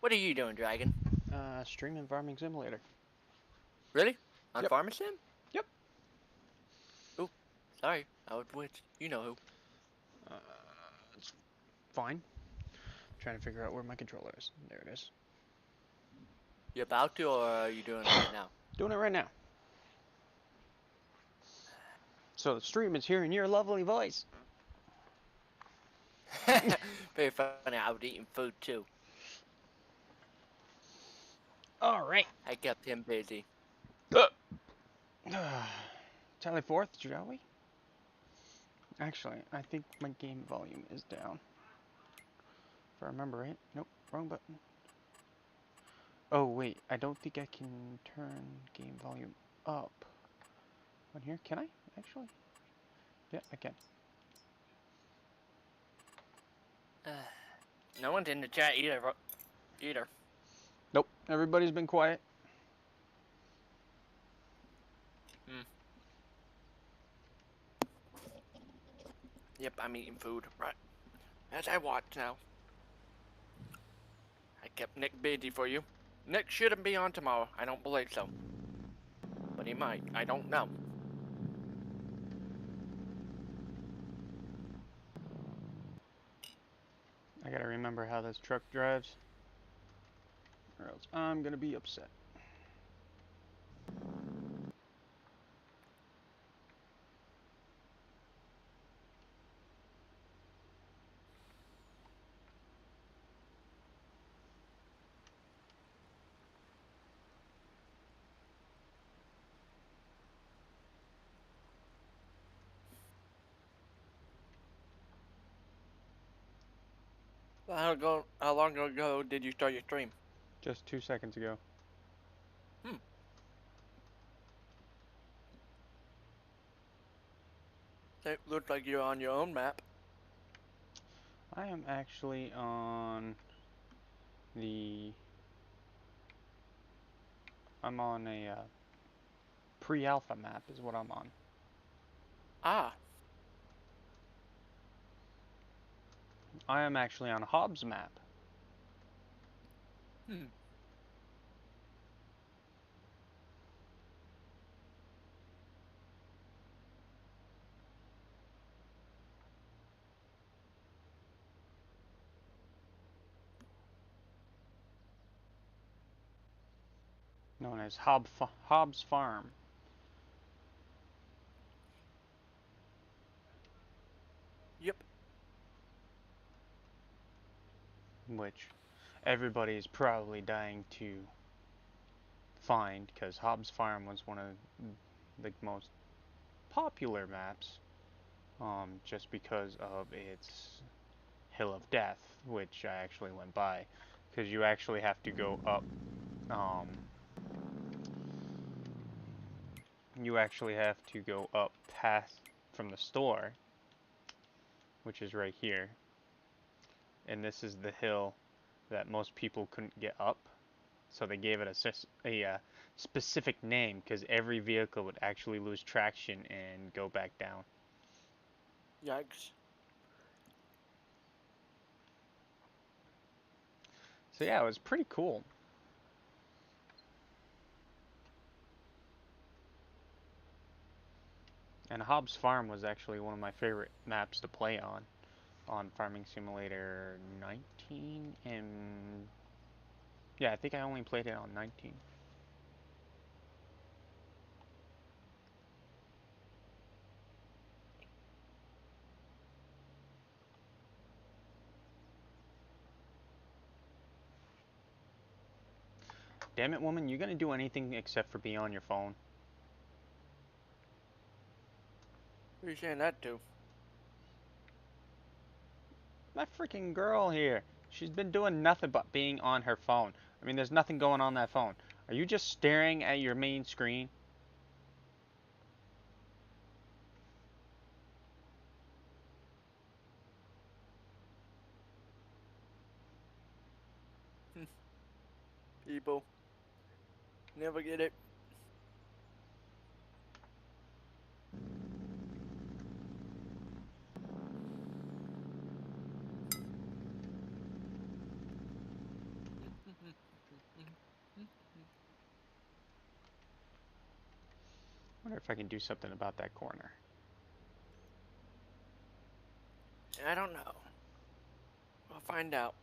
What are you doing, Dragon? Streaming Farming Simulator. Really? On Yep. Farmer Sim? Yep. Ooh, sorry. I would witch. You know who. Uh, it's fine. Trying to figure out where my controller is. There it is. You about to, or are you doing it right now? Doing it right now. So the stream is hearing your lovely voice. Very funny. I was eating food too. All right. I kept him busy. Tally forth, shall we? Actually, I think my game volume is down. If I remember right. Nope, wrong button. Oh wait, I don't think I can turn game volume up on here. Can I actually? Yeah, I can. No one's in the chat either. Nope, everybody's been quiet. Hmm. Yep, I'm eating food. Right. As I watch now. I kept Nick busy for you. Nick shouldn't be on tomorrow. I don't believe so. But he might. I don't know. I gotta remember how this truck drives, or else I'm gonna be upset. How long ago did you start your stream? Just 2 seconds ago. Hmm. It looks like you're on your own map. I am actually on the... I'm on a pre-alpha map is what I'm on. Ah. I am actually on a Hobbs map. Hmm. Known as Hobbs Farm. Yep. Which everybody's probably dying to find, because Hobbs Farm was one of the most popular maps, just because of its Hill of Death, which I actually went by, because you actually have to go up, past from the store, which is right here, and this is the hill that most people couldn't get up, so they gave it a specific name, because every vehicle would actually lose traction and go back down. Yikes. So yeah, it was pretty cool. And Hobbs Farm was actually one of my favorite maps to play on Farming Simulator 19, and yeah, I think I only played it on 19. Damn it, woman, you gonna do anything except for be on your phone? Who are you saying that to? My freaking girl here. She's been doing nothing but being on her phone. I mean, there's nothing going on that phone. Are you just staring at your main screen? People. Never get it. wonder if I can do something about that corner. I don't know. We'll find out.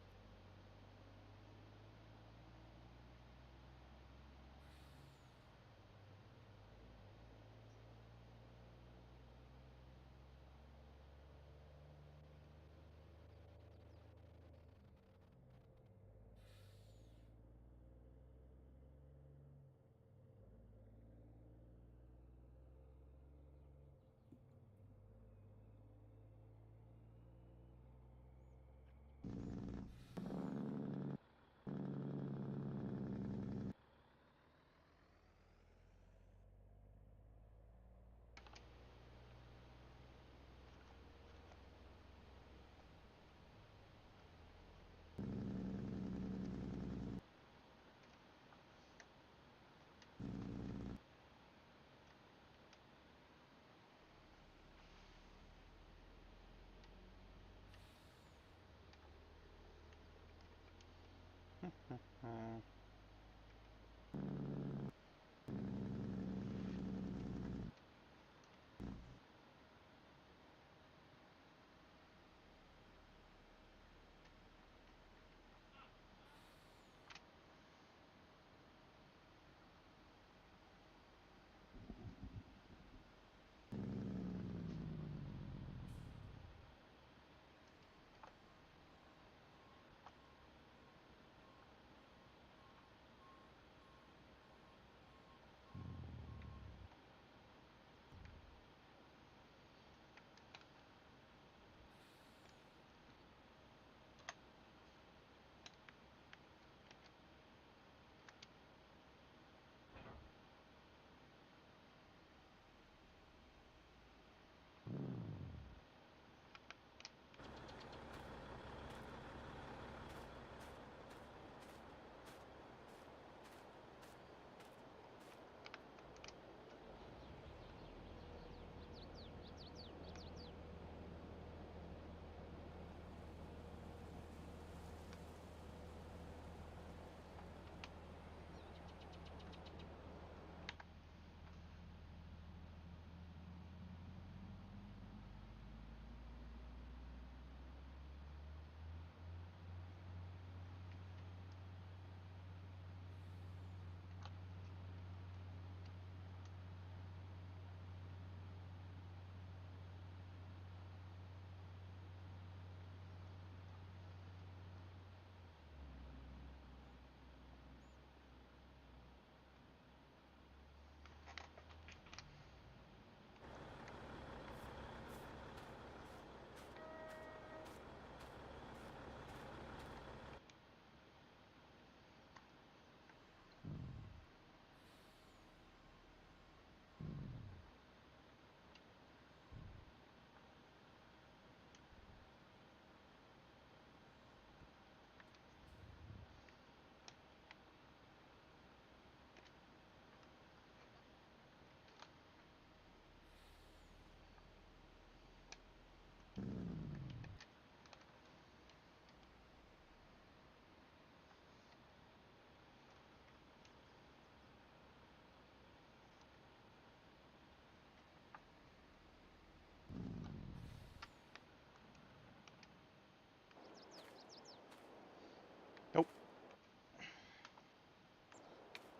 Nope.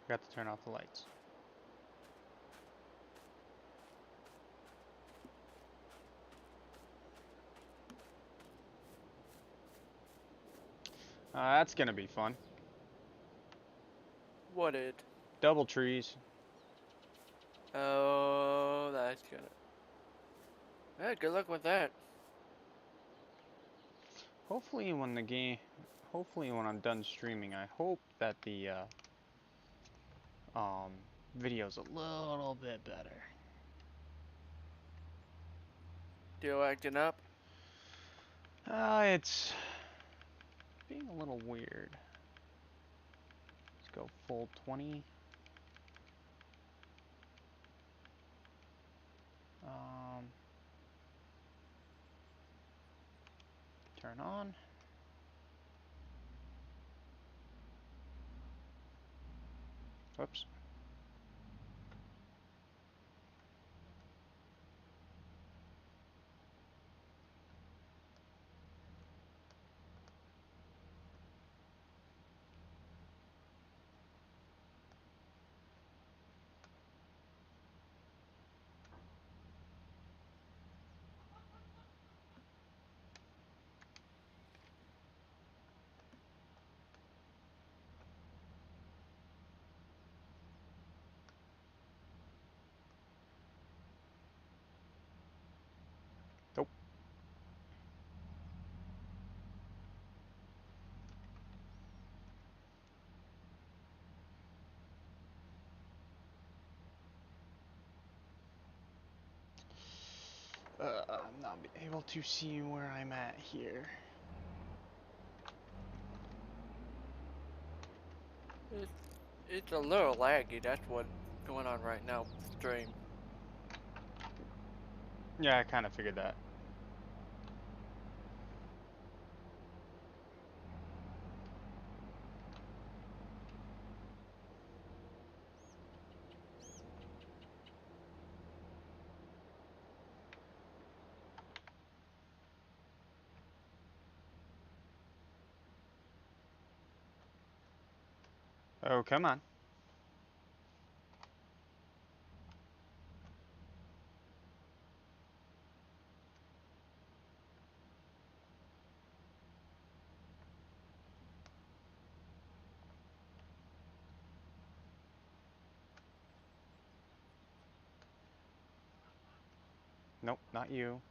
Forgot to turn off the lights. That's gonna be fun. What it? Double trees. Oh, that's gonna. Yeah, good luck with that. Hopefully when the game, hopefully when I'm done streaming, I hope that the video's a little bit better. Still acting up? It's being a little weird. Let's go full 20. Turn on. Whoops. I'm not able to see where I'm at here. It's, it's a little laggy. That's what's going on right now. Stream. Yeah, I kind of figured that. Oh, come on. Nope, not you.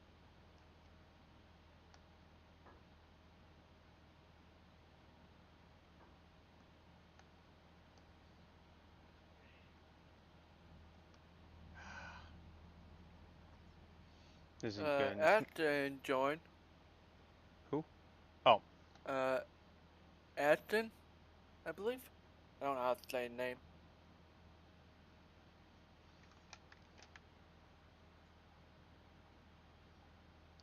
This isn't good. Aston joined. Who? Oh, Aston, I believe. I don't know how to say his name.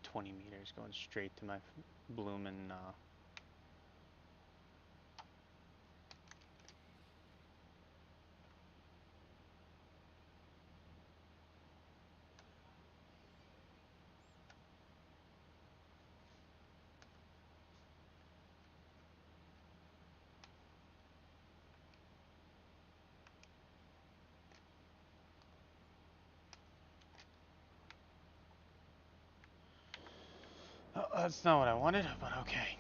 20 meters going straight to my bloomin' Oh, that's not what I wanted, but okay.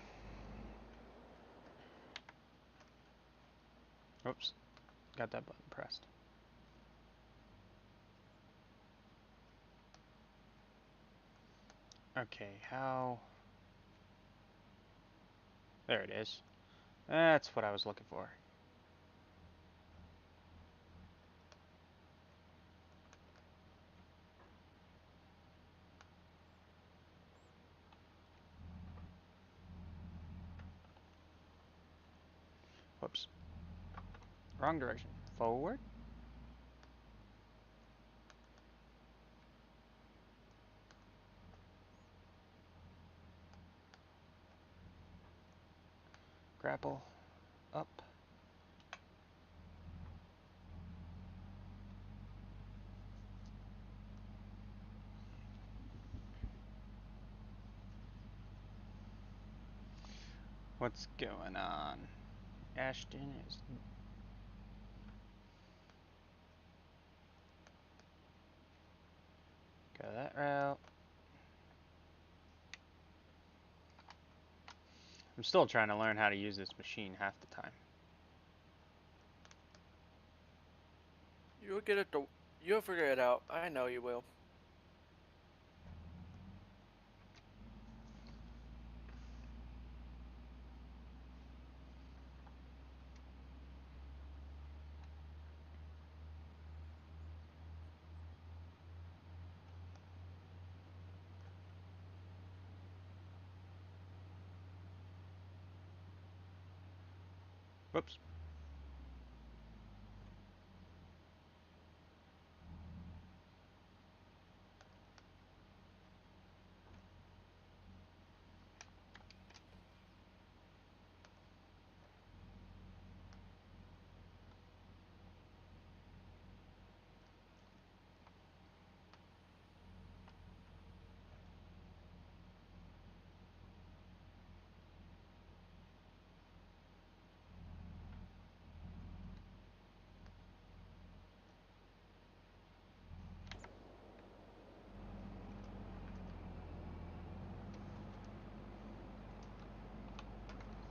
Oops, got that button pressed. Okay, how... There it is. That's what I was looking for. Whoops. Wrong direction. Forward. Grapple. Up. What's going on? Ashton is... Go that route. I'm still trying to learn how to use this machine half the time. You'll get it. You'll figure it out. I know you will. Whoops.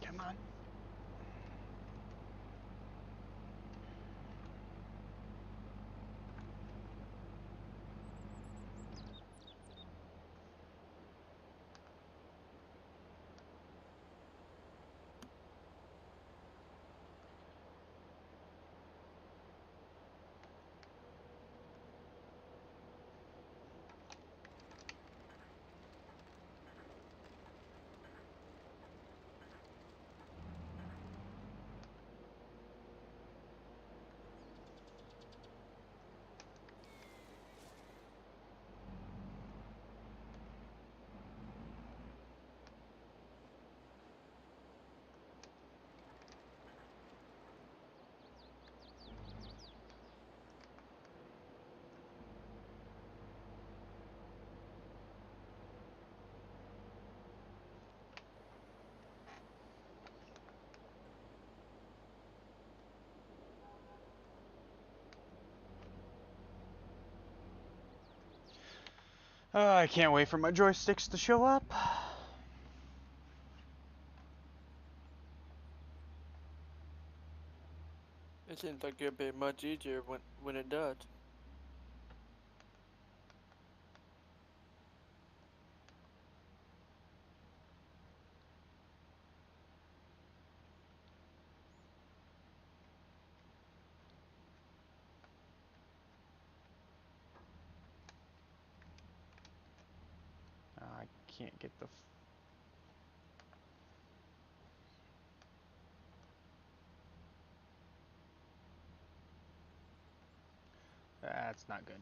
Come on. I can't wait for my joysticks to show up. It seems like it'll be much easier when it does. I can't get the... That's not good.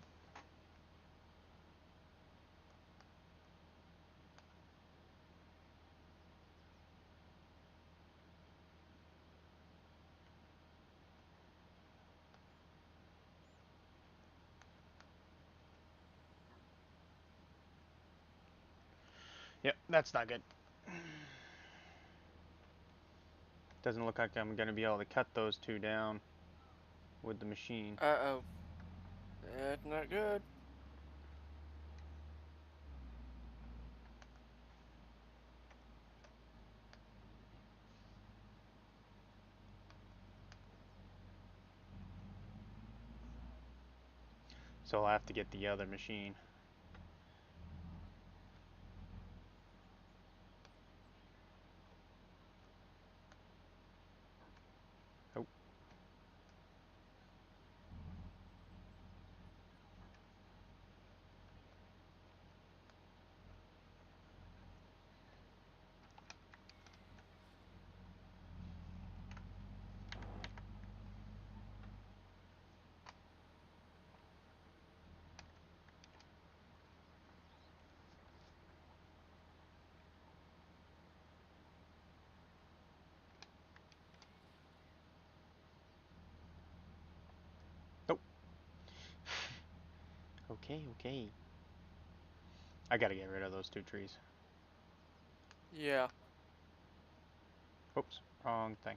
Yep, that's not good. Doesn't look like I'm going to be able to cut those two down with the machine. Uh-oh. That's not good. So I'll have to get the other machine. Oh. Oh. Okay. I gotta get rid of those two trees. Yeah. Oops, wrong thing.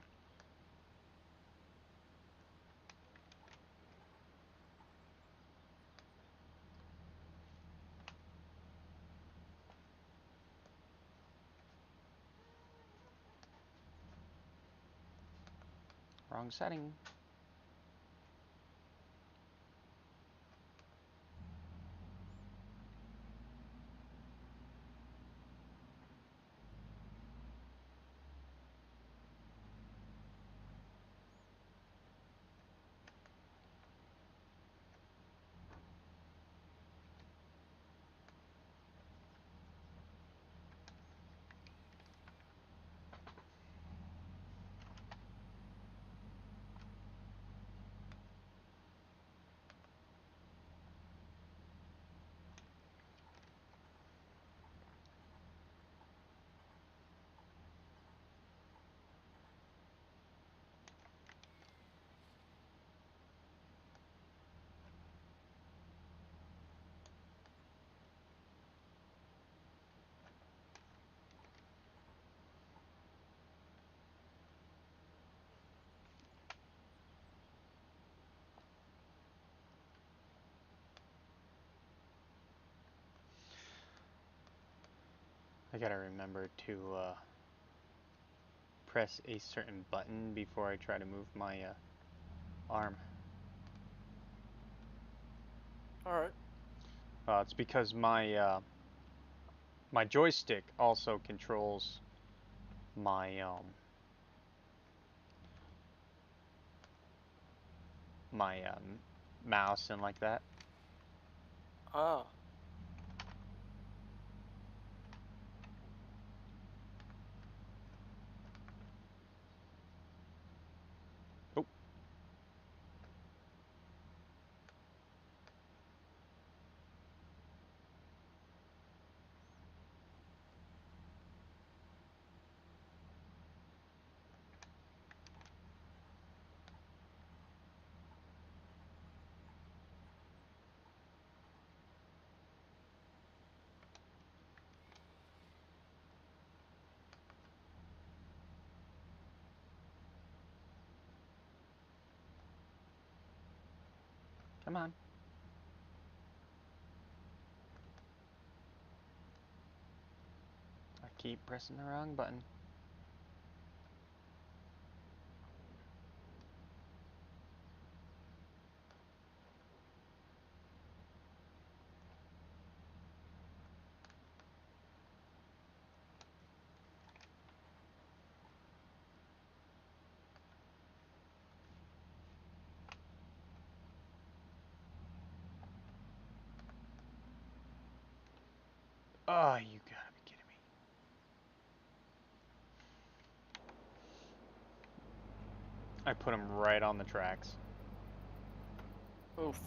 Wrong setting. I gotta remember to press a certain button before I try to move my arm. Alright. It's because my joystick also controls my my mouse and like that. Ah. Oh, come on. Keep pressing the wrong button. Oh, you gotta be kidding me. I put him right on the tracks. Oof.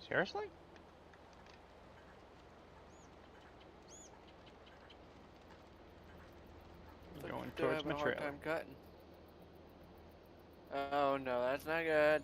Seriously? Going Still towards having my a hard trailer. time cutting. Oh no, that's not good.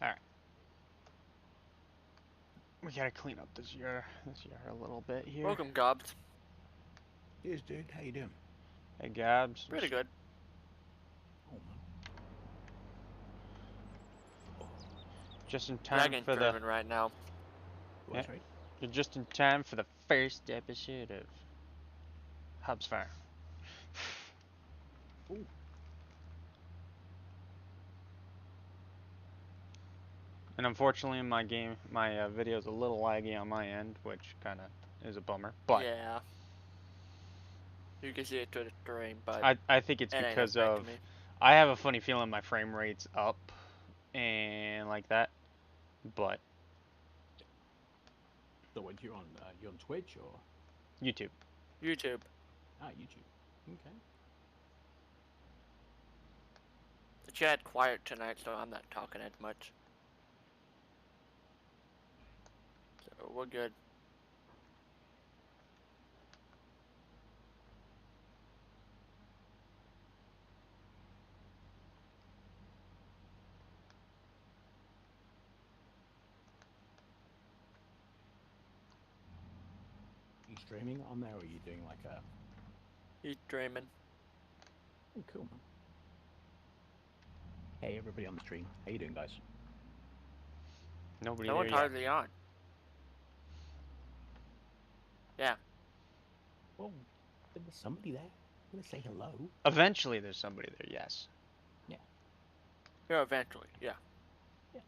Alright. We gotta clean up this yard a little bit here. Welcome, Gobs. Cheers, dude. How you doing? Hey, Gabs. Pretty good. Oh, man. Just in time Dragon for the... streaming right now. What's Yeah. right? You're just in time for the first episode of Hobbs Farm. Ooh. And unfortunately, my video's a little laggy on my end, which kind of is a bummer. But Yeah. You can see it to the stream, but I think it's it ain't because affecting of me. I have a funny feeling my frame rate's up and like that. But So what, you're on Twitch or YouTube. YouTube. YouTube? Okay. The chat quiet tonight, so I'm not talking as much. So we're good. Are you streaming on there, or are you doing like a? He's dreaming. Oh, cool, man. Hey, everybody on the stream. How you doing, guys? Nobody No there one's yet. hardly on. Yeah. Well, there's somebody there. I'm gonna say hello. Eventually, there's somebody there. Yes. Yeah, eventually. Yeah. Yeah.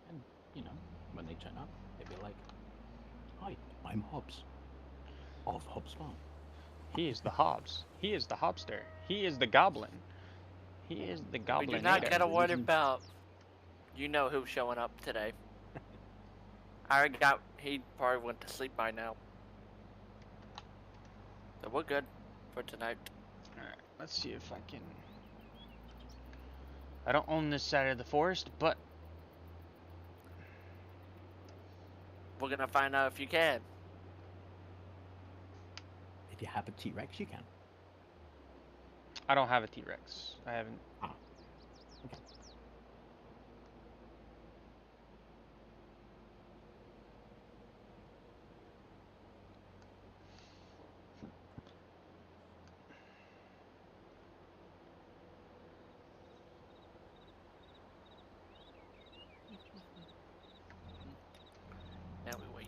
And you know, when they turn up, they'll be like, "Hi, I'm Hobbs of Hobbs Farm." He is the Hobbs. He is the Hobster. He is the Goblin. He is the We do Goblin. not gotta worry Even- about. You know who's showing up today. He probably went to sleep by now. So we're good for tonight. Alright, let's see if I can... I don't own this side of the forest, but... We're gonna find out if you can. If you have a T-Rex, you can. I don't have a T-Rex. I haven't... Ah. Okay. Now we wait.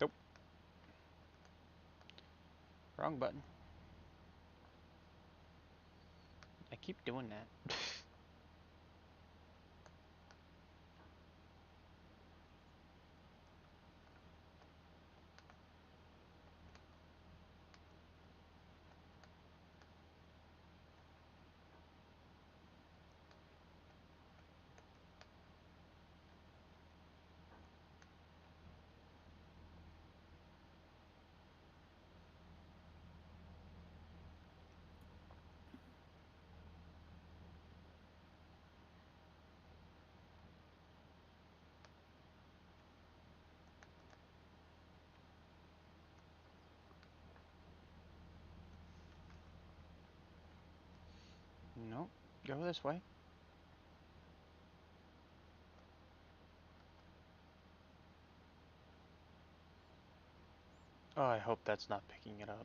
Nope. Wrong button. I keep doing that. Go this way. Oh, I hope that's not picking it up.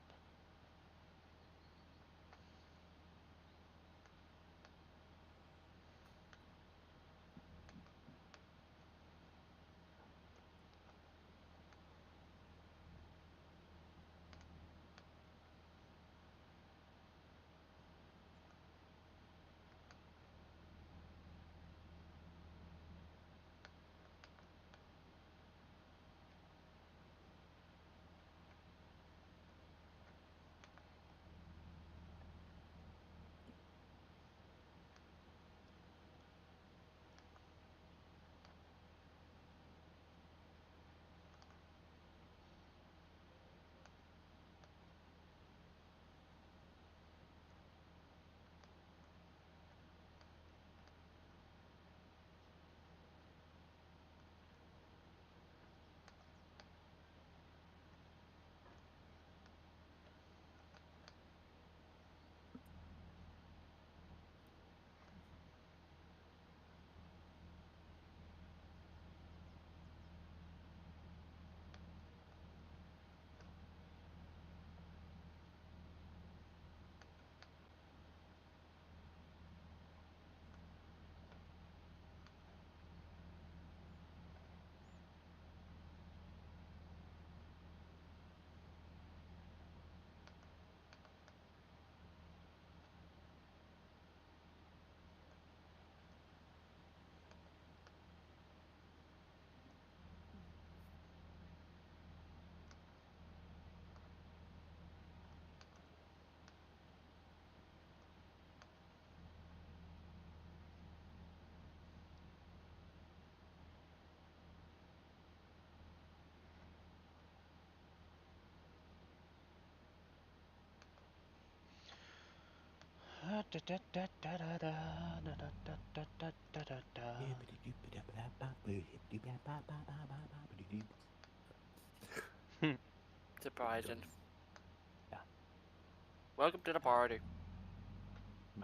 Surprising. Yeah. Welcome to the party.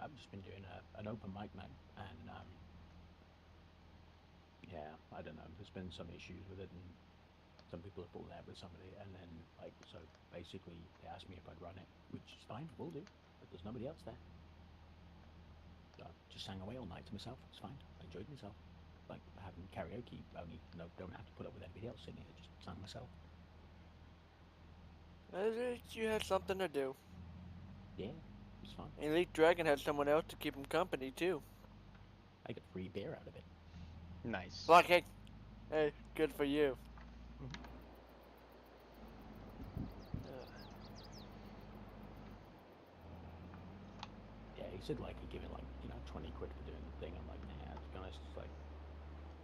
I've just been doing an open mic night, and yeah, I don't know. There's been some issues with it, and some people have pulled out with somebody, and then like so basically they asked me if I'd run it, which is fine, will do, but there's nobody else there. So I just sang away all night to myself. It's fine. I enjoyed myself. Like having karaoke, only don't have to put up with anybody else singing. I just sang myself. You had something to do. Yeah, it's fun. Elite Dragon had someone else to keep him company too. I get free beer out of it. Nice. Blockhead. Hey, good for you. Yeah, he said like he'd give it like 20 quid for doing the thing. I'm like, nah. To be honest, it's like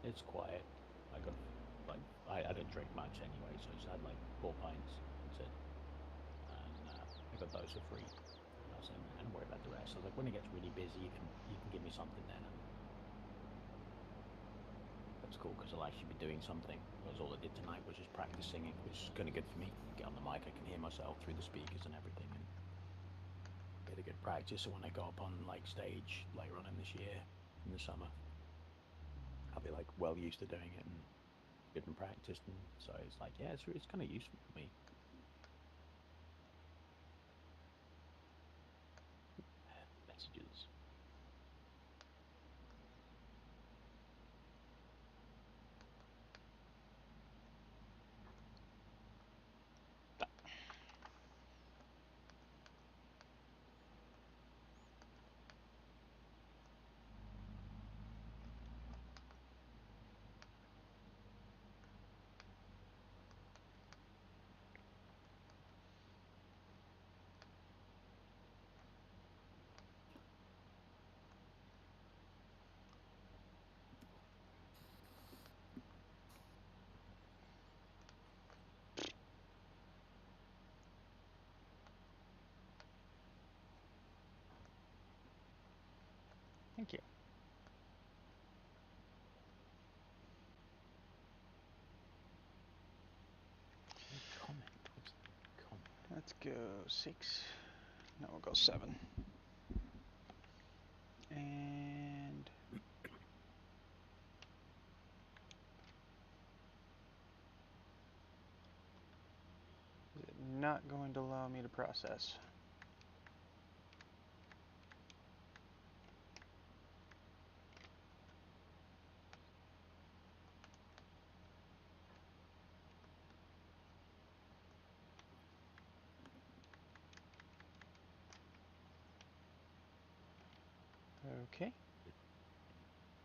it's quiet. I got like I don't drink much anyway, so I just had like 4 pints. That's it. And I got those for free. And I was saying, nah, don't worry about the rest. I was like, when it gets really busy, you can give me something then. And that's cool because I'll actually be doing something. Because all I did tonight was just practice singing, which is kind of good for me. Get on the mic, I can hear myself through the speakers and everything, and get a good practice. So when I go up on like stage later on in this year, in the summer, I'll be like well used to doing it and good and practiced. And so it's like, yeah, it's kind of useful for me. Messages. Thank you. Comment. What's the comment? Let's go 6. No, we'll go 7. And not going to allow me to process. Okay.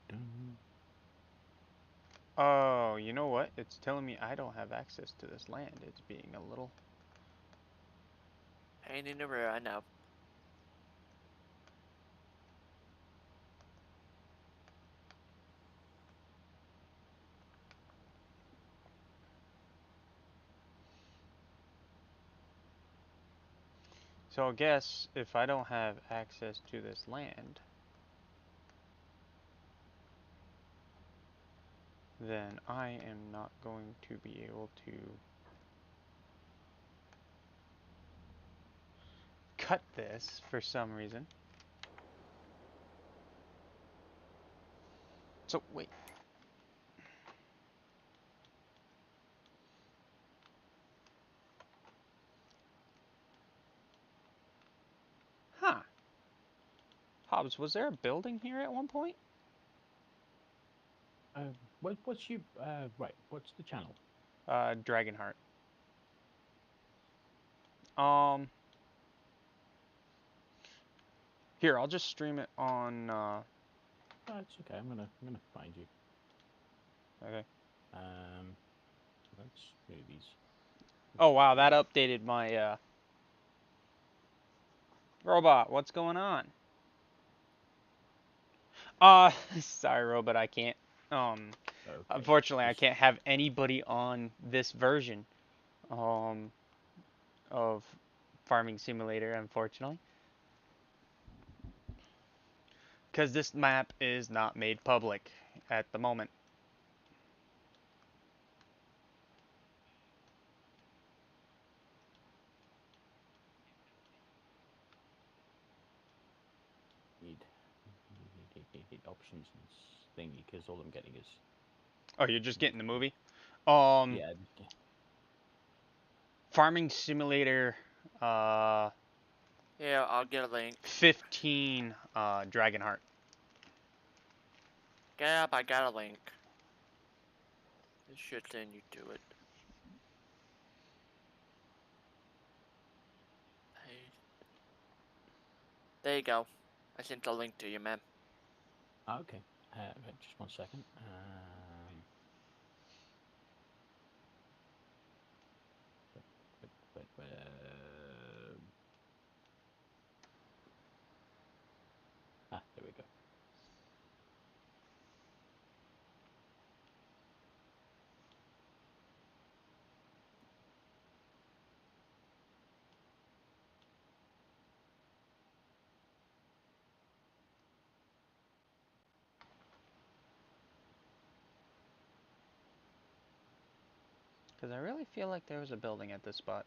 Dun. Oh, you know what? It's telling me I don't have access to this land. It's being a little... Pain in the rear, I know. So I guess if I don't have access to this land, then I am not going to be able to cut this for some reason. So, wait. Huh. Hobbs, was there a building here at one point? What's your right? What's the channel? Dragonheart. Here, I'll just stream it on, Oh, it's okay. I'm gonna find you. Okay. Let's movies. Oh, wow, that updated my, robot, what's going on? Sorry, robot, I can't, Okay. unfortunately, I can't have anybody on this version, of Farming Simulator, unfortunately. Because this map is not made public at the moment. Need options and thingy because all I'm getting is. Oh, you're just getting the movie? Yeah. Farming Simulator, Yeah, I'll get a link. 15, Dragonheart. Gab, I got a link. It should send you to it. Hey. There you go. I sent a link to you, man. Okay. Just 1 second. There we go. Because I really feel like there was a building at this spot.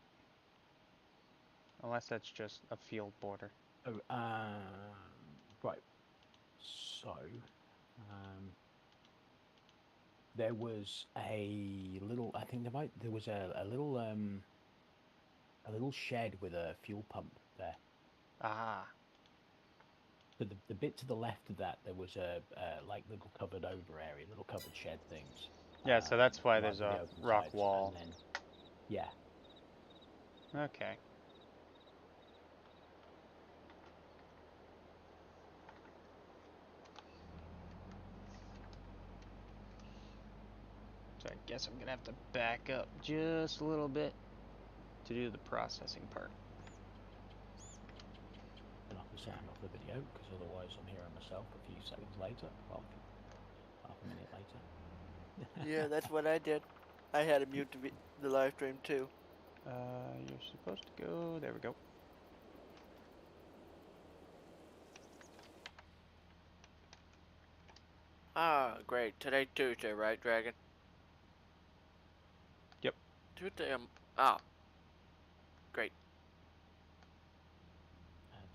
Unless that's just a field border. Oh, right. So, there was a little. I think there was a little shed with a fuel pump there. Ah. So the bit to the left of that, there was a like little covered over area, little covered shed things. Yeah, so that's why right there's on the a open rock sides, wall. and then, yeah. Okay. So I guess I'm gonna have to back up just a little bit to do the processing part. And I'll be signing off the video because otherwise I'm hearing myself a few seconds later. Well, half a minute later. Yeah, that's what I did. I had to mute the live stream too. You're supposed to go. There we go. Ah, great. Today's Tuesday, right, Dragon? Yep. Tuesday, ah. Great.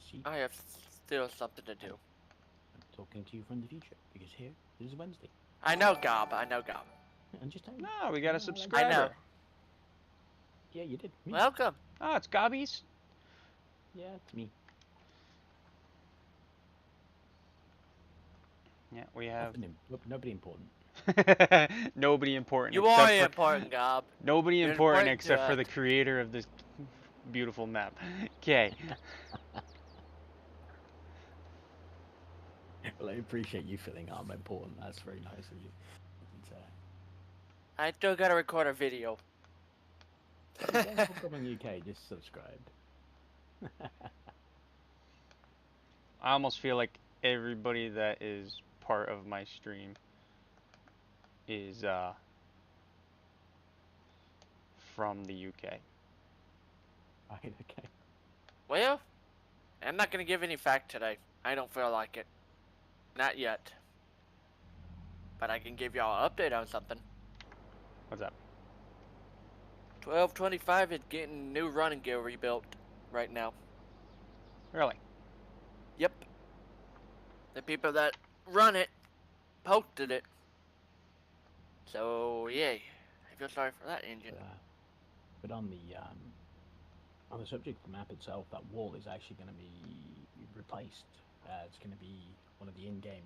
See, I have still something to do. I'm talking to you from the future because here it is Wednesday. I know, Gob. I know, Gob. And just tell you. No, we got a I subscriber. know. Yeah, you did. Me. Welcome. Oh, it's Gobbies. Yeah, it's me. Yeah, we have Nobody important. nobody important You are except for important, Gob. nobody You're important important to except for us. the creator of this beautiful map. Okay. Well, I appreciate you feeling I'm important. That's very nice of you. And, I still gotta record a video. yeah, Hobgoblin UK just subscribed. I almost feel like everybody that is part of my stream is from the UK. Right, okay. Well, I'm not gonna give any fact today. I don't feel like it. Not yet. But I can give y'all an update on something. What's up? 1225 is getting new running gear rebuilt right now. Really? Yep. The people that run it posted it. So, yay. I feel sorry for that engine. But on the subject of the map itself, that wall is actually going to be replaced. It's going to be one of the in-game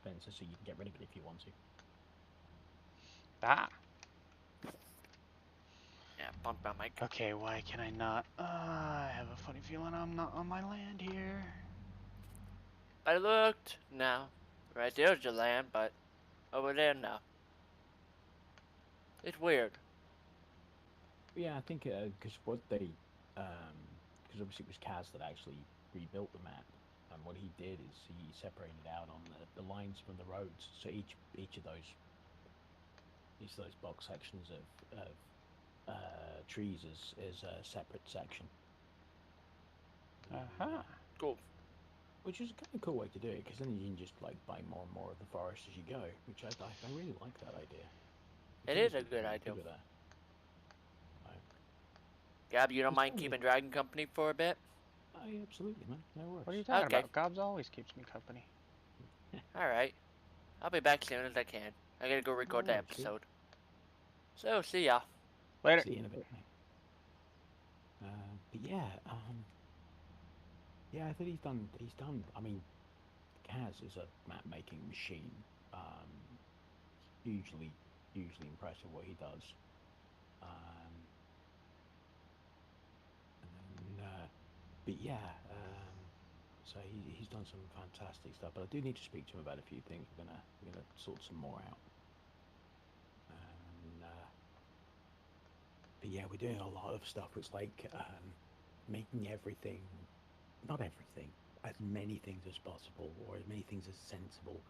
fences, so you can get rid of it if you want to. Ah. Yeah, bump my mic. Okay, why can I not? I have a funny feeling I'm not on my land here. I looked. No. Right there's your land, but over there, no. It's weird. Yeah, I think because what they, because obviously it was Kaz that actually rebuilt the map, and what he did is he separated out on the lines from the roads. So each of those box sections of trees is a separate section. Cool. Which is a kind of cool way to do it, because then you can just like buy more and more of the forest as you go, which I really like that idea. It is a good idea. With that. Gab, you don't It's mind probably- keeping Dragon Company for a bit? Absolutely, man. No worries. What are you talking Okay. about? Gobs always keeps me company. Alright. I'll be back soon as I can. I gotta go record the Alright, sweet. episode. So, see ya. Later. See you in a bit, mate. But yeah, yeah, I think he's done. I mean, Kaz is a map making machine. Hugely impressive what he does. But yeah, so he's done some fantastic stuff. But I do need to speak to him about a few things. We're gonna sort some more out. But yeah, we're doing a lot of stuff. It's like making everything, not everything, as many things as possible, or as many things as sensible,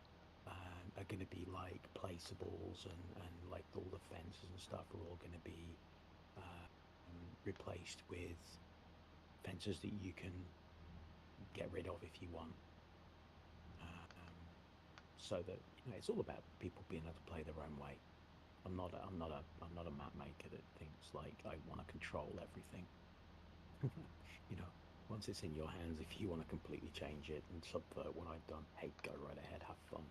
are going to be like placeables, and like all the fences and stuff are all going to be replaced with fences that you can get rid of if you want. So that it's all about people being able to play their own way. I'm not a map maker that thinks like I want to control everything. Once it's in your hands, if you want to completely change it and subvert what I've done, hey, go right ahead, have fun.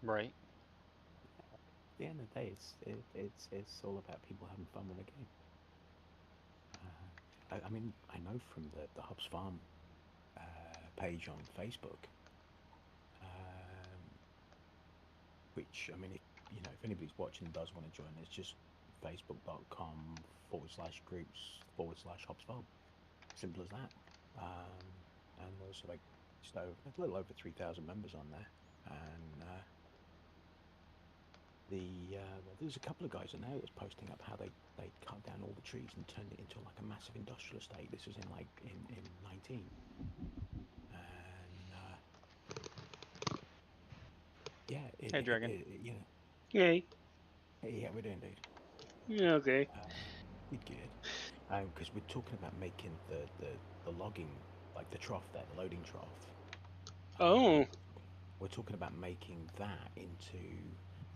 Right. At the end of the day, it's all about people having fun with the game. I mean, I know from the Hobbs Farm page on Facebook, which, I mean, if anybody's watching and does want to join, it's just facebook.com/groups/Hobbs Farm. Simple as that. And there's like just a little over 3,000 members on there, and there's a couple of guys in there that's posting up how they cut down all the trees and turned it into like a massive industrial estate. This was in 19, and yeah. Hey, Dragon. Yay. Hey, how we doing, dude? Yeah, okay. Good. Because we're talking about making the logging, like the trough there, the loading trough. Oh. We're talking about making that into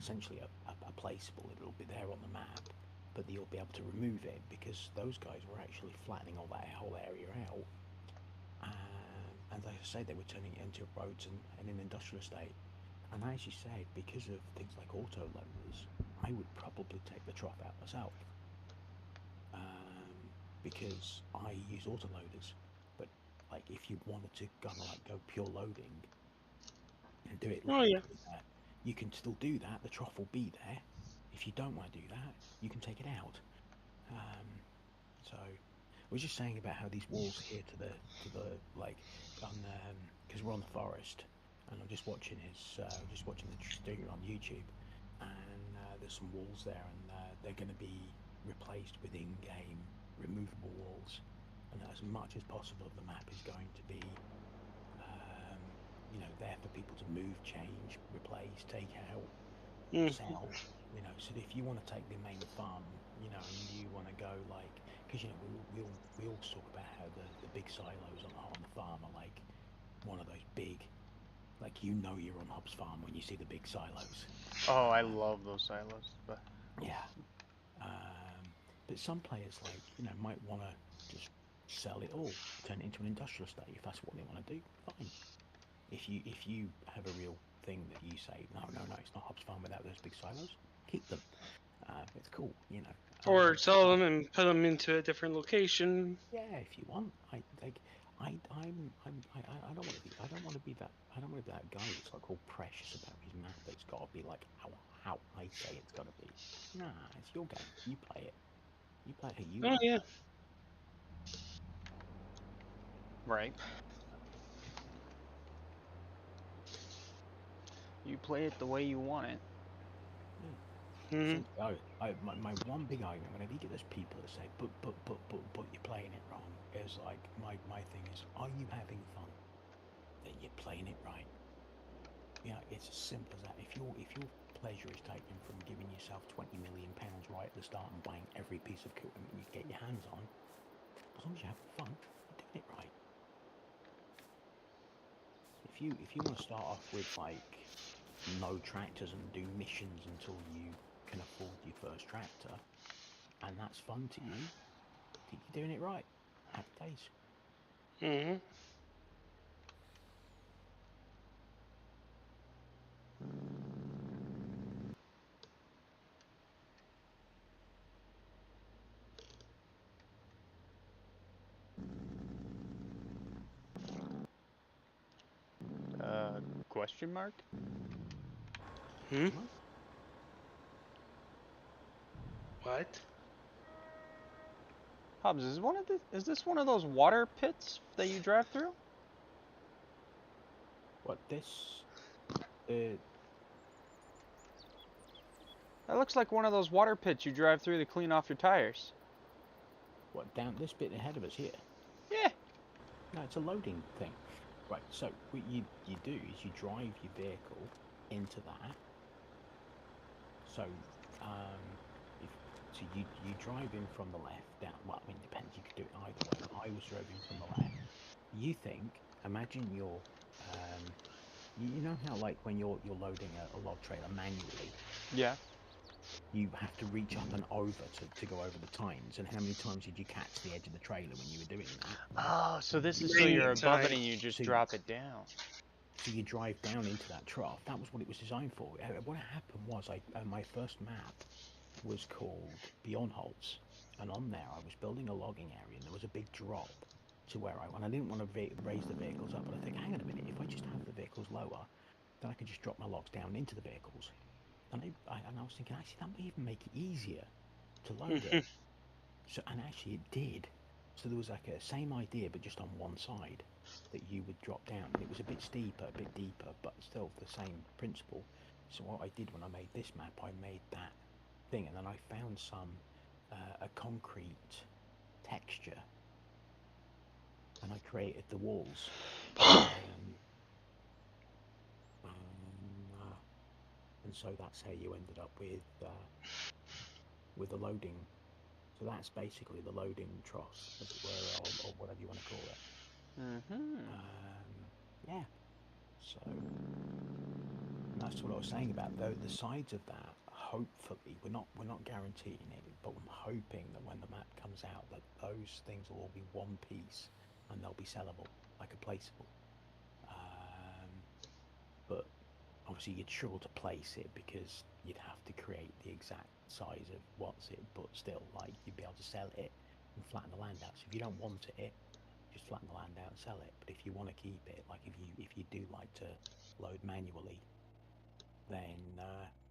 essentially a placeable. It'll be there on the map, but you'll be able to remove it because those guys were actually flattening all that whole area out. And like I say, they were turning it into roads and an industrial estate. And as you said, because of things like auto loaders, I would probably take the trough out myself. because I use autoloaders. But like, if you wanted to kind of like go pure loading and do it Oh, like, yeah. you can still do that. The trough will be there. If you don't want to do that, you can take it out. So I was just saying about how these walls here to the like on because we're on the forest, and I'm just watching the stream on YouTube, and there's some walls there, and they're going to be replaced with in-game removable walls, and as much as possible the map is going to be there for people to move, change, replace, take out, Mm. sell. So if you want to take the main farm, and you want to go like, because we all talk about how the big silos on the farm are like one of those big, like you're on Hobbs Farm when you see the big silos. Oh, I love those silos. But Yeah. But some players might want to just sell it all, turn it into an industrial estate if that's what they want to do. Fine. If you have a real thing that you say no, it's not Hobbs Farm without those big silos, keep them. It's cool, Or sell them and put them into a different location. Yeah, if you want. I don't want to be. I don't want to be that. I don't want to be that guy that's like all precious about his map. It's got to be like how I say it's got to be. Nah, it's your game. You play it. You play it how you Oh, want. yeah. right. You play it the way you want it. Mm. My one big argument whenever you get those people that say but you're playing it wrong is like my thing is, are you having fun? Then you're playing it right. It's as simple as that. If your pleasure is taken from giving yourself £20 million right at the start and buying every piece of equipment you get your hands on, as long as you're having fun, you're doing it right. If you want to start off with like no tractors and do missions until you can afford your first tractor, and that's fun to you, you're doing it right. Happy days. Mm-hmm. Question mark? Hmm? What? What? Hobbs, is this one of those water pits that you drive through? What this? That looks like one of those water pits you drive through to clean off your tires. What, down this bit ahead of us here? Yeah. No, it's a loading thing. Right, so what you do is you drive your vehicle into that. So, you drive in from the left down. Well, I mean, it depends. You could do it either way. I was driving from the left. Imagine you're, you know how like when you're loading a log trailer manually, Yeah. you have to reach up and over to go over the tines. And how many times did you catch the edge of the trailer when you were doing that? Oh, so this is so Many you're above it times. and you just So drop it down. So you drive down into that trough. That was what it was designed for. What happened was, my first map was called Beyond Holtz, and on there I was building a logging area, and there was a big drop to where I didn't want to raise the vehicles up, but I think, hang on a minute, if I just have the vehicles lower, then I could just drop my logs down into the vehicles. And I was thinking, actually, that may even make it easier to load it. So, and actually it did. So there was like a same idea, but just on one side that you would drop down. And it was a bit steeper, a bit deeper, but still the same principle. So what I did when I made this map, I made that thing, and then I found some a concrete texture, and I created the walls. And so that's how you ended up with the loading. So that's basically the loading trough, as it were, or whatever you want to call it. Mm-hmm. Yeah. So that's what I was saying about the sides of that. Hopefully, we're not guaranteeing it, but I'm hoping that when the map comes out, that those things will all be one piece and they'll be sellable, like a placeable. But obviously, you'd struggle to place it because you'd have to create the exact size of what's it, but still, like, you'd be able to sell it and flatten the land out. So if you don't want it, just flatten the land out and sell it. But if you want to keep it, like if you do like to load manually, then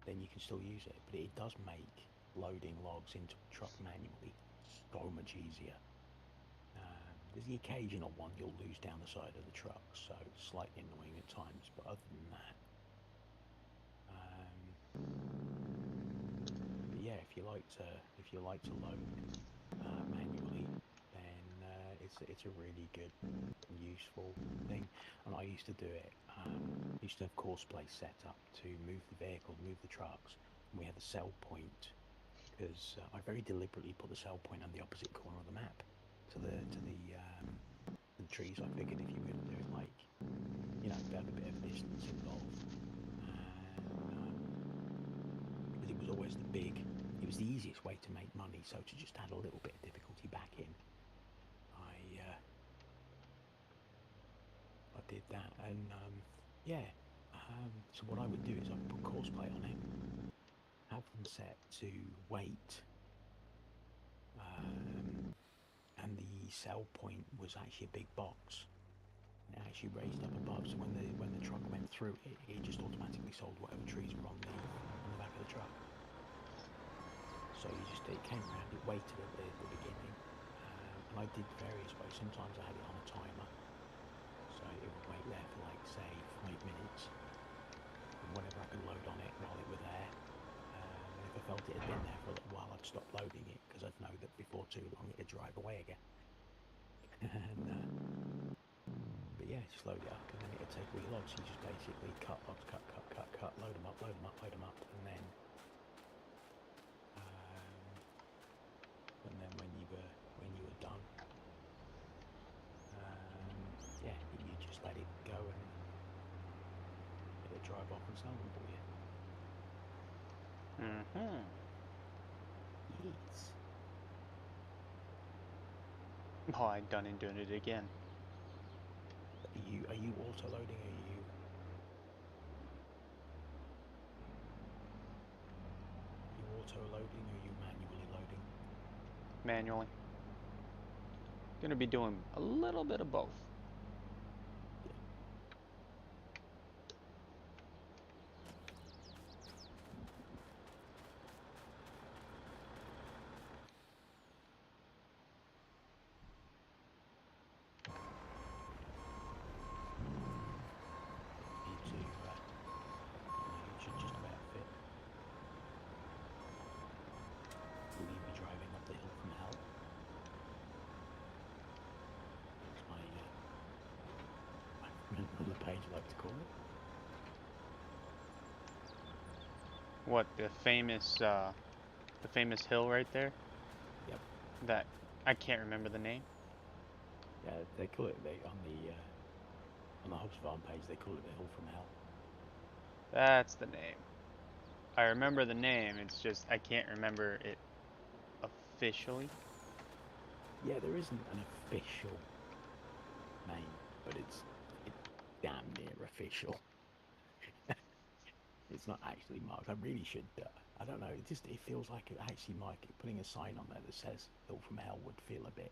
you can still use it. But it does make loading logs into a truck manually so much easier. There's the occasional one you'll lose down the side of the truck, so slightly annoying at times. But other than that, but yeah, if you like to load manually, then it's a really good and useful thing. And I used to do it. Used to have course place set up to move the vehicle, move the trucks, and we had the sell point because I very deliberately put the sell point on the opposite corner of the map to the trees. I figured if you were going to do it, like, you know, have a bit of distance involved, because it was always it was the easiest way to make money. So to just add a little bit of difficulty back in, I did that, and yeah. So what I would do is I'd put course plate on it, have them set to weight, and the sell point was actually a big box. It actually raised up above, so when the truck went through it, it just automatically sold whatever trees were on the back of the truck. So it came around, it waited at the beginning, and I did various ways. Sometimes I had it on a timer, so it would wait there for, like, say, 5 minutes, and whenever I could load on it while it were there. And if I felt it had been there for a little while, I'd stop loading it, because I'd know that before too long it'd drive away again. And but yeah, just load it up, and then it'd take all your logs. You just basically cut logs, cut, load them up, load them up, load them up, and then when you were done, yeah, you just let it go and it'll drive off and sell them for you. Mm-hmm. Yes. Oh, I done and doing it again. Are you auto loading? Are you auto loading? Or are you manually loading? Manually. Gonna be doing a little bit of both. Yeah. It should just about fit. Will you be driving up the hill from hell? That's my on the page I like to call it. What, the famous hill right there? Yep. That I can't remember the name. Yeah, they call it on the Hobbs Farm page. They call it the hill from hell. That's the name. I remember the name. It's just I can't remember it officially. Yeah, there isn't an official name, but it's damn near official. It's not actually marked. I really should. I don't know. It feels like it actually putting a sign on there that says "Hill from Hell" would feel a bit.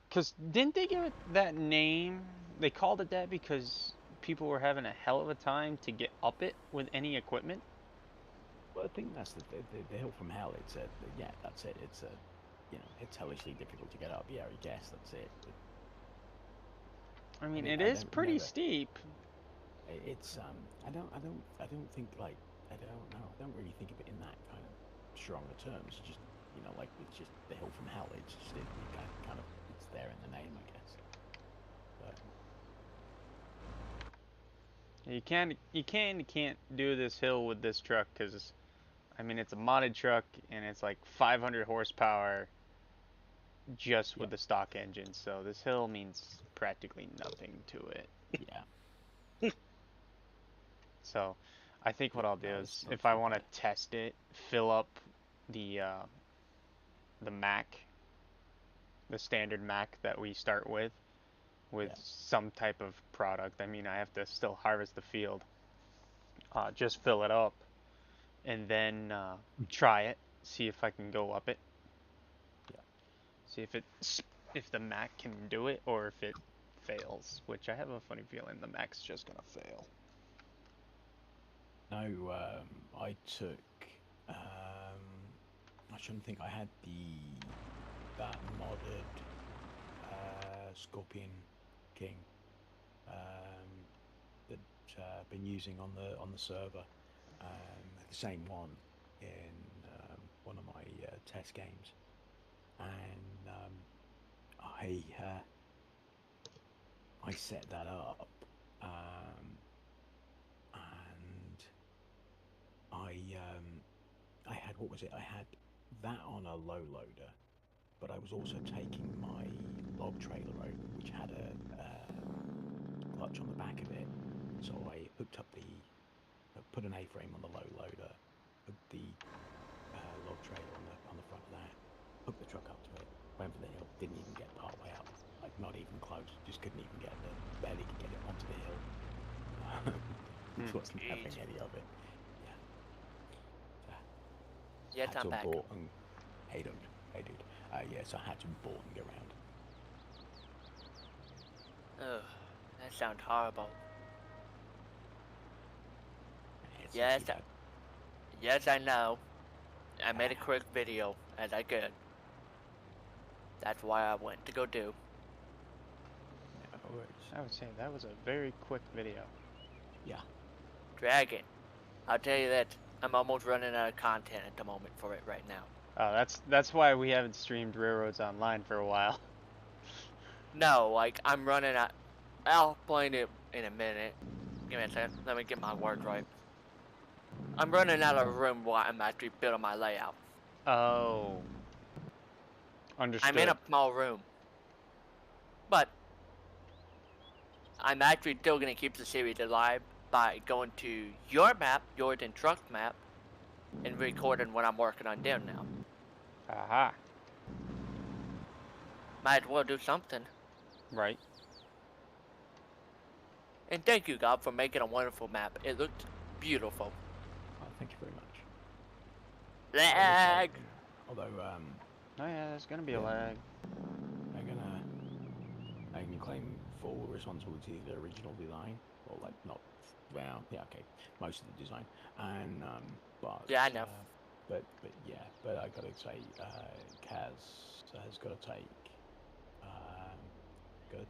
Because didn't they give it that name? They called it that because people were having a hell of a time to get up it with any equipment. Well, I think that's the Hill from Hell. Yeah, that's it. It's hellishly difficult to get up. Yeah, I guess that's it. But I mean, think it is pretty steep. It's I don't think, like, I don't know. I don't really think of it in that kind of stronger terms. It's just, like, it's just the Hill from Hell. It's just kind of it's there in the name, I guess. But You can't do this hill with this truck because, I mean, it's a modded truck and it's like 500 horsepower just with the stock engine. So this hill means practically nothing to it. yeah. So I think what Yeah, I'll do no, it's is, not if I too want to bad. test it, fill up the Mac, the standard Mac that we start with Yeah. some type of product. I mean, I have to still harvest the field, just fill it up, and then try it, see if I can go up it. Yeah. See if the Mac can do it or if it fails, which I have a funny feeling the Mac's just gonna fail. No, I took. I shouldn't think I had that modded Scorpion King that been using on the server. The same one in one of my test games, and I set that up, and I had, what was it? I had that on a low loader, but I was also taking my log trailer over, which had a clutch on the back of it. So I hooked up put an A-frame on the low loader, hooked the log trailer on the front of that, hooked the truck up to it, went for the hill, didn't even get part way up, like not even close, just couldn't even barely could get it onto the hill. Which wasn't having any of it. Yes, Had I'm to back. abort and hey dude. So I had to abort and go around. Ugh, that sounds horrible. It's not Yes, too bad. yes, I know. I made a quick video as I could. That's why I went to go do. No worries. I would say that was a very quick video. Yeah. Dragon, I'll tell you that I'm almost running out of content at the moment for it right now. Oh, that's why we haven't streamed Railroads Online for a while. No, like, I'm running out. I'll explain it in a minute. Give me a second. Let me get my words right. I'm running out of room while I'm actually building my layout. Oh. Understood. I'm in a small room. But I'm actually still going to keep the series alive by going to your map, yours and Truck's map, and recording what I'm working on there now. Aha. Might as well do something. Right. And thank you, God, for making a wonderful map. It looked beautiful. Oh, thank you very much. Lag! Although, Oh yeah, there's gonna be a lag. I can claim full responsibility for the original design, or like not, well, yeah, okay, most of the design, and but Yeah, I know. But I gotta say, Kaz has got to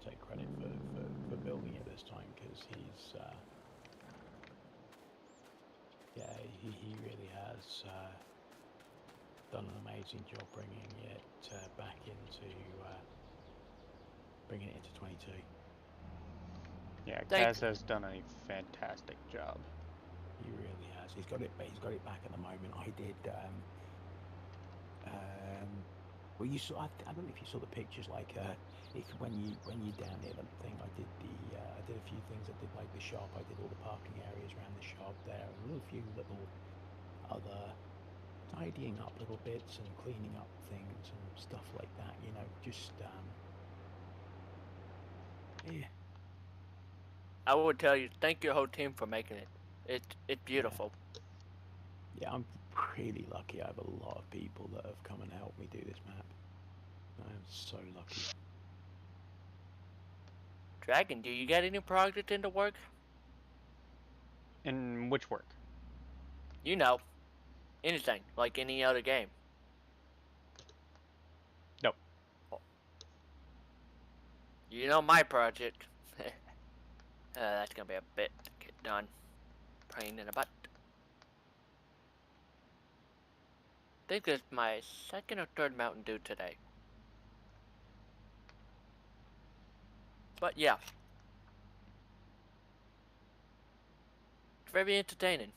take credit for building it this time, because he really has done an amazing job bringing it back into. Bringing it into 22. Yeah, Thank- Kaz has done a fantastic job. He really has. He's got it back at the moment. I did. Well, you saw. I don't know if you saw the pictures. Like, when you're down near the thing, I did a few things. I did like the shop. I did all the parking areas around the shop there, and a few little other tidying up little bits and cleaning up things and stuff like that. You know, just yeah. I would tell you, thank your whole team for making it. It's beautiful. Yeah, I'm really lucky. I have a lot of people that have come and helped me do this map. I'm so lucky. Dragon, do you get any project into work? In which work? You know, anything, like any other game. Nope. You know my project. That's gonna be a bit to get done. Pain in the butt. I think it's my second or third Mountain Dew today. But yeah. It's very entertaining.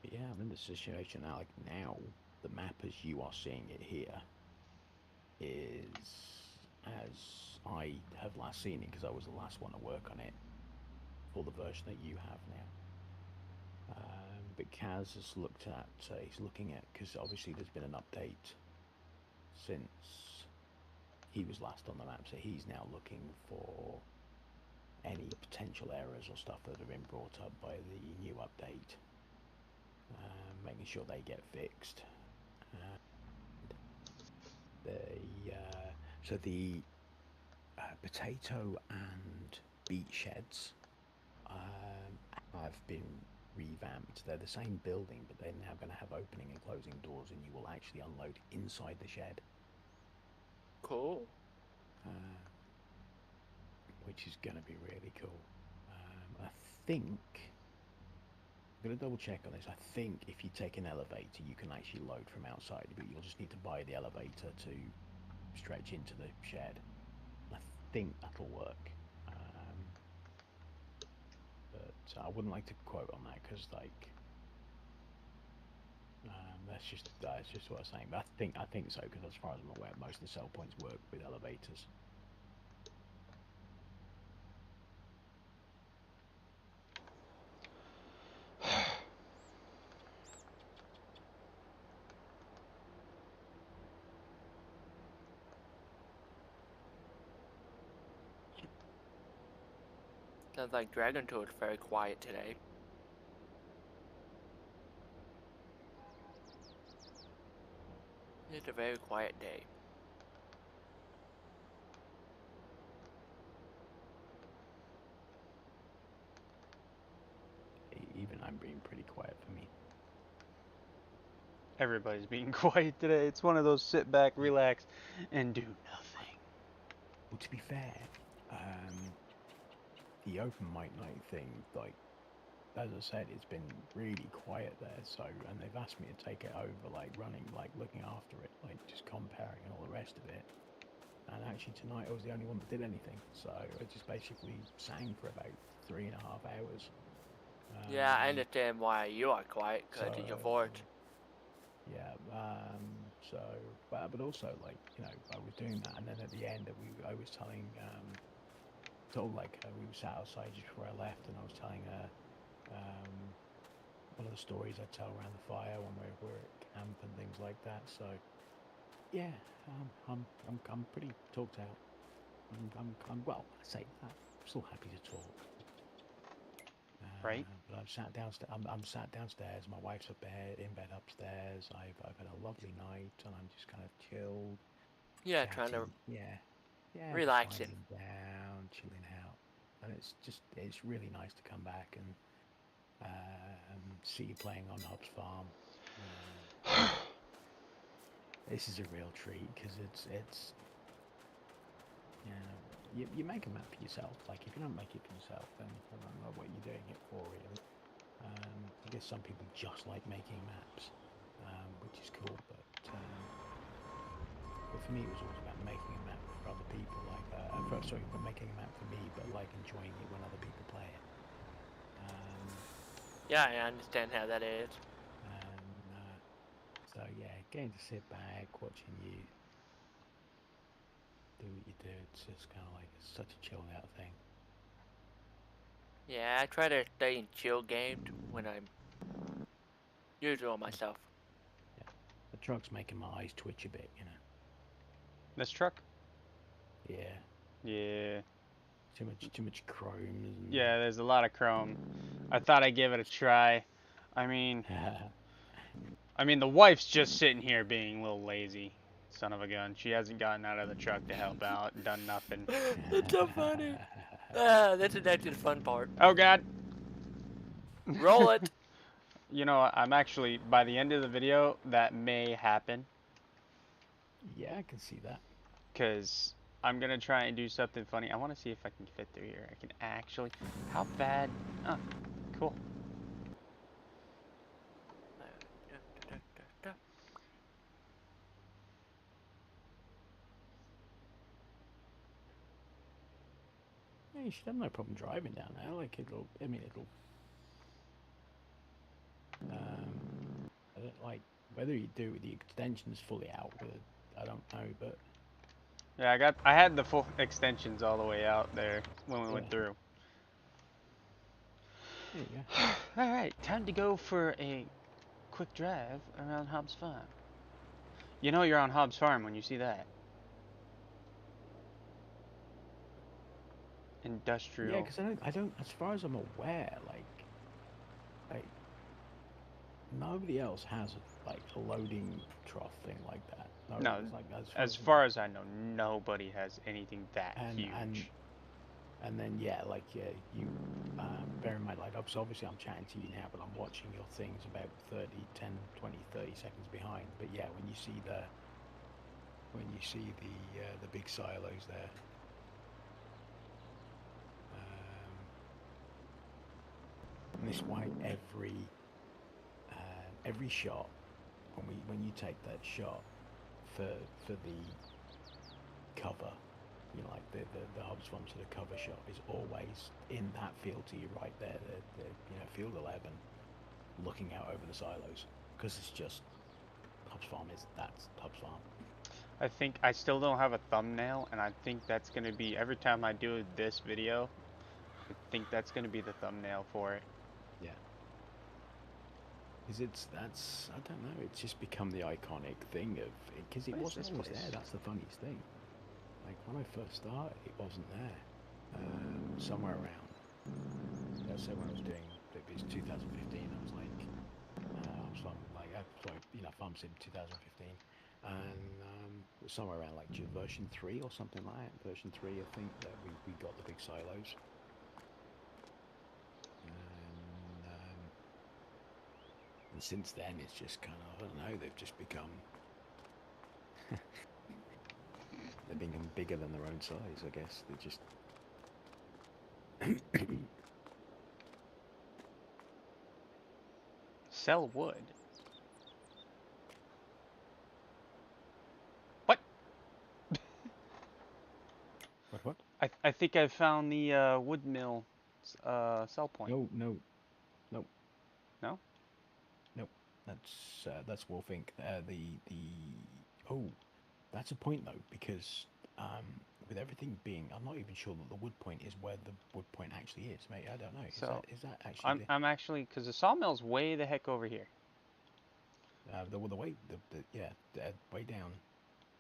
But yeah, I'm in the situation now. Like now, the map as you are seeing it here is as I have last seen it, because I was the last one to work on it for the version that you have now. But Kaz has looked at, he's looking at, because obviously there's been an update since he was last on the map, so he's now looking for any potential errors or stuff that have been brought up by the new update, making sure they get fixed. So the potato and beet sheds have been revamped. They're the same building, but they're now going to have opening and closing doors, and you will actually unload inside the shed. Cool. Which is going to be really cool. I think, I'm going to double check on this. I think if you take an elevator, you can actually load from outside, but you'll just need to buy the elevator to stretch into the shed. I think that'll work. But I wouldn't like to quote on that, because like that's just what I'm saying. But I think so, because as far as I'm aware, most of the sell points work with elevators. Sounds like Dragon Tour is very quiet today. It's a very quiet day. Even I'm being pretty quiet for me. Everybody's being quiet today. It's one of those sit back, relax, and do nothing. Well, to be fair, the open mic night thing, like, as I said, it's been really quiet there, so, and they've asked me to take it over, like, running, like, looking after it, like, just comparing and all the rest of it. And actually tonight I was the only one that did anything, so I just basically sang for about 3.5 hours. Yeah, I understand why you are quiet, because of your voice. Yeah, but also, like, you know, I was doing that, and then at the end, I was telling, we were sat outside just before I left, and I was telling one of the stories I tell around the fire when we're at camp and things like that. So, yeah, I'm pretty talked out. Well, I say that, I'm still happy to talk. Right? But I'm sat downstairs. I'm sat downstairs. My wife's in bed upstairs. I've had a lovely night, and I'm just kind of chilled. Yeah, Chatting. trying to yeah, relax just it. winding down, chilling out, and it's really nice to come back and see you playing on Hobbs Farm. This is a real treat, because it's you make a map for yourself. Like, if you don't make it for yourself, then I don't know what you're doing it for, really. I guess some people just like making maps, which is cool, but for me it was always about making a map for other people, like, for making a map for me, but like enjoying it when other people play it. Yeah, I understand how that is. So yeah, getting to sit back, watching you do what you do, it's just kind of like, it's such a chilled out thing. Yeah, I try to stay in chill games when I'm usually on myself. Yeah, the truck's making my eyes twitch a bit, you know. This truck? Yeah. Yeah. Too much chrome. Yeah, there's a lot of chrome. I thought I'd give it a try. I mean, the wife's just sitting here being a little lazy. Son of a gun. She hasn't gotten out of the truck to help out, done nothing. That's so funny. That's actually the fun part. Oh, God. Roll it. You know, I'm actually, by the end of the video, that may happen. Yeah, I can see that. Because I'm going to try and do something funny. I want to see if I can fit through here. I can actually... How bad... Oh, cool. Yeah, you should have no problem driving down there. Like, it'll... I don't like... Whether you do with the extensions fully out with it, I don't know, but... Yeah, I had the full extensions all the way out there when we went Yeah. through. There you go. All right, time to go for a quick drive around Hobbs Farm. You know you're on Hobbs Farm when you see that. Yeah, Industrial. because I don't, as far as I'm aware, like nobody else has like a loading trough thing like that. No, No, it's like as far as I know, nobody has anything that and huge. and then yeah, like yeah, you bear in mind, like obviously I'm chatting to you now, but I'm watching your things about 30, 10, 20, 30 seconds behind. But yeah, when you see the big silos there. And this is why every shot when you take that shot for the cover, you know, like the Hobbs Farm sort of cover shot is always in that field to you right there, the you know, field 11, looking out over the silos, because it's just that's Hobbs Farm. I think I still don't have a thumbnail, and I think that's gonna be every time I do this video. I think that's gonna be the thumbnail for it. Yeah. Because I don't know, it's just become the iconic thing of, because it What is wasn't this always place? there, that's the funniest thing. Like, when I first started, it wasn't there. Somewhere around, let's say when I was doing, it was 2015, I was like, I was from, like, sorry, you know, Farm Sim 2015, and somewhere around, like, version 3 or something like that, version 3, I think, that we got the big silos. And since then, it's just kind of, I don't know, they've just become, they've become bigger than their own size, I guess. They just... Sell wood. What? What? I think I found the wood mill sell point. No. No? Nope. That's Wolf Inc. Oh, that's a point though, because with everything being, I'm not even sure that the wood point is where the wood point actually is, mate. I don't know. So Is that actually I'm actually, because the sawmill's way the heck over here. the way way down?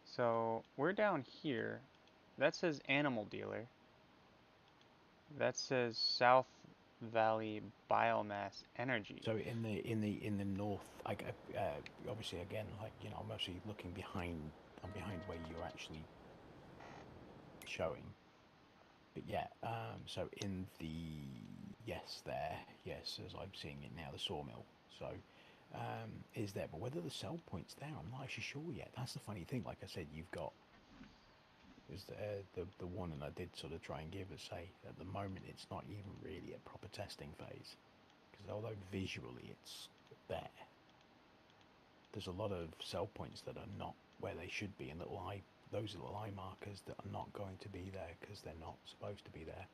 So we're down here. That says animal dealer. That says South Valley Biomass Energy. So in the north, like obviously again, like, you know, I'm actually looking behind. I'm behind where you're actually showing. But yeah, so in the yes, as I'm seeing it now, the sawmill. So is there, but whether the sell point's there, I'm not actually sure yet. That's the funny thing. Like I said, you've got is the one, and I did sort of try and give a say. At the moment, it's not even really a proper testing phase, because although visually it's there, there's a lot of sell points that are not where they should be, and those little eye markers that are not going to be there because they're not supposed to be there.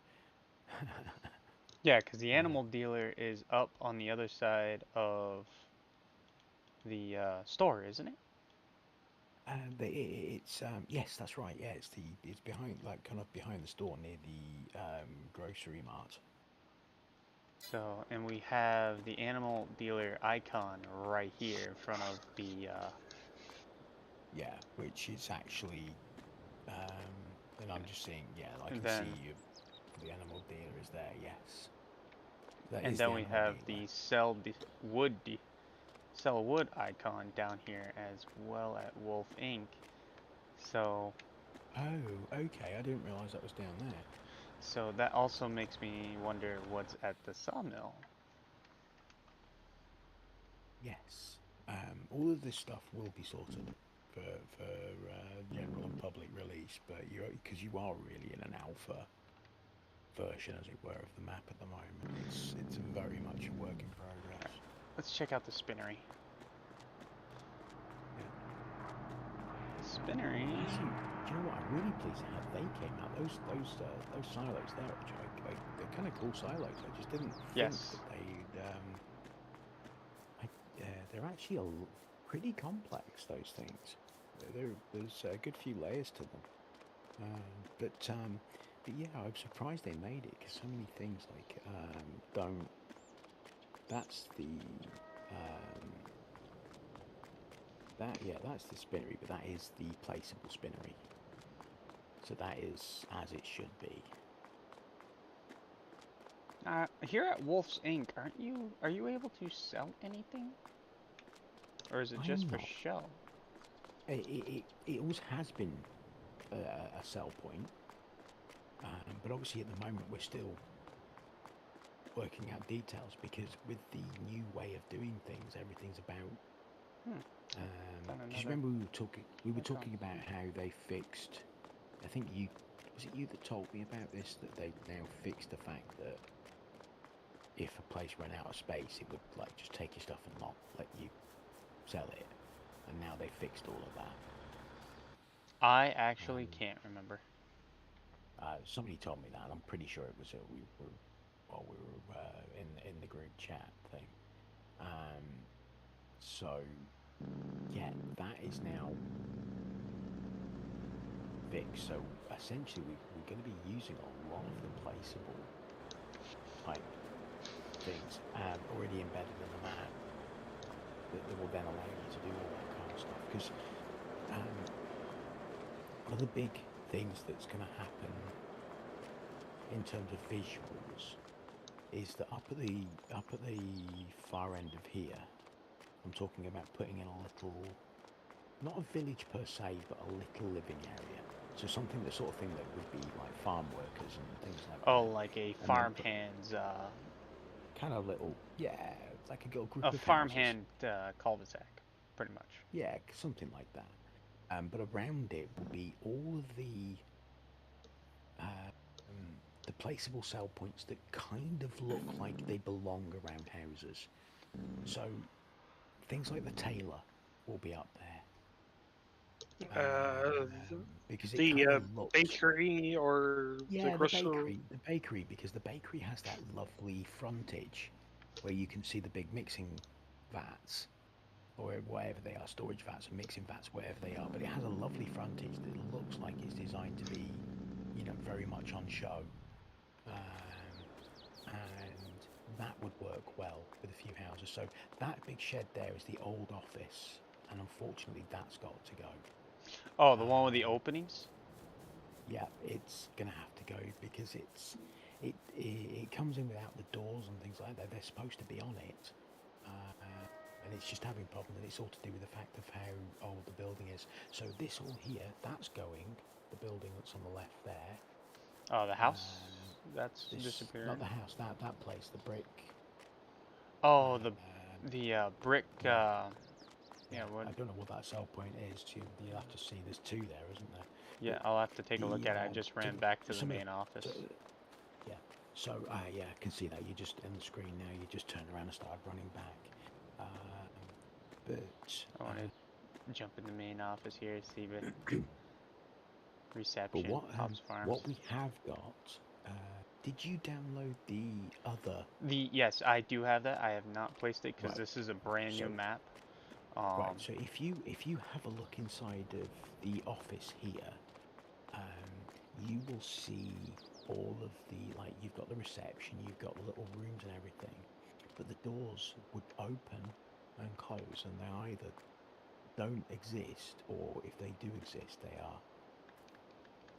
Yeah, because the animal dealer is up on the other side of the store, isn't it? It's yes, that's right. Yeah, it's behind, like, kind of behind the store near the grocery mart. So, and we have the animal dealer icon right here in front of the Yeah, which is actually, and I'm just seeing, yeah, I and can see then the animal dealer is there. Yes, that and is the then we animal have dealer. the sell wood icon down here as well at Wolf Inc. So Oh, okay. I didn't realize that was down there. so that also makes me wonder what's at the sawmill. Yes. All of this stuff will be sorted for general and public release, but because you are really in an alpha version, as it were, of the map at the moment. It's very much a work in progress. Let's check out the spinnery. Yeah. Spinnery. Do you know what? I'm really pleased at how they came out. Those silos there, they're kind of cool silos. I just didn't think Yes. that they'd. They're actually pretty complex. Those things. There's a good few layers to them. But yeah, I'm surprised they made it because so many things like don't. That's the um, that's the spinnery, but that is the placeable spinnery. So that is as it should be. Here at Wolf's Inc., are you able to sell anything? Or is it just I'm for not. show? It always has been a sell point, but obviously at the moment we're still working out details because with the new way of doing things, everything's about. Found Because another remember we were icon. talking about how they fixed. I think was it you that told me about this, that they now fixed the fact that if a place ran out of space, it would like just take your stuff and not let you sell it. And now they fixed all of that. I actually Um, can't remember. Somebody told me that. And I'm pretty sure it was we were in the group chat thing. So yeah, that is now fixed. So essentially, we're going to be using a lot of the placeable type things already embedded in the map that will then allow you to do all that kind of stuff. Because one of the big things that's going to happen in terms of visuals is that up at the far end of here, I'm talking about putting in a little, not a village per se, but a little living area. So something, the sort of thing that would be like farm workers and things like Oh, that. like a And then farmhand's, kind of little, yeah, like a little a group of houses. farmhand cul-de-sac, pretty much. Yeah, something like that. But around it will be all of the placeable sell points that kind of look like they belong around houses. So things like the tailor will be up there Uh, because it the kind of looks. bakery or the Yeah, grocery. the bakery, because the bakery has that lovely frontage where you can see the big mixing vats or whatever they are, storage vats or mixing vats, whatever they are. But it has a lovely frontage that looks like it's designed to be, very much on show. And that would work well with a few houses. So that big shed there is the old office, and unfortunately that's got to go. Oh, the one with the openings? Yeah, it's gonna have to go because it comes in without the doors and things like that. They're supposed to be on it, and it's just having problems. And it's all to do with the fact of how old the building is. So this all here, that's going. The building that's on the left there. Oh, the house? That's This, not disappearing. the house, that place, the brick. Oh, Um, the brick, yeah, yeah, yeah. what? I don't know what that sell point is. You'll have to see. There's two there, isn't there? Yeah, But I'll have to take a look the at it. I just so ran back to the some of main the office. yeah. So yeah, I can see that. You just on the screen now. You just turn around and start running back. But I want to jump in the main office here, see the but reception, Hobbs Farms. what we have got. Did you download the other? Yes, I do have that. I have not placed it because Right. this is a brand new So map. right. So if you have a look inside of the office here, you will see all of the, like, you've got the reception, you've got the little rooms and everything, but the doors would open and close, and they either don't exist, or if they do exist, they are.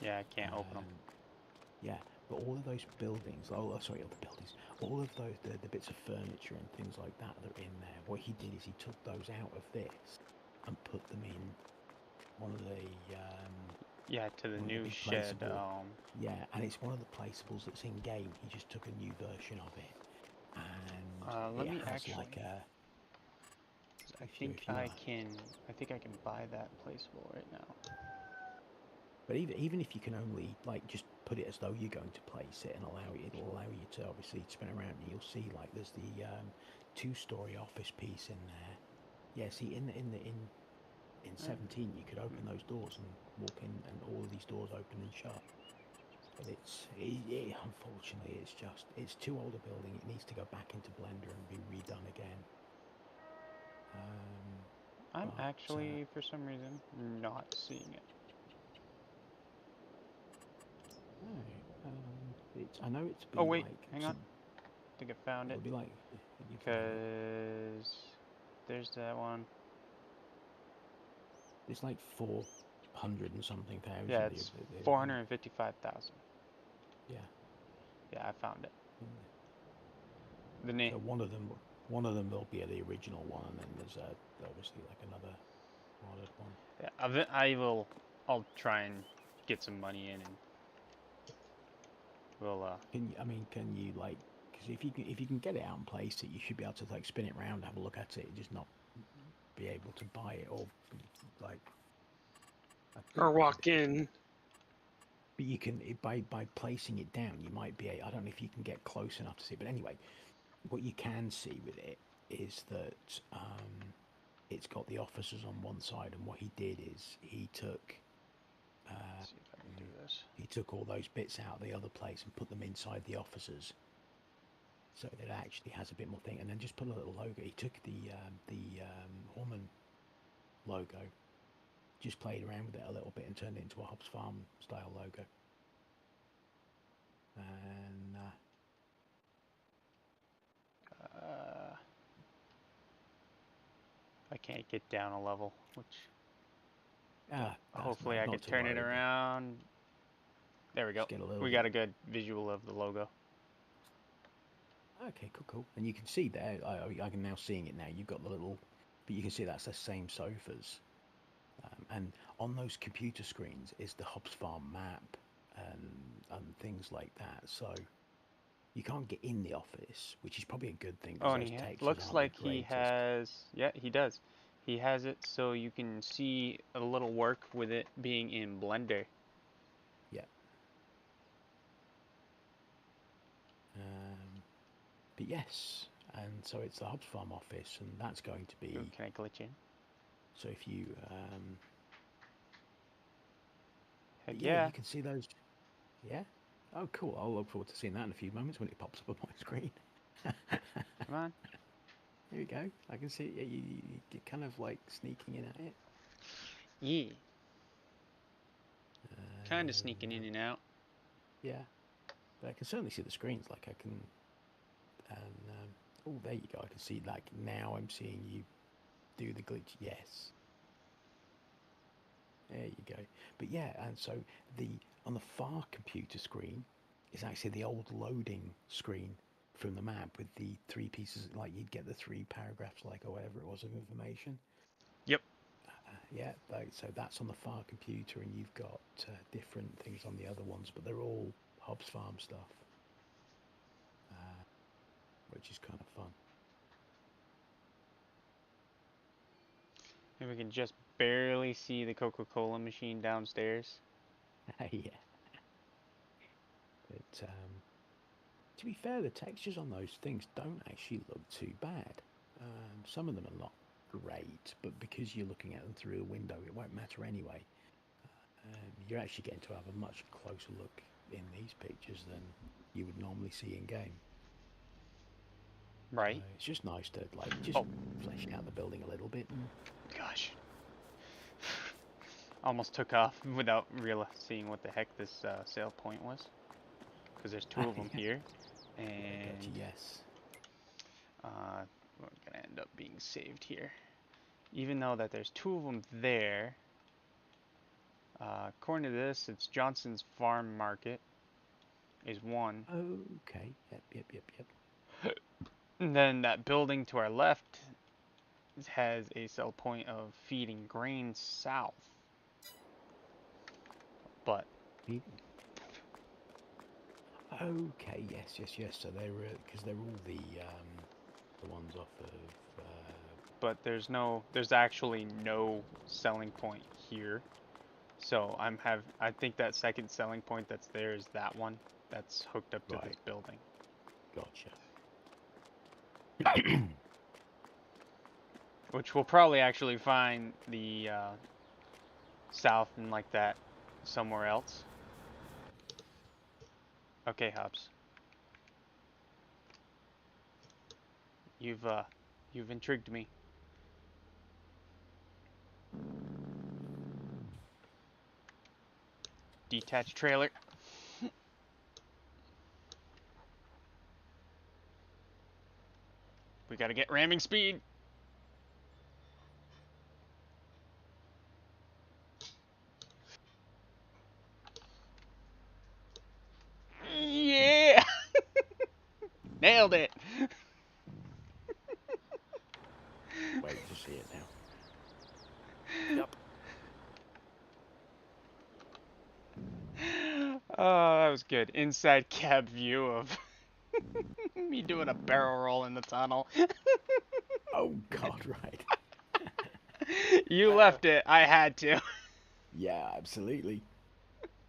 Yeah, I can't open them. Um, yeah, but all of those buildings, oh sorry, all the buildings, all of those the bits of furniture and things like that that are in there. What he did is he took those out of this and put them in one of the Yeah, to the new big shed. placeable. Yeah, and it's one of the placeables that's in game. He just took a new version of it, and Let it me has actually. like a. I If think you I like, can. I think I can buy that placeable right now. but even if you can only like just put it as though you're going to place it and it'll allow you to obviously spin around. And you'll see like there's the two-story office piece in there. Yeah, see in 17 you could open those doors and walk in, and all of these doors open and shut. But unfortunately, it's too old a building. It needs to go back into Blender and be redone again. I'm But actually, for some reason, not seeing it. No, it's. I know it's Oh be wait, like hang on. I think I found it. It'll be like you find it. Because there's that one. It's like 400 and something thousand. Yeah, it's 455,000. Yeah. Yeah, I found it. Mm. The name. So one of them will be the original one, and then there's obviously like another modded one. Yeah, I'll try and get some money in, and we'll. Can you like? Because if you can get it out and place it, you should be able to like spin it around, have a look at it, just not be able to buy it or like. I think Or you walk in. but you can by placing it down, you might be. I don't know if you can get close enough to see, but anyway, what you can see with it is that it's got the officers on one side, and what he did is he took. Let's see if I can do this. He took all those bits out of the other place and put them inside the officers, so it actually has a bit more thing. And then just put a little logo. He took the Horman logo, just played around with it a little bit and turned it into a Hobbs Farm style logo. And I can't get down a level, which hopefully that's I not could to turn it worry about. around. There we go. Just get a little We bit. got a good visual of the logo. Okay, cool. And you can see there, I can now seeing it now. You've got the little, but you can see that's the same sofas. And on those computer screens is the Hobbs Farm map and things like that. So you can't get in the office, which is probably a good thing Oh, because and those he textures looks aren't like the he greatest. has. Yeah, he does. He has it so you can see a little work with it being in Blender. Yeah. But yes, and so it's the Hobbs Farm office, and that's going to be. Ooh, can I glitch in? So if you, Heck you yeah. can see those. Yeah. Oh, cool. I'll look forward to seeing that in a few moments when it pops up on my screen. Come on. There you go. I can see you're kind of like sneaking in at it. Yeah. Kind of sneaking in and out. Yeah. But I can certainly see the screens. Like I can. And oh, there you go. I can see. Like now, I'm seeing you do the glitch. Yes. There you go. But yeah, and so on the far computer screen is actually the old loading screen from the map with the 3 pieces, like you'd get the 3 paragraphs, like or whatever it was of information. Yep. Yeah, so that's on the far computer, and you've got different things on the other ones, but they're all Hobbs Farm stuff, which is kind of fun. And we can just barely see the Coca-Cola machine downstairs. Yeah. But to be fair, the textures on those things don't actually look too bad. Some of them are not great, but because you're looking at them through a window, it won't matter anyway. You're actually getting to have a much closer look in these pictures than you would normally see in game. Right. It's just nice to just flesh out the building a little bit. And... Gosh. Almost took off without seeing what the heck this sale point was. Because there's 2 of them here. And gotcha, yes. We're going to end up being saved here. Even though that there's 2 of them there. According to this, it's Johnson's Farm Market is 1. Okay. Yep. And then that building to our left has a sell point of feeding grain south. But okay, yes. So they're because they're all the ones off of. But there's actually no selling point here. So I think that second selling point that's there is that one that's hooked up to this building. Gotcha. Which we'll probably actually find the south and like that somewhere else. Okay, Hobbs. You've intrigued me. Detached trailer. We gotta get ramming speed. Yeah! Nailed it! Wait to see it now. Yep. Oh, that was good. Inside cab view of me doing a barrel roll in the tunnel. Oh God, right. You left it. I had to. Yeah, absolutely.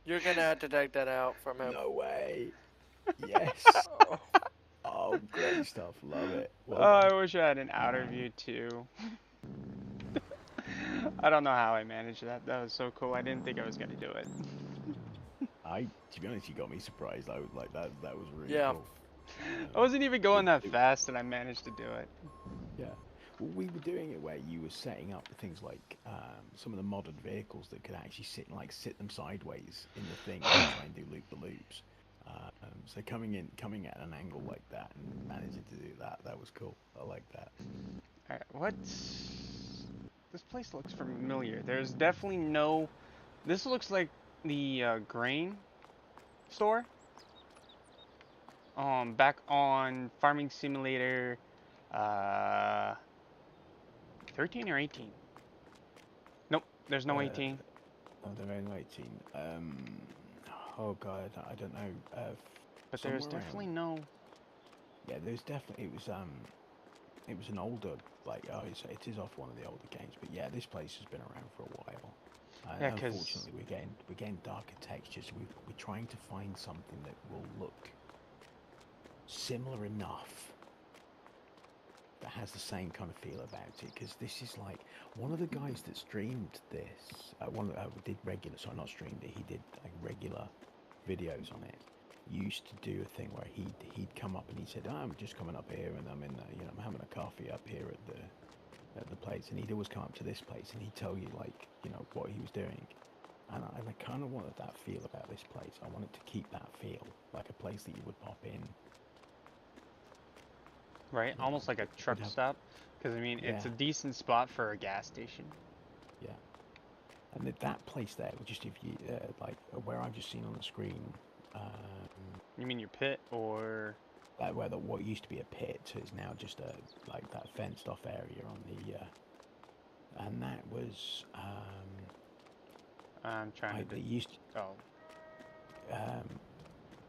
You're gonna have to take that out from him. No way. Yes. Oh. Oh, great stuff. Love it. Well Oh, I done. wish I had an outer view too. I don't know how I managed that. That was so cool. I didn't think I was gonna do it. To be honest, you got me surprised. I was like, that was really Yeah. cool. I wasn't even going that it- fast, and I managed to do it. Yeah. Well, we were doing it where you were setting up things like some of the modern vehicles that could actually sit them sideways in the thing and try and do loop the loops. So coming at an angle like that and managing to do that, that was cool. I like that. Alright, what? This place looks familiar. There's definitely no... This looks like the grain store. Back on Farming Simulator 13 or 18? Nope, there's no 18. Oh, there ain't no 18. Oh God, I don't know. But there's somewhere definitely around- no... Yeah, there's definitely it was an older it is off one of the older games, but yeah, this place has been around for a while. Yeah, 'cause- Unfortunately, we're getting darker textures. We're trying to find something that will look similar enough that has the same kind of feel about it. Because this is like one of the guys that streamed this. Did regular, sorry, not streamed it. He did like regular videos on it. Used to do a thing where he'd come up and he said, "I'm just coming up here and I'm in I'm having a coffee up here at the place," and he'd always come up to this place and he'd tell you like what he was doing, and I kind of wanted that feel about this place. I wanted to keep that feel like a place that you would pop in, Right, almost like a truck have- stop. Because, I mean, it's a Yeah. decent spot for a gas station. yeah. And that place there, just if you like where I've just seen on the screen. You mean your pit, or... Where what used to be a pit is now just like that fenced off area on the and that was I'm trying they to... used Oh.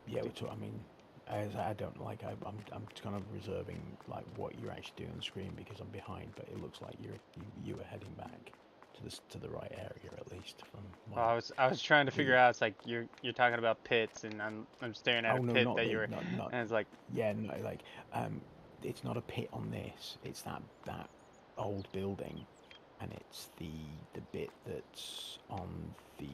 yeah, I mean, as I don't like, I'm kind of reserving like what you're actually doing on the screen because I'm behind, but it looks like you were heading back to the right area at least from. Well, I was trying to figure out. It's like you're talking about pits, and I'm staring at a no, pit not that the- you were, not and it's like, yeah, no, like it's not a pit on this. It's that old building, and it's the bit that's on the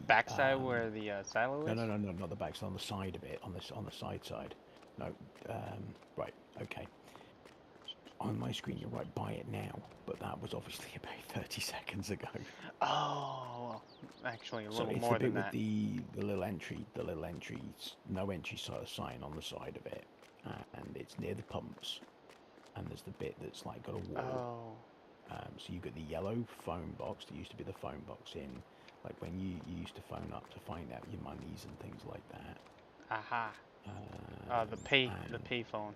backside where the silo No, is. no, not the backside, on the side of it, on the side. No, right, okay. On my screen, you're right by it now, but that was obviously about 30 seconds ago. Oh, actually, a So little it's more the bit than with that. the little entry, no entry sort of sign on the side of it, and it's near the pumps, and there's the bit that's like got a wall. Oh, So you got the yellow phone box that used to be the phone box in, like when you used to phone up to find out your monies and things like that. aha. The and pay phone.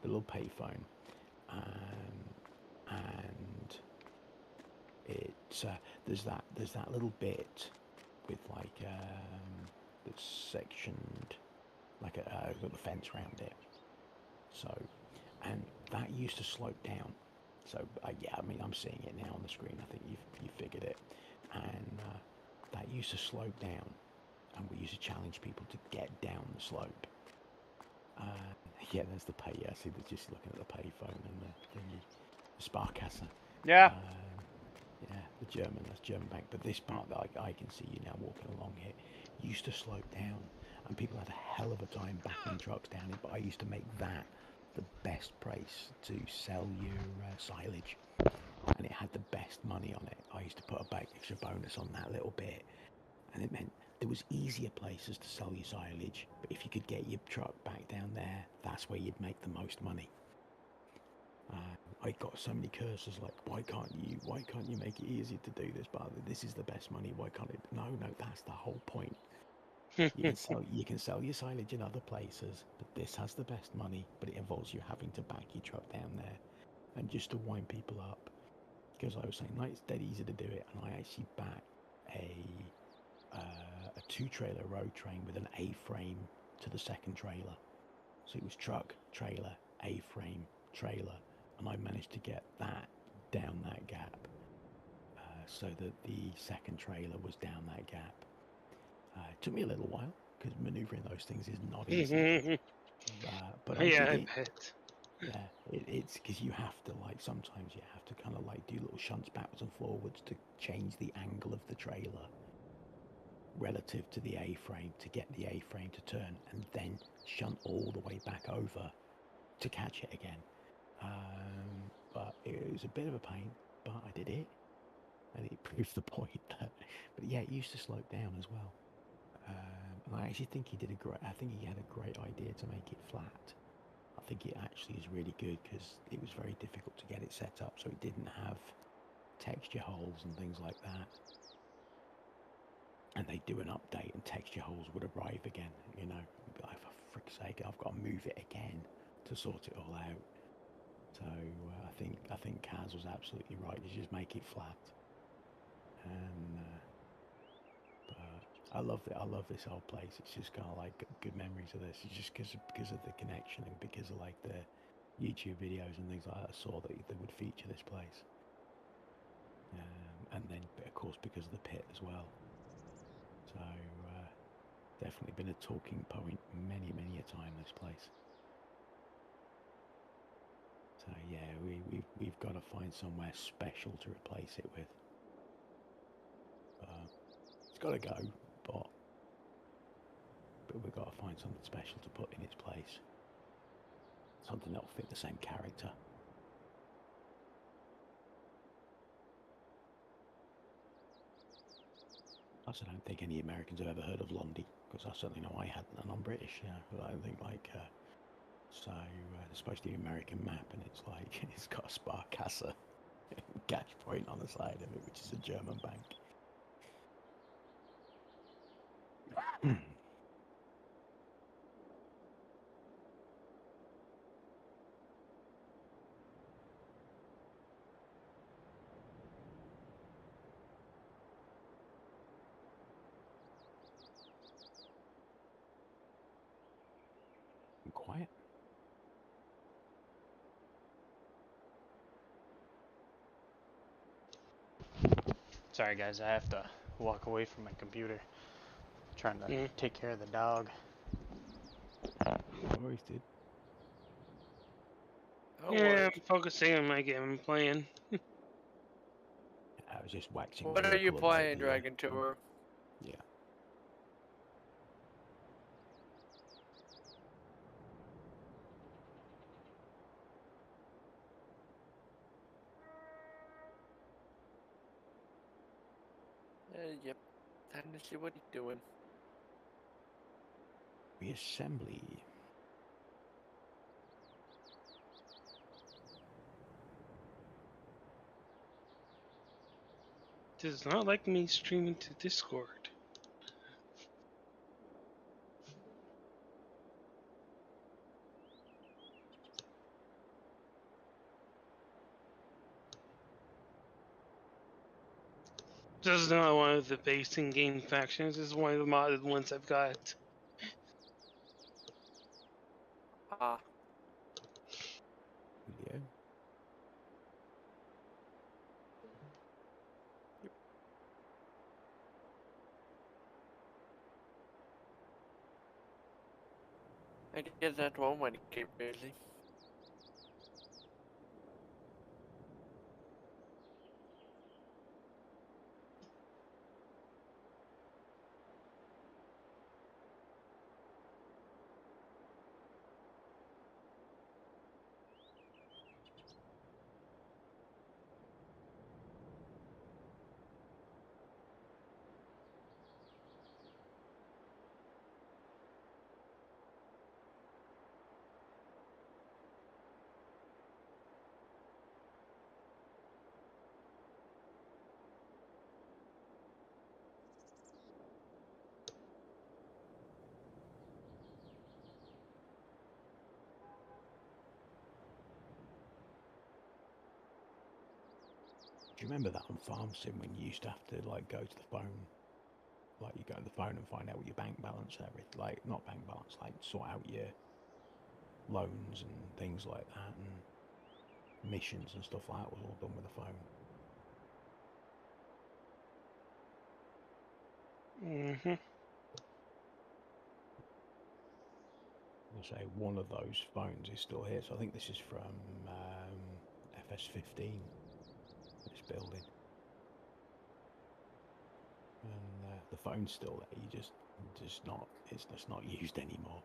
the little payphone, and it's there's that little bit with like that's sectioned like got the fence around it. So, and that used to slope down. So yeah, I mean I'm seeing it now on the screen. I think you figured it, and that used to slope down, and we used to challenge people to get down the slope. Yeah, there's the pay. Yeah, see, they're just looking at the payphone and the thingy, the Sparkasse. Yeah. Yeah, that's German bank. But this part that I can see you now walking along here used to slope down, and people had a hell of a time backing trucks down it. But I used to make that the best place to sell your silage, and it had the best money on it. I used to put a back extra bonus on that little bit, and it meant there was easier places to sell your silage, but if you could get your truck back down there, that's where you'd make the most money. I got so many curses like, why can't you make it easy to do this? But this is the best money. Why can't it? No, that's the whole point. You can sell your silage in other places, but this has the best money. But it involves you having to back your truck down there, and just to wind people up. Because I was saying, like, it's dead easy to do it, and I actually backed a 2-trailer road train with an A-frame to the second trailer. So it was truck, trailer, A-frame, trailer, and I managed to get that down that gap, so that the second trailer was down that gap. It took me a little while, because manoeuvring those things is not easy. But I Yeah, did I it. bet. Yeah, it's because you have to, like, sometimes you have to kind of like do little shunts backwards and forwards to change the angle of the trailer relative to the A-frame to get the A-frame to turn, and then shunt all the way back over to catch it again. But it was a bit of a pain, but I did it, and it proved the point. But yeah, it used to slope down as well. And I actually think he did I think he had a great idea to make it flat. I think it actually is really good because it was very difficult to get it set up so it didn't have texture holes and things like that. And they'd do an update and texture holes would arrive again, you know. Be like, for frick's sake, I've got to move it again to sort it all out. So I think Kaz was absolutely right to just make it flat. And but I love this old place. It's just kind of like good memories of this. It's just because of the connection and because of like the YouTube videos and things like that. I saw that they would feature this place, and then of course because of the pit as well. So definitely been a talking point many a time, this place. So yeah, we've got to find somewhere special to replace it with. It's got to go, but we've got to find something special to put in its place. Something that'll fit the same character. I also don't think any Americans have ever heard of Londi, because I certainly know I hadn't, and I'm British, you know, but I don't think like, so it's supposed to be an American map, and it's like, it's got a Sparkasse cash point on the side of it, which is a German bank. Quiet. Sorry guys, I have to walk away from my computer. Trying to take care of the dog. No worries, dude. Yeah, I'm focusing on my game I'm playing. I was just waxing What are you lyrical about playing, the, Dragon Tour? yeah. Yep. Time to see what he's doing. Reassembly. Does not like me streaming to Discord. This is not one of the base in-game factions. This is one of the modded ones I've got. Ah. Yeah. Yep. I guess that one when it came busy. Do you remember that on Farm Sim when you used to have to like go to the phone, like you go to the phone and find out what your bank balance and everything, like not bank balance, like sort out your loans and things like that, and missions and stuff like that was all done with the phone. Mm-hmm. I'll say one of those phones is still here, so I think this is from FS15. This building, and the phone's still there. You just not. It's just not used anymore.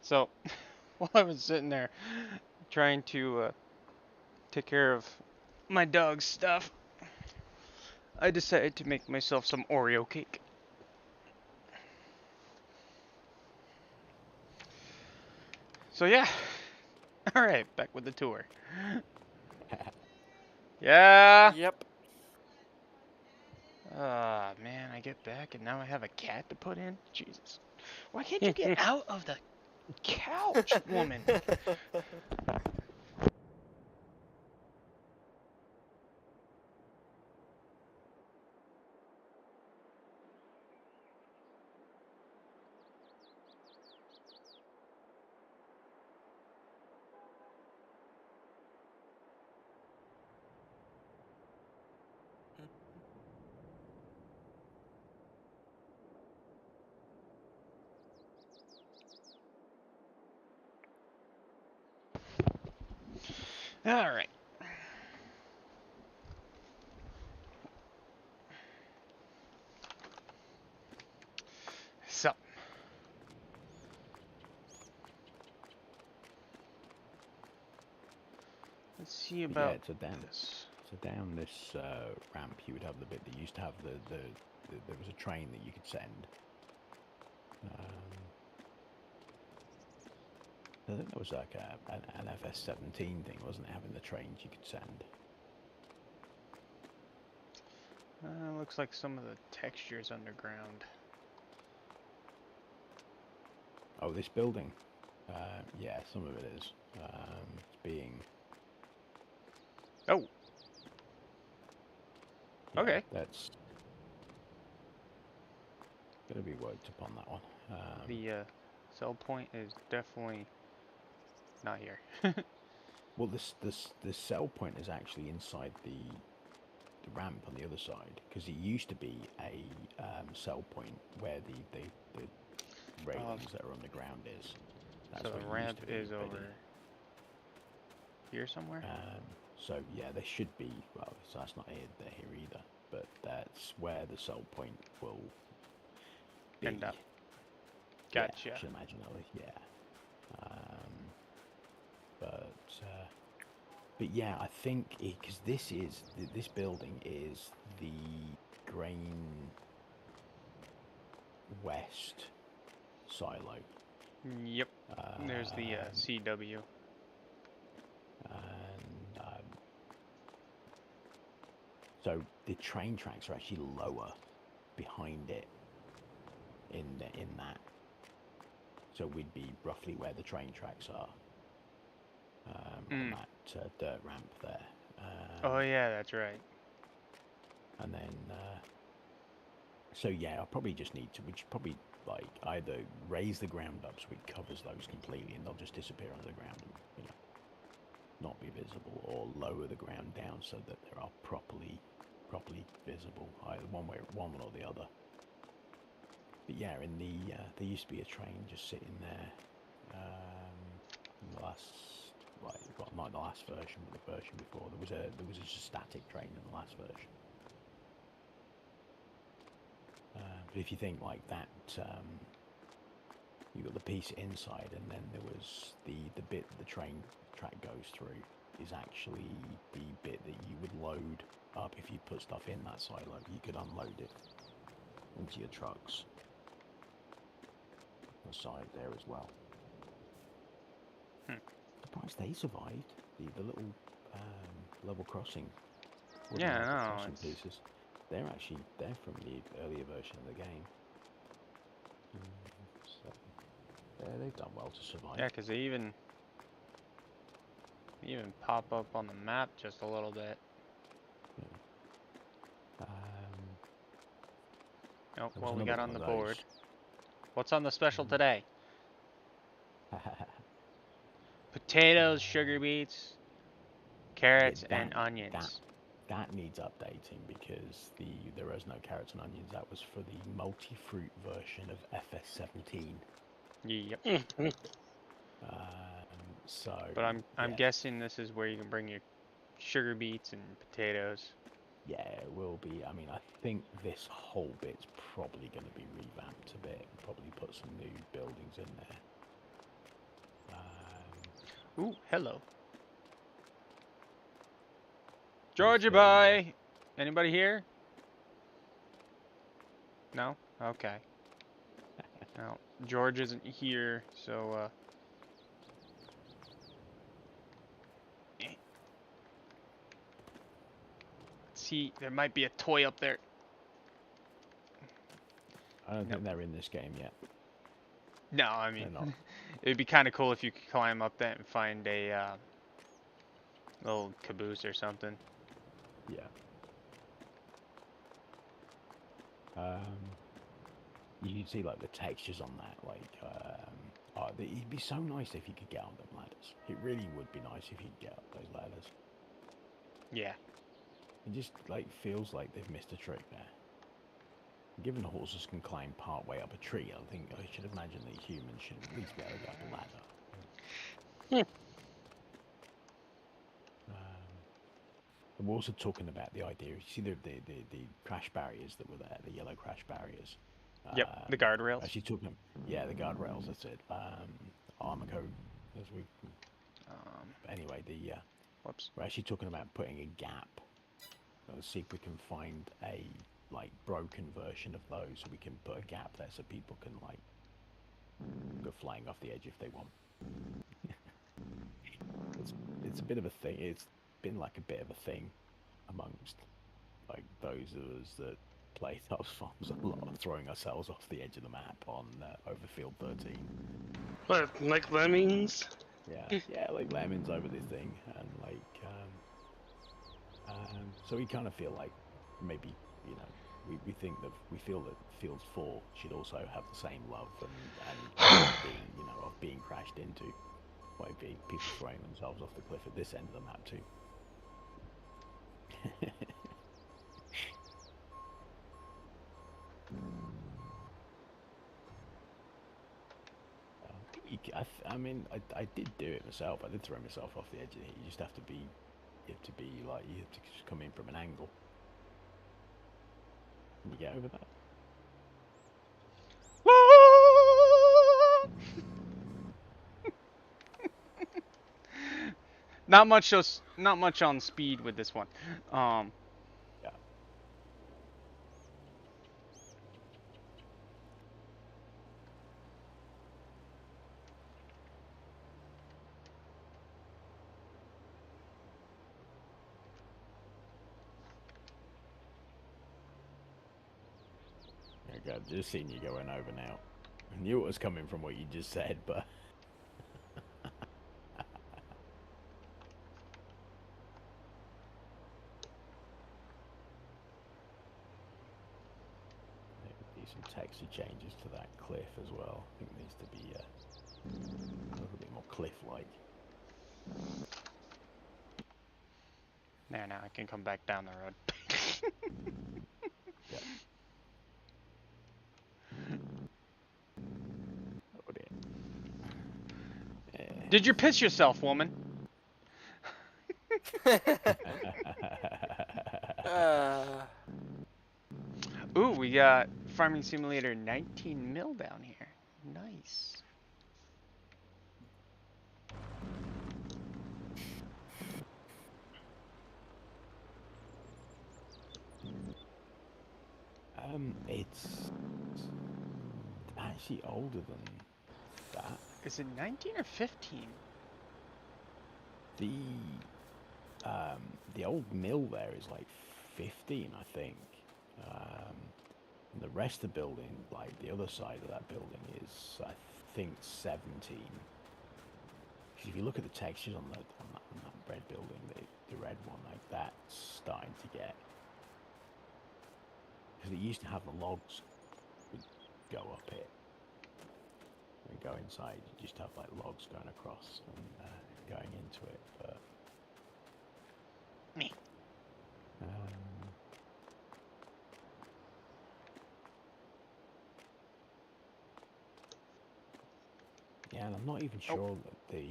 So, while I was sitting there trying to take care of my dog's stuff, I decided to make myself some Oreo cake. So yeah, alright, back with the tour. Yeah! Yep. Ah, man, I get back and now I have a cat to put in? Jesus. Why can't you get out of the couch, woman? Alright. So. Let's see about Yeah, so down this ramp, you would have the bit that used to have there was a train that you could send. I think there was like an FS17 thing, wasn't it? Having the trains you could send. Looks like some of the texture's underground. Oh, this building. Yeah, some of it is. It's being. Oh. Yeah, Okay. That's gonna be worked upon that one. The sell point is definitely not here. Well, this cell point is actually inside the ramp on the other side, because it used to be a cell point where the railings that are underground is. That's So what the it ramp used to be, is but over here somewhere? so yeah, there should be. Well, so that's not here either, but that's where the cell point will be. End up. Gotcha. Yeah, I should imagine at least. Yeah. But yeah, I think because this building is the Grain West silo. Yep. There's the CW. And so the train tracks are actually lower behind it in that. So we'd be roughly where the train tracks are on that dirt ramp there. Oh yeah, that's right. And then, so yeah, I'll probably just need to. We should probably like either raise the ground up so it covers those completely, and they'll just disappear under the ground and not be visible, or lower the ground down so that they are properly visible, either one or the other. But yeah, in the there used to be a train just sitting there. In the last, well, not the last version, but the version before, there was a static train in the last version. But if you think like that, you got the piece inside, and then there was the bit the train track goes through is actually the bit that you would load up if you put stuff in that silo. You could unload it into your trucks. The side there as well. Surprised they survived the little level crossing. Yeah, Level no, crossing pieces. They're from the earlier version of the game. So they've done well to survive. Yeah, because they even pop up on the map just a little bit. Yeah. Oh, what we got on the board? What's on the special Mm. today? Potatoes, sugar beets, carrots, Yeah, and onions. That needs updating because there was no carrots and onions. That was for the multi-fruit version of FS17. Yep. So. But I'm yeah. guessing this is where you can bring your sugar beets and potatoes. Yeah, it will be. I mean, I think this whole bit's probably going to be revamped a bit. Probably put some new buildings in there. Ooh, hello. Georgia boy! Anybody here? No? Okay. Well, George isn't here, so, see, there might be a toy up there. I don't think they're in this game yet. No, I mean, They're not. it'd be kind of cool if you could climb up that and find a little caboose or something. Yeah. You can see like the textures on that. Like, it'd be so nice if you could get on them ladders. It really would be nice if you could get up those ladders. Yeah. It just like feels like they've missed a trick there. Given horses can climb part way up a tree, I should imagine that humans should at least be able to get up a ladder. Yeah. We're also talking about the idea. You see the crash barriers that were there, the yellow crash barriers. Yep, the guardrails. Actually talking, yeah, the guardrails. That's it. Armor code, as we. Anyway, Whoops. we're actually talking about putting a gap. Let's see if we can find a broken version of those, so we can put a gap there so people can go flying off the edge if they want. It's a bit of a thing. It's been like a bit of a thing amongst those of us that play Hobbs Farms a lot, throwing ourselves off the edge of the map on Overfield 13. What, like lemmings? Yeah, like lemons over this thing, and so we kind of feel like maybe we think that we feel that Fields 4 should also have the same love and being of being crashed into by people throwing themselves off the cliff at this end of the map too. I mean, I did do it myself. I did throw myself off the edge of it. You just have to just come in from an angle. Can you get over that? Not much on speed with this one. Yeah. I've just seen you going over now. I knew it was coming from what you just said, but some texture changes to that cliff as well. I think it needs to be a little bit more cliff-like. Now I can come back down the road. Yeah. Oh dear. Yeah. Did you piss yourself, woman? Ooh, we got Farming Simulator 19 mil down here. Nice. It's actually older than that. Is it 19 or 15? The old mill there is like 15, I think. And the rest of the building, like the other side of that building, is I think 17. Because if you look at the textures on that red building, the red one, like that's starting to get. Because it used to have the logs would go up it. And go inside, you just have like logs going across and going into it, but Me. Yeah, and I'm not even sure that the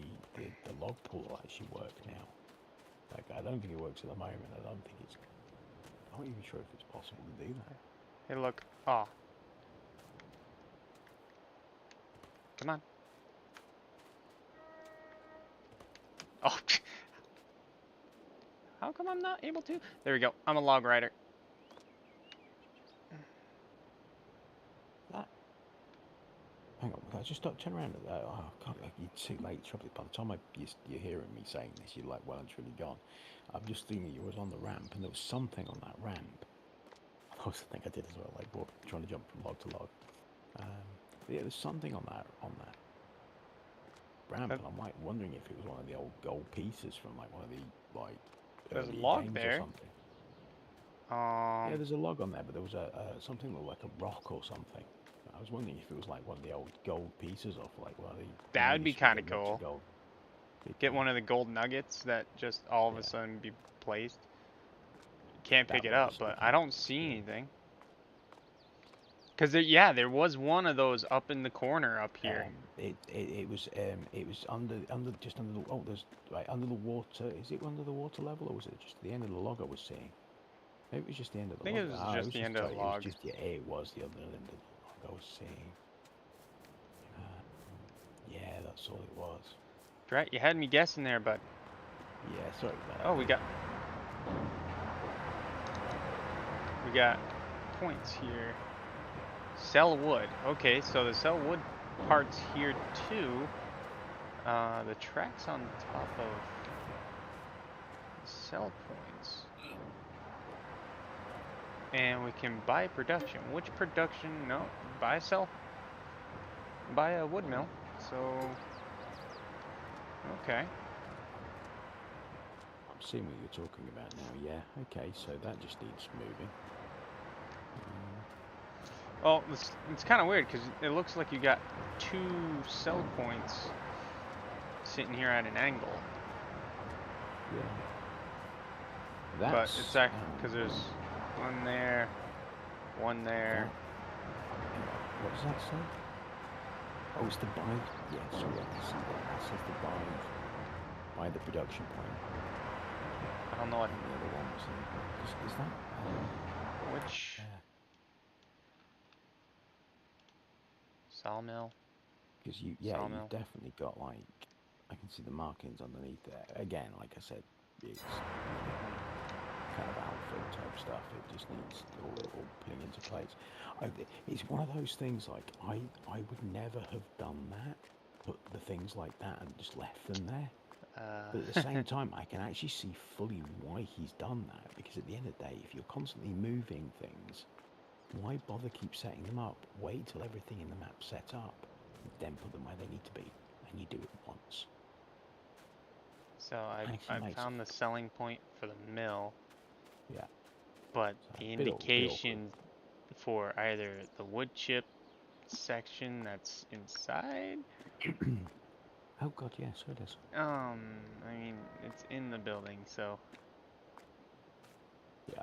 log pool will actually work now. Like, I don't think it works at the moment. I'm not even sure if it's possible to do that. Hey, look. Oh. Come on. Oh. How come I'm not able to? There we go. I'm a log rider. That. Hang on, can I just turn around at that? Oh, I can't. You'd see late trouble. By the time you're hearing me saying this, you're like, well, it's really gone. I'm just thinking you was on the ramp, and there was something on that ramp. I also think I did as well, like trying to jump from log to log. Yeah, there's something on that ramp, and I'm like wondering if it was one of the old gold pieces from like one of the like. There's a log games there. or something. Yeah, there's a log on there, but there was something that looked like a rock or something. I was wondering if it was like one of the old gold pieces off like one of the. That would be kind of cool. Get one of the gold nuggets that just all of a sudden be placed. Can't pick it up, but I don't see anything. Cause there was one of those up in the corner up here. It was under the there's right under the water. Is it under the water level, or was it just the end of the log I was seeing? Maybe it was just the end of the log. I think it was just the end of the log. It was the other end of the log I was seeing. Yeah, that's all it was. Right, you had me guessing there, but. Yeah, sorry about that. Oh, we got points here. Sell wood. Okay, so the sell wood part's here too. The track's on top of sell points. And we can buy production. Which production? No, buy a wood mill. So, okay. I'm seeing what you're talking about now. Yeah. Okay, so that just needs moving. Well, it's kind of weird because it looks like you got 2 sell points sitting here at an angle. Yeah. But it's because there's one there, one there. What does that say? Oh, it's the buy. Yeah, sorry, I can see that. That says the buy the production point. I don't know what. And the other one was is that? Which? Sawmill. Because you've definitely got like, I can see the markings underneath there. Again, like I said, it's kind of ALFA type stuff. It just needs all putting into place. It's one of those things like I would never have done that, put the things like that and just left them there. But at the same time, I can actually see fully why he's done that, because at the end of the day, if you're constantly moving things, why bother keep setting them up? Wait till everything in the map's set up, then put them where they need to be, and you do it once. So I found the selling point for the mill. Yeah. But So the indication for either the wood chip section that's inside. Oh god, yes, it is. I mean, it's in the building, so Yeah.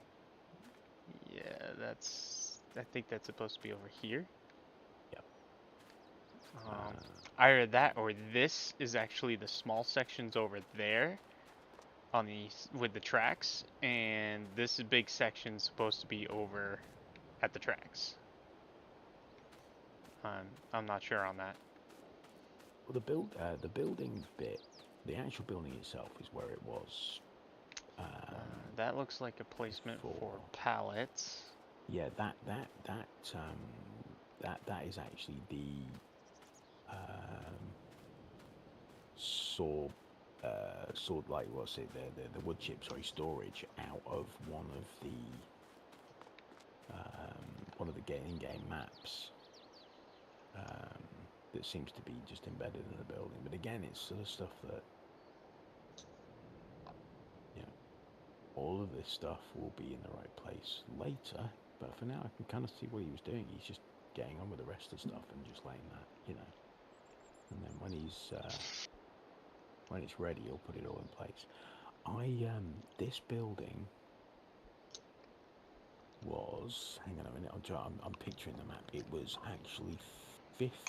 yeah, I think that's supposed to be over here. Yep. Either that or this is actually the small sections over there on with the tracks, and this big section's supposed to be over at the tracks. I'm not sure on that. Well, the building bit, the actual building itself is where it was. That looks like a placement for pallets. Yeah, that is actually the saw like what's it the wood chip storage out of one of the in-game maps that seems to be just embedded in the building. But again, it's sort of stuff that, you know, all of this stuff will be in the right place later. But for now, I can kind of see what he was doing. He's just getting on with the rest of the stuff and just laying that, you know. And then when it's ready, he'll put it all in place. This building was, hang on a minute, I'm picturing the map. It was actually 15.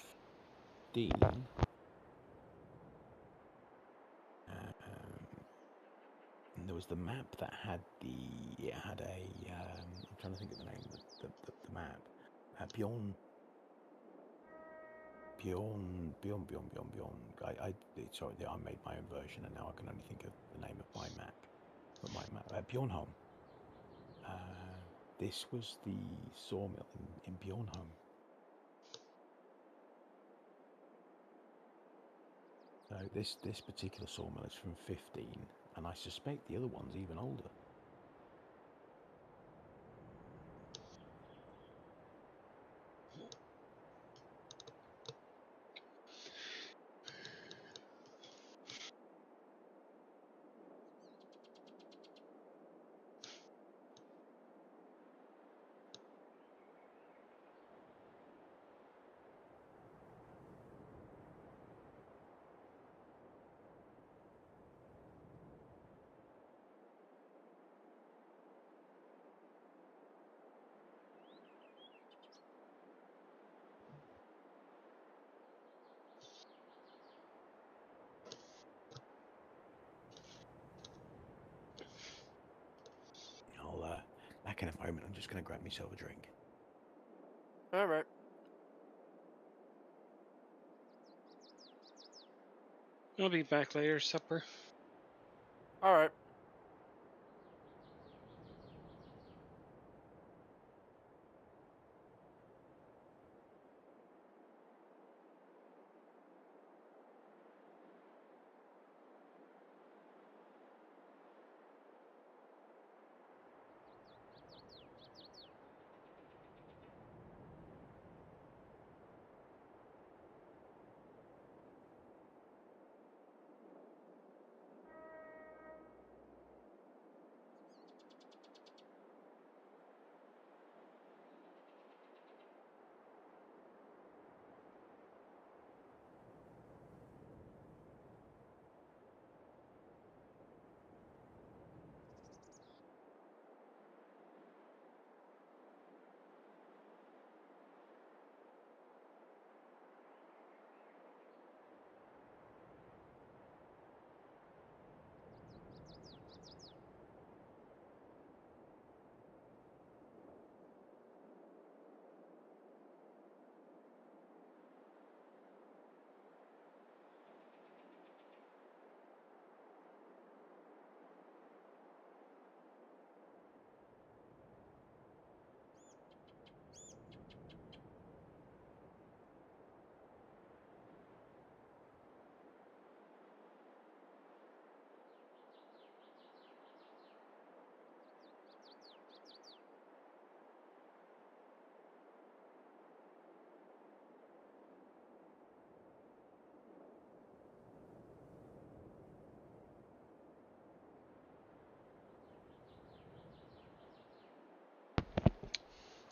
And there was the map that had it had a, I'm trying to think of the name of the map. Bjorn. Sorry, I made my own version, and now I can only think of the name of my map. But my map, Bjornholm. This was the sawmill in Bjornholm. So this particular sawmill is from 15, and I suspect the other one's even older. I'll back in a moment. I'm just going to grab myself a drink. All right. I'll be back later, supper. All right.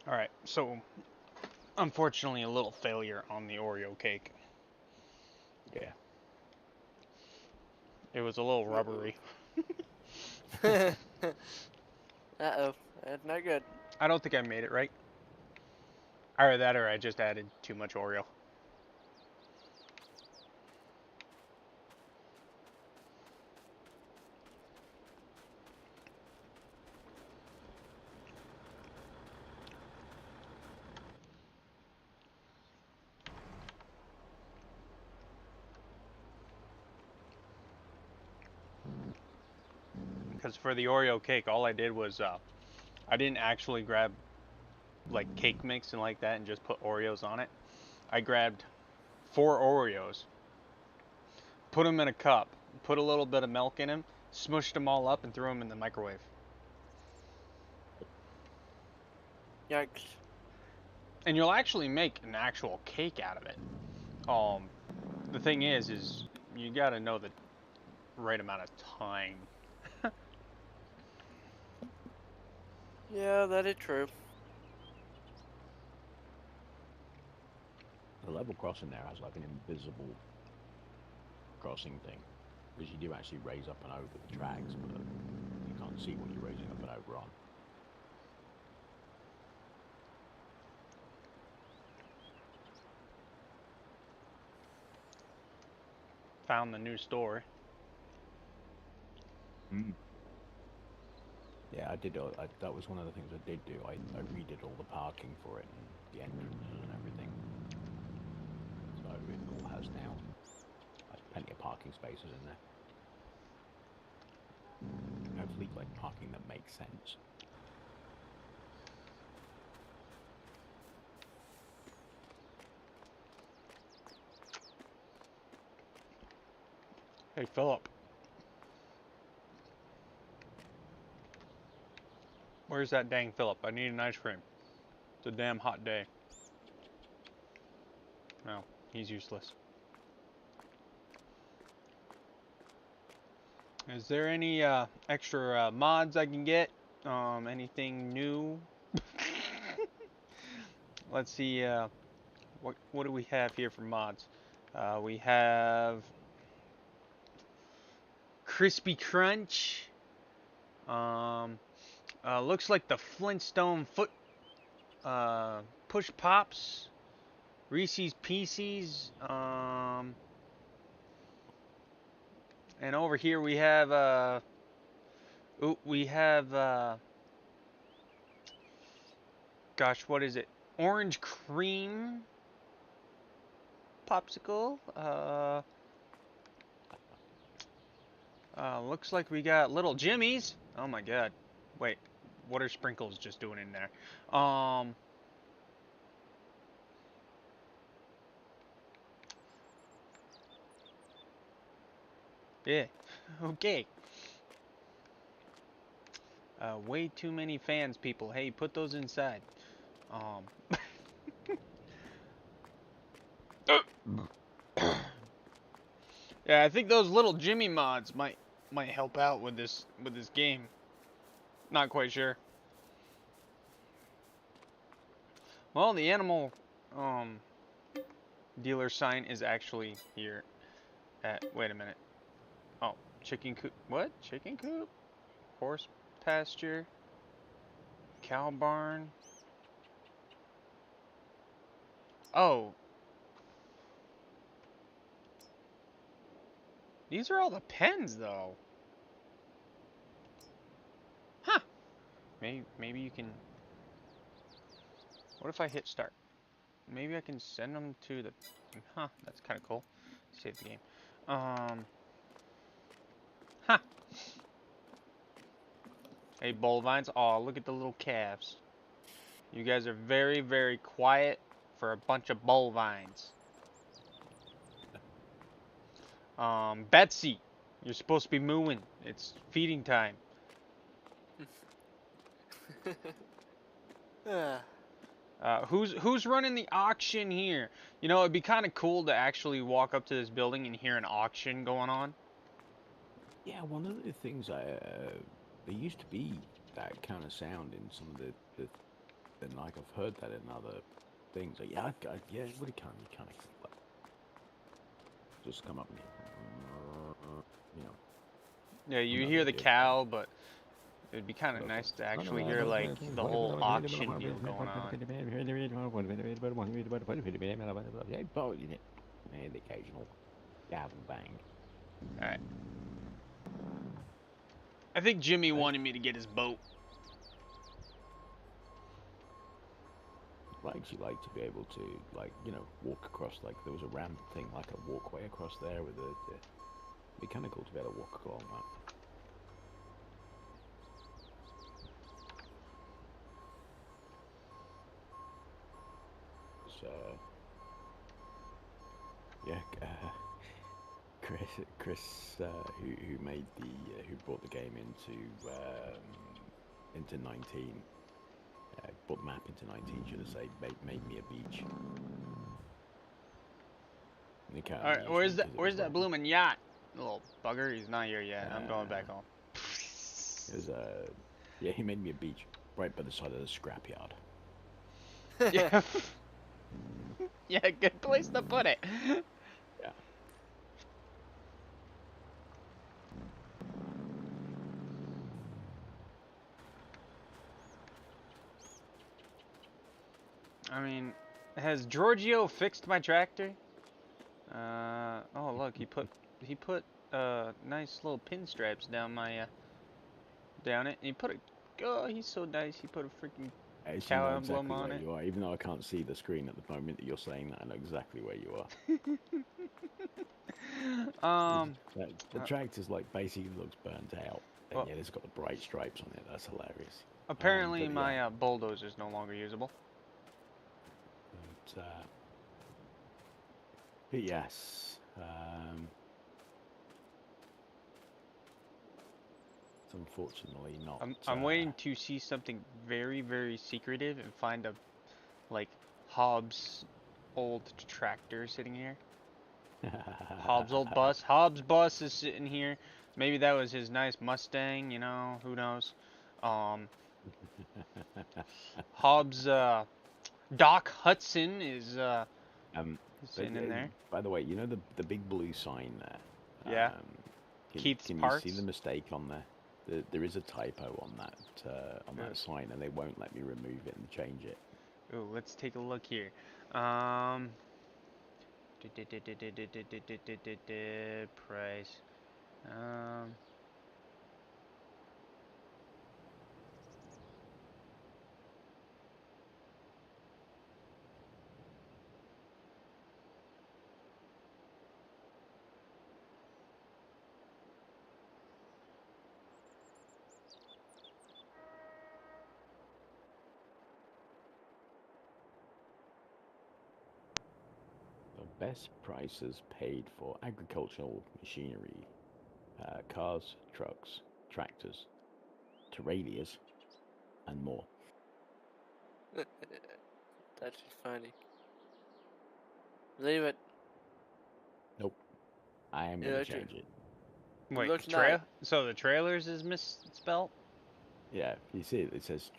Alright, so unfortunately a little failure on the Oreo cake. Yeah. It was a little rubbery. Uh-oh. That's not good. I don't think I made it right. Either that or I just added too much Oreo. Because for the Oreo cake, all I did was, I didn't actually grab, like, cake mix and like that and just put Oreos on it. I grabbed 4 Oreos, put them in a cup, put a little bit of milk in them, smushed them all up, and threw them in the microwave. Yikes. And you'll actually make an actual cake out of it. The thing is you gotta know the right amount of time. Yeah, that is true. The level crossing there has like an invisible crossing thing, because you do actually raise up and over the tracks, but you can't see what you're raising up and over on. Found the new store. Yeah, I did. That was one of the things I did do. I redid all the parking for it and the entrances and everything. So it all has now. There's plenty of parking spaces in there. Hopefully, like parking that makes sense. Hey, Philip. Where's that dang Philip? I need an ice cream. It's a damn hot day. No, he's useless. Is there any extra mods I can get? Anything new? Let's see. What do we have here for mods? We have Crispy Crunch. Looks like the Flintstone foot push pops. Reese's Pieces. And over here we have gosh, what is it? Orange cream popsicle. Looks like we got Little Jimmy's. Oh my god. Wait, what are Sprinkles just doing in there? Yeah. Okay. Way too many fans, people. Hey, put those inside. Yeah, I think those Little Jimmy mods might help out with this game. Not quite sure. Well, the animal dealer sign is actually here at, wait a minute. Oh, chicken coop. What? Chicken coop? Horse pasture? Cow barn? Oh. These are all the pens, though. Huh. Maybe you can... What if I hit start? Maybe I can send them to the... Huh, that's kind of cool. Save the game. Huh. Hey, Bullvines. Aw, look at the little calves. You guys are very, very quiet for a bunch of Bullvines. Betsy, you're supposed to be mooing. It's feeding time. Who's running the auction here? You know, it'd be kind of cool to actually walk up to this building and hear an auction going on. Yeah, one of the things there used to be that kind of sound in some of the then like I've heard that in other things. Like, yeah, yeah, what you can like, just come up and you know. Yeah, you No hear big the deal. cow, but it'd be kind of Look, nice to actually hear like the whole auction deal going on. And the occasional gavel bang. All right. I think Jimmy wanted me to get his boat. I'd actually like to be able to, like, you know, walk across, like, there was a ramp thing, like a walkway across there with it'd be kind of cool to be able to walk along that. So, yeah, Chris, who made the, who brought the game into 19, brought the map into 19, should have said, made me a beach. All right, where's that blooming yacht? Little bugger, he's not here yet. I'm going back home. Yeah, he made me a beach right by the side of the scrapyard. Yeah. Yeah, good place to put it. Yeah. I mean, has Giorgio fixed my tractor? Oh look, he put nice little pinstripes down my down it. And he put a, oh, he's so nice. He put a freaking cow emblem on it. You are, even though I can't see the screen at the moment that you're saying that, I know exactly where you are. The tractor's like basically looks burnt out, and well, yet it's got the bright stripes on it. That's hilarious. Apparently, But my yeah. bulldozer is no longer usable. But yes, it's unfortunately not. I'm waiting to see something very, very secretive and find a, like, Hobbs old tractor sitting here. Hobbs old bus. Hobbs bus is sitting here. Maybe that was his nice Mustang, you know, who knows. Hobbs Doc Hudson is sitting in there. By the way, you know the big blue sign there? Yeah. Keith's can Parts. you see the mistake on there? There is a typo on that sign, and they won't let me remove it and change it. Ooh, let's take a look here. Price. The best prices paid for agricultural machinery, cars, trucks, tractors, terrarias, and more. That's funny. Leave it. Nope. I am going to change it. Wait, Looks trail? So the trailers is misspelled? Yeah, you see it says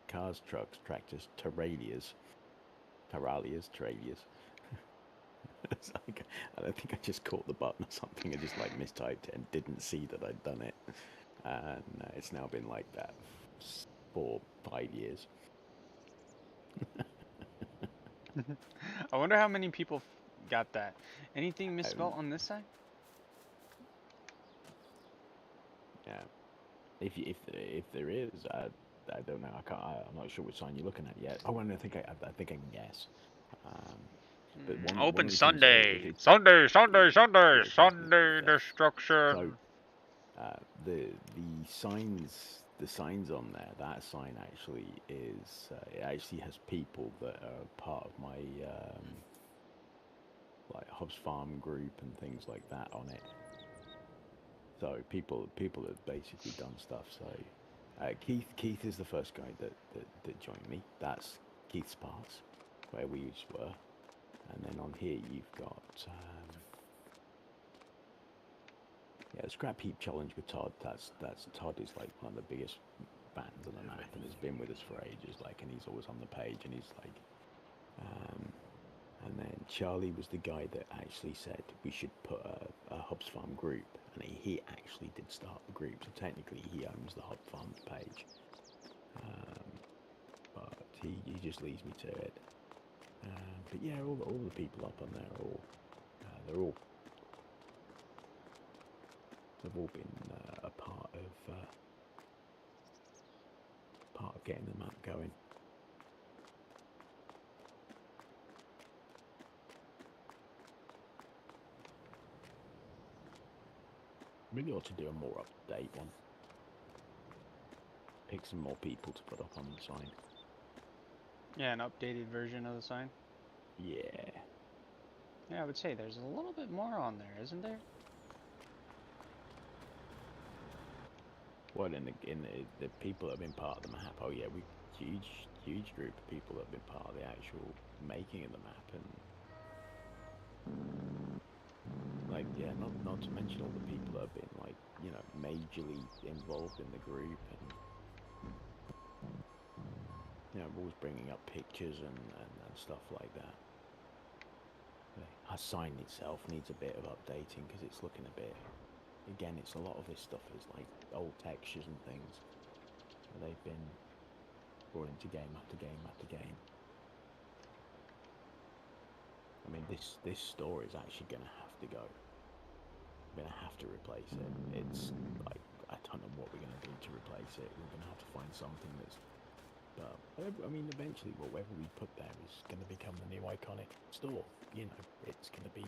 cars, trucks, tractors, terrarias. It's like, I don't think I just caught the button or something. I just like mistyped it and didn't see that I'd done it. And it's now been like that for 5 years. I wonder how many people got that. Anything misspelled on this side? Yeah. If there is, I don't know. I'm not sure which sign you're looking at yet. Oh, and I think I can guess. But Open one Sunday. Things, Sunday destruction. So, the signs on there. That sign actually is. It actually has people that are part of my like Hobbs Farm group and things like that on it. So people have basically done stuff. So Keith is the first guy that joined me. That's Keith's Parts, where we were. And then on here you've got Scrap Heap Challenge with Todd. That's Todd is like one of the biggest fans of the map. and has been with us for ages, like, and he's always on the page, and he's like, and then Charlie was the guy that actually said we should put a Hobbs Farm group, and he actually did start the group, so technically he owns the Hobbs Farm page, but he just leads me to it. But yeah, all the people up on there are all, they've all been a part of getting the map going. Really ought to do a more up-to-date one. Pick some more people to put up on the sign. Yeah, an updated version of the sign. Yeah. Yeah, I would say there's a little bit more on there, isn't there? Well, in the people that have been part of the map, oh yeah, we huge group of people that have been part of the actual making of the map, and like, yeah, not to mention all the people that have been, like, you know, majorly involved in the group, and you know, always bringing up pictures and stuff like that. Our sign itself needs a bit of updating because it's looking a bit. Again, it's a lot of this stuff is like old textures and things. They've been brought into game after game after game. I mean, this store is actually going to have to go. We're going to have to replace it. It's like, I don't know what we're going to do to replace it. We're going to have to find something that's. But I mean, eventually, whatever we put there is going to become the new iconic store. You know, it's going to be.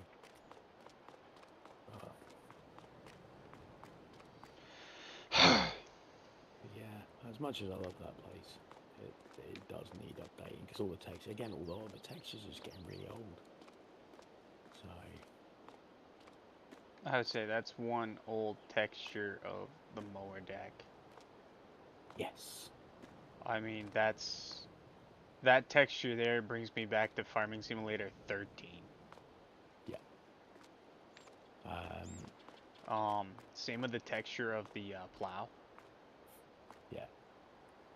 Yeah, as much as I love that place, it does need updating because all the textures, again, all the textures are just getting really old. So. I would say that's one old texture of the mower deck. Yes. I mean, that texture there brings me back to Farming Simulator 13. Yeah. Same with the texture of the plow. Yeah.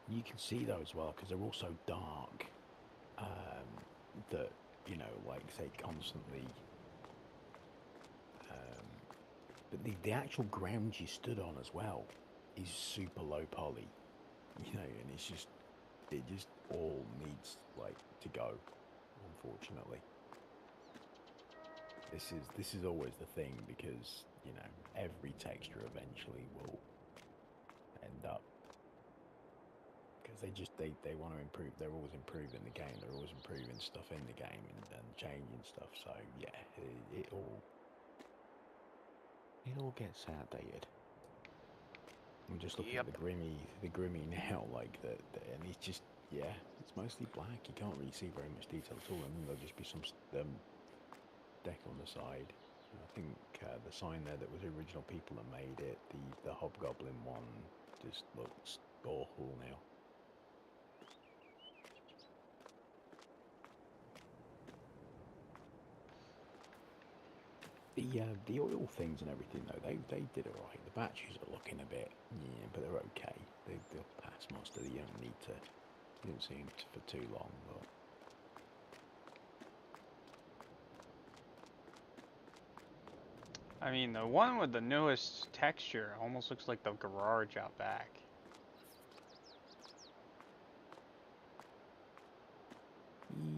You can see though as well because they're all so dark that, you know, like, say, constantly. But the actual ground you stood on as well is super low poly, you know, and it just all needs, like, to go, unfortunately. This is always the thing because, you know, every texture eventually will end up, because they want to improve. They're always improving the game. They're always improving stuff in the game and changing stuff. So yeah, it all gets outdated. I'm just looking at the Grimmy now, like and it's just, yeah, it's mostly black. You can't really see very much detail at all, and then there'll just be some deck on the side. I think the sign there that was the original people that made it, the Hobgoblin one, just looks awful now. The oil things and everything though, they did it right. The batteries are looking a bit, yeah, but they're okay. They'll pass most of the. You don't need to. You don't see them for too long, but. I mean, the one with the newest texture almost looks like the garage out back.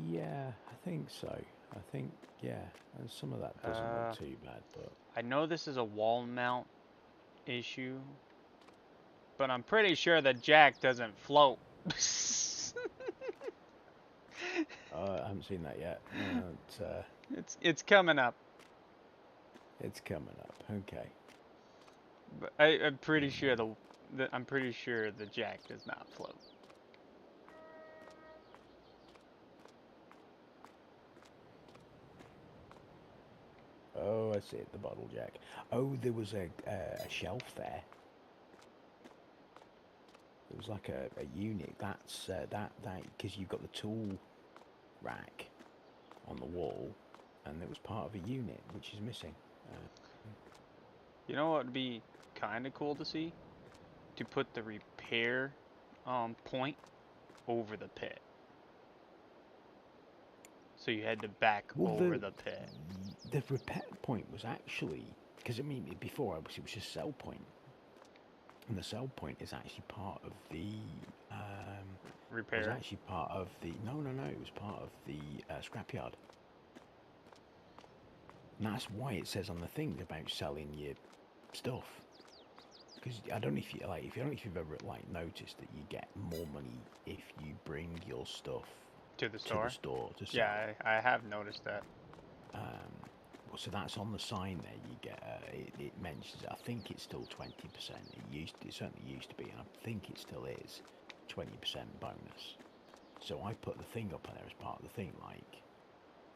Yeah, I think so. I think, yeah, and some of that doesn't look too bad, but. I know this is a wall mount issue, but I'm pretty sure the jack doesn't float. I haven't seen that yet. It's coming up. It's coming up. Okay. But I'm pretty sure I'm pretty sure the jack does not float. Oh, I see it. The bottle jack. Oh, there was a shelf there. It was like a unit. That's that because you've got the tool rack on the wall, and it was part of a unit which is missing. You know what would be kind of cool to see? To put the repair point over the pit. So you had to back over the pit. The repair point was actually, because I mean, before obviously it was just sell point. And the sell point is actually part of the Repair. was actually part of the no, it was part of the scrapyard. And that's why it says on the thing about selling your stuff. Because I don't know if you like, if you've ever like noticed that you get more money if you bring your stuff To the store. To sell. Yeah, I have noticed that. Well, so that's on the sign there. You get it mentions. I think it's still 20%. It certainly used to be, and I think it still is 20% bonus. So I put the thing up on there as part of the thing, like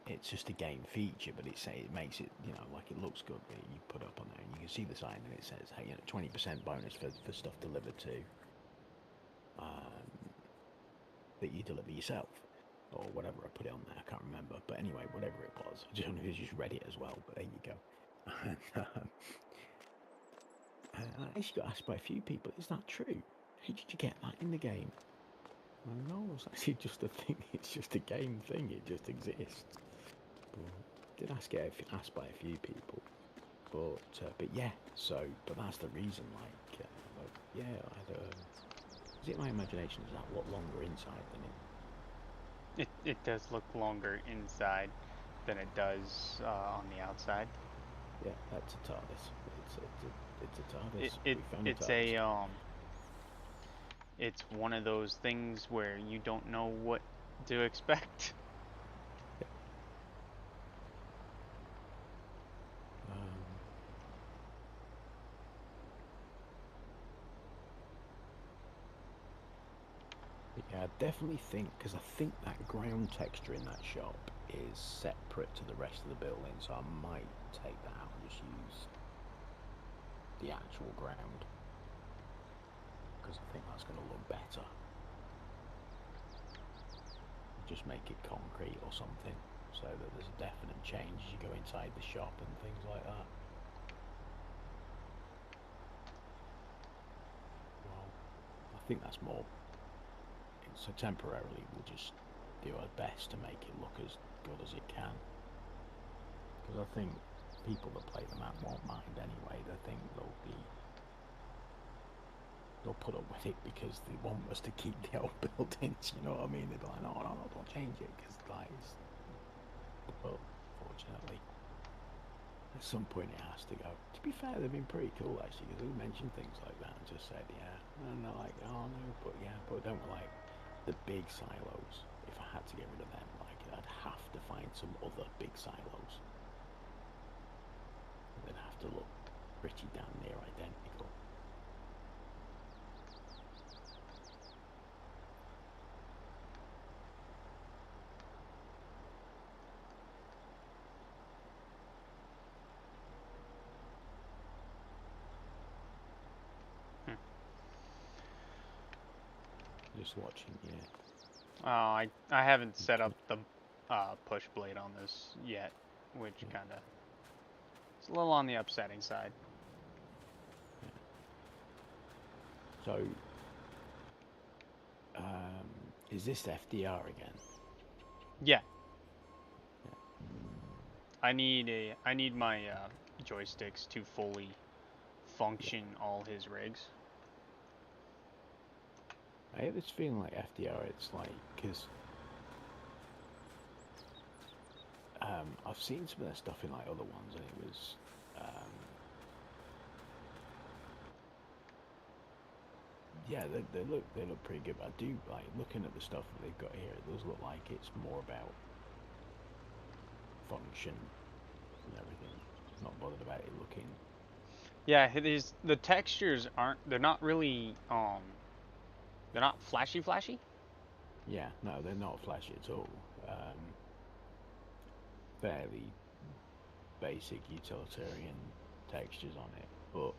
it's just a game feature, but it makes it, you know, like it looks good. You put up on there, and you can see the sign, and it says, hey, you know, 20% bonus for stuff delivered to that you deliver yourself. Or whatever I put it on there, I can't remember. But anyway, whatever it was, I just read it as well. But there you go. And I actually got asked by a few people, "Is that true? How did you get that in the game?" Well, no, it's actually just a thing. It's just a game thing. It just exists. But I did asked by a few people. But yeah. So, but that's the reason. Like, yeah, is it my imagination? Is that look longer inside than it? It does look longer inside than it does on the outside. Yeah, that's a TARDIS. It's a TARDIS. It's one of those things where you don't know what to expect. Yeah, I definitely think, because I think that ground texture in that shop is separate to the rest of the building, so I might take that out and just use the actual ground, because I think that's going to look better. Just make it concrete or something, so that there's a definite change as you go inside the shop and things like that. Well, I think that's more. So temporarily we'll just do our best to make it look as good as it can. Because I think people that play the map won't mind anyway. They think they'll put up with it because they want us to keep the old buildings, you know what I mean? They'll be like, no, don't change it, because but fortunately at some point it has to go. To be fair, they've been pretty cool actually, because they mentioned things like that and just said, yeah, and they're like, oh no, but yeah, but don't like the big silos. If I had to get rid of them, like I'd have to find some other big silos. They'd have to look pretty damn near identical. Just watching, yeah. I haven't set up the push blade on this yet, which kind of it's a little on the upsetting side. Yeah. So, is this FDR again? Yeah. I need my joysticks to fully function all his rigs. I have this feeling like FDR, it's like, because I've seen some of their stuff in like other ones, and it was yeah, they look pretty good. But I do like looking at the stuff that they've got here. It does look like it's more about function and everything. Not bothered about it looking. Yeah, the textures they're not really they're not flashy. Yeah, no, they're not flashy at all. Fairly basic utilitarian textures on it, but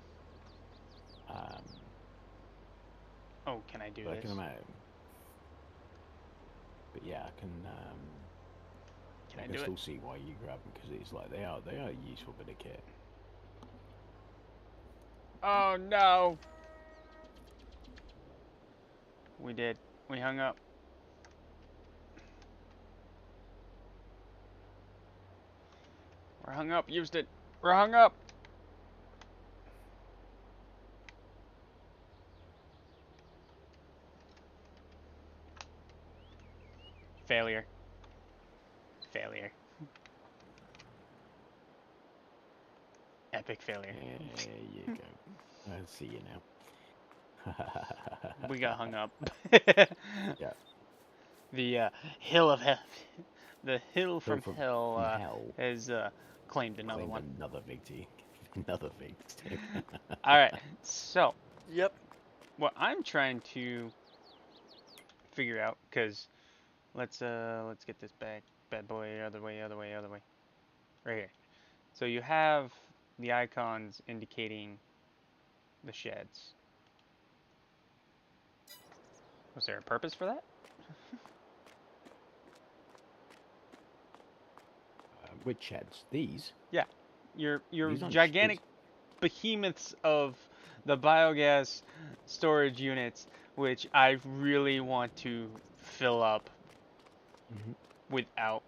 oh, can I do but this? I can imagine. But yeah, I can. I can still see why you grab them, because it's like they are a useful bit of kit. Oh no! We did. We hung up. We're hung up, used it. We're hung up. Failure. Failure. Epic failure. There you go. I see you now. We got hung up. Yeah. The hill of hell. The hill from from hell, hell has claimed another claimed one. another victory. Another victory. All right. So Yep. what I'm trying to figure out, because let's get this bad boy other way, right here. So you have the icons indicating the sheds. Was there a purpose for that? Which sheds? These? Yeah, your These aren't gigantic behemoths of the biogas storage units, which I really want to fill up Mhm. without.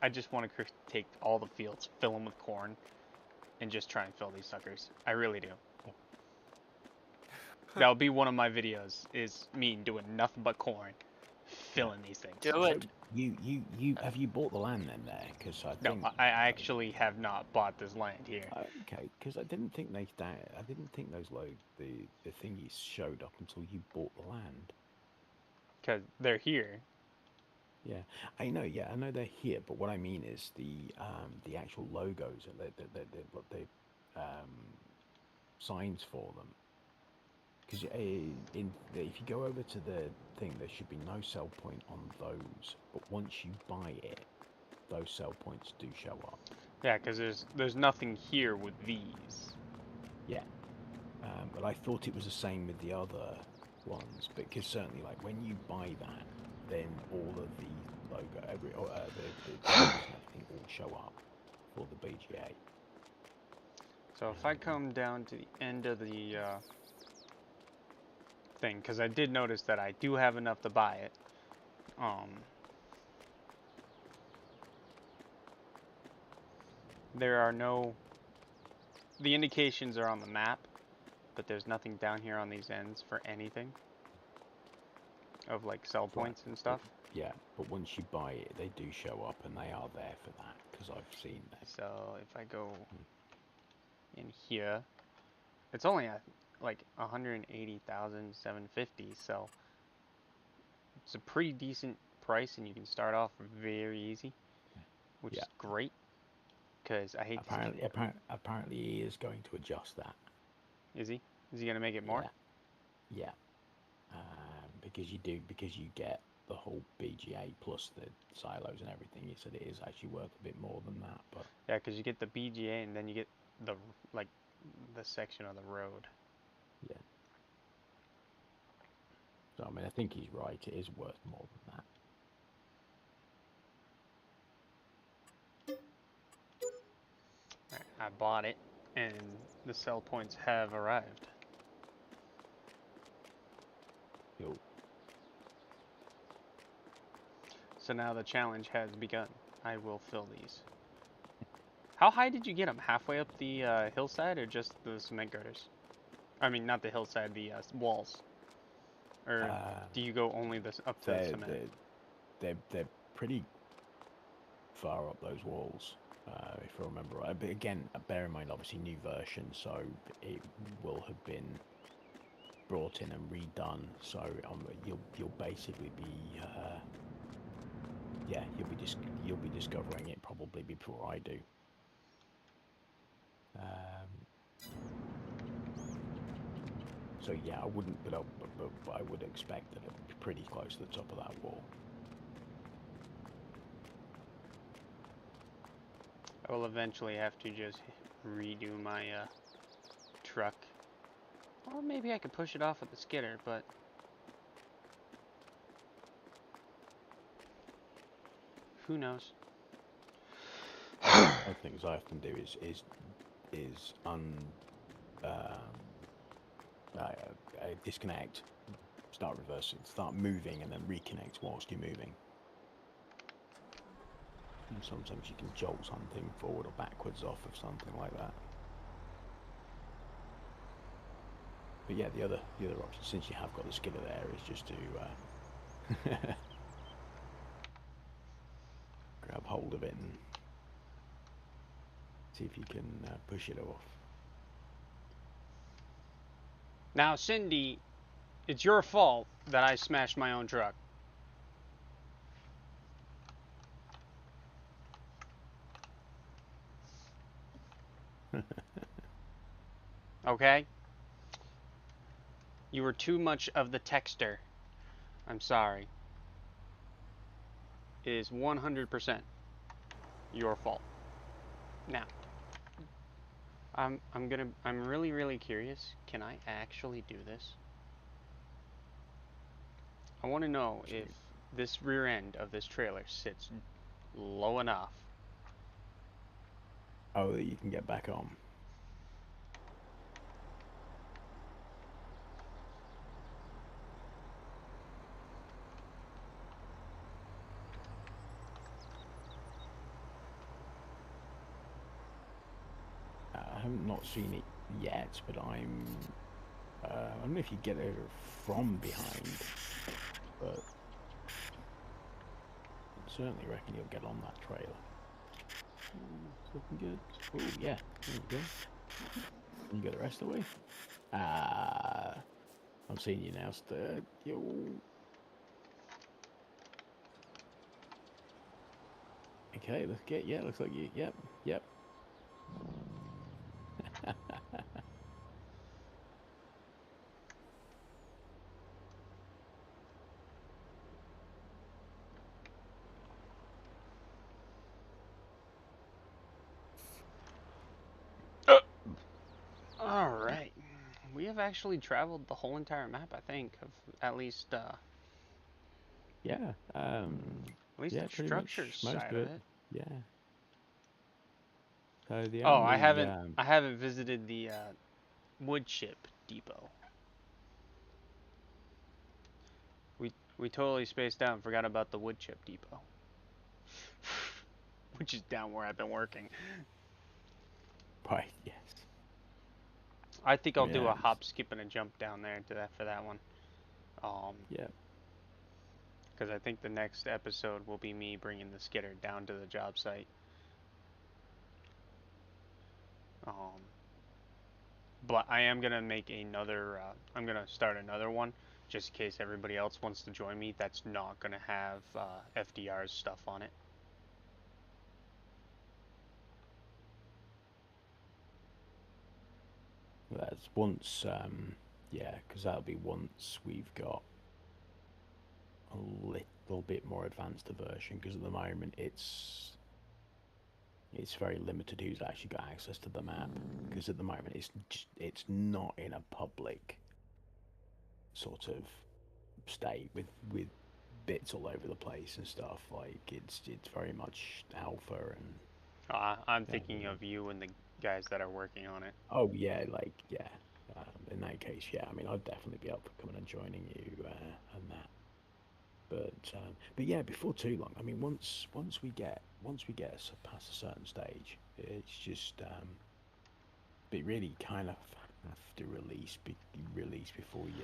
I just want to take all the fields, fill them with corn, and just try and fill these suckers. I really do. That'll be one of my videos, is me doing nothing but corn, filling these things. Do it. You have you bought the land then there? Because I No, think I actually have not bought this land here. okay, because I didn't think I didn't think those the thingies showed up until you bought the land. Because they're here. Yeah, I know. Yeah, I know they're here. But what I mean is the actual logos and the signs for them. Because if you go over to the thing, there should be no sell point on those. But once you buy it, those sell points do show up. Yeah, because there's nothing here with these. Yeah. But I thought it was the same with the other ones. Because certainly, like when you buy that, then all of the logo, the everything all show up for the BGA. So if I come down to the end of the thing, because I did notice that I do have enough to buy it. There are no. The indications are on the map, but there's nothing down here on these ends for anything of like sell points and stuff. Yeah, but once you buy it, they do show up, and they are there for that because I've seen that. So if I go in here, it's only at like 180,750. So it's a pretty decent price, and you can start off very easy, which is great. Because I hate apparently he is going to adjust that. Is he? Is he going to make it more? Yeah. Because you get the whole BGA plus the silos and everything. He said it is actually worth a bit more than that, but yeah, because you get the BGA and then you get the the section of the road. Yeah. So I mean, I think he's right. It is worth more than that. I bought it, and the sell points have arrived. Cool. So now the challenge has begun. I will fill these. How high did you get them? Halfway up the hillside, or just the cement girders? I mean, not the hillside, the walls. Or do you go only up to the cement? They're pretty far up those walls. If I remember right. But again, bear in mind, obviously new version, so it will have been brought in and redone. So you'll basically be you'll be discovering it probably before I do. So yeah, I wouldn't, but I would expect that it would be pretty close to the top of that wall. I will eventually have to just redo my truck. Or maybe I could push it off with the skidder, but who knows? One things I often do is disconnect, start reversing, start moving, and then reconnect whilst you're moving. And sometimes you can jolt something forward or backwards off of something like that. But yeah, the other option, since you have got the skidder there, is just to grab hold of it and see if you can push it off. Now, Cindy, it's your fault that I smashed my own truck. Okay? You were too much of the texter. I'm sorry. It is 100% your fault. Now, I'm really curious. Can I actually do this? I want to know if this rear end of this trailer sits low enough. Oh, that you can get back on. I haven't not seen it yet, but I don't know if you get it from behind, but I certainly reckon you'll get on that trailer. It's looking good. Oh yeah, there we go. Can you go the rest of the way? I'm seeing you now, stir. Yo. Okay, let's get, yeah, looks like you, yep. Alright. We have actually traveled the whole entire map, I think, of at least, Yeah, at least yeah, the pretty structure much most side of of it. it. Yeah. So the Oh, only, I haven't visited the, wood chip depot. We totally spaced out and forgot about the wood chip depot. Which is down where I've been working. right, yes. I think I'll do Yeah, a hop, skip, and a jump down there to that for that one. yeah. Because I think the next episode will be me bringing the skidder down to the job site. But I am gonna make another. I'm gonna start another one, just in case everybody else wants to join me. That's not gonna have FDR's stuff on it. That's once, yeah, because that'll be once we've got a little bit more advanced a version, because at the moment it's very limited who's actually got access to the map, because at the moment it's not in a public sort of state with bits all over the place and stuff. Like it's very much alpha and I'm thinking of you and the guys that are working on it. oh yeah, like yeah. In that case, yeah. I mean, I'd definitely be up for coming and joining you and that. But yeah, before too long. I mean, once we get past a certain stage, it's just be really kind of have to be released before you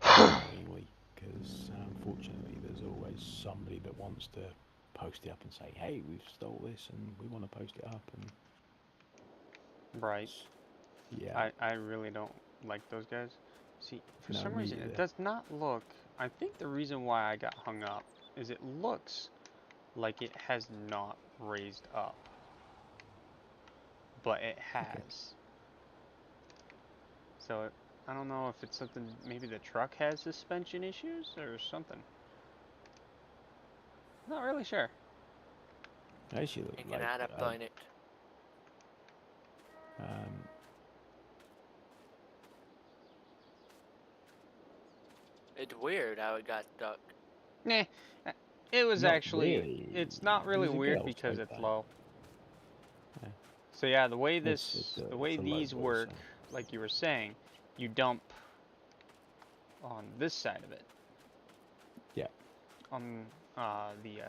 annoyingly, because unfortunately there's always somebody that wants to post it up and say, hey, we've stole this and we want to post it up, and Right. yeah. I really don't like those guys. See, for No, some me reason, it either. does not look... I think the reason why I got hung up is it looks like it has not raised up. But it has. Okay. So, I don't know if it's something... Maybe the truck has suspension issues or something. Not really sure. Actually, look You can like add up on it. It's weird how it got stuck. Nah, it was not actually... really. It's not really There's a weird girl because type it's there. low. Yeah. So yeah, the way It's the way a low these voice, work, so. like you were saying, you dump on this side of it. Yeah. On the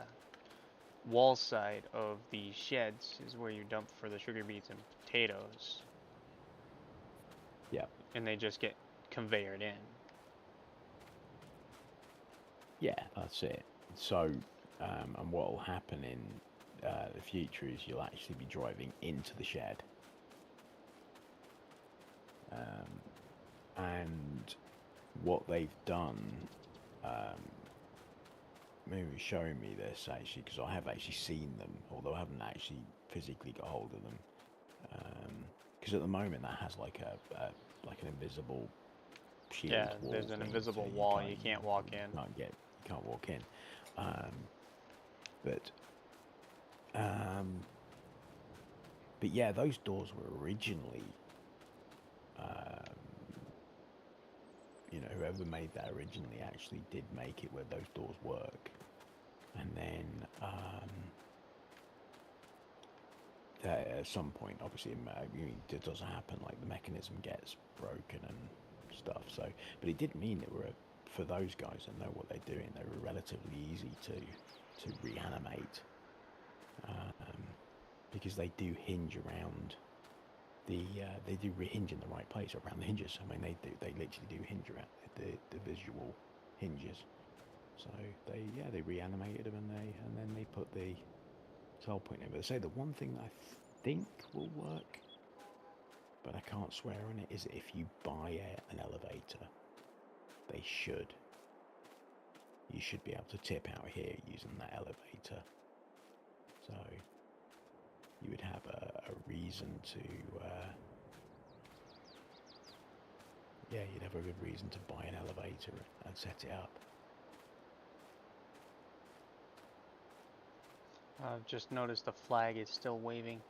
wall side of the sheds is where you dump for the sugar beets and potatoes. Yeah. And they just get conveyored in. Yeah, that's it. So, and what will happen in the future is you'll actually be driving into the shed. And what they've done, maybe showing me this actually, because I have actually seen them, although I haven't actually physically got hold of them. Because at the moment that has like an invisible shield. Yeah, wall there's an thing, invisible so wall, you can't walk in. You can't walk in. But yeah, those doors were originally, whoever made that originally actually did make it where those doors work. And then at some point, obviously, it doesn't happen, like the mechanism gets broken and stuff. So, but it did mean that for those guys that know what they're doing, they were relatively easy to reanimate, because they do hinge around they do hinge in the right place around the hinges. I mean, they literally do hinge around the visual hinges. So they reanimated them and then they put the sell point in. But they say the one thing that I think will work, but I can't swear on it, is if you buy an elevator, you should be able to tip out here using that elevator. So you would have a reason to, you'd have a good reason to buy an elevator and set it up. I've just noticed the flag is still waving.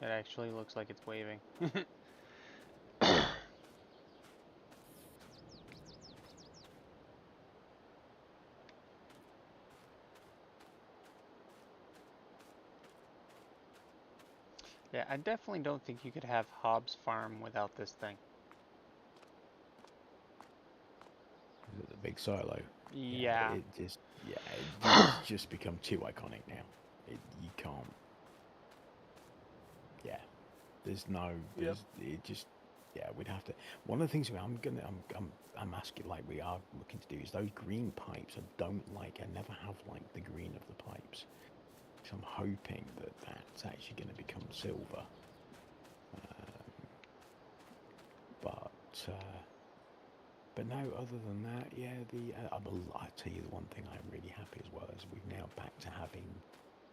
It actually looks like it's waving. Yeah, I definitely don't think you could have Hobbs Farm without this thing. Is it the big silo? Yeah. It's just become too iconic now. You can't. Yeah, we'd have to. One of the things I'm asking, like we are looking to do, is those green pipes. I never have liked the green of the pipes. So I'm hoping that that's actually going to become silver. But no, other than that, yeah. I'll tell you the one thing I'm really happy as well is we've now back to having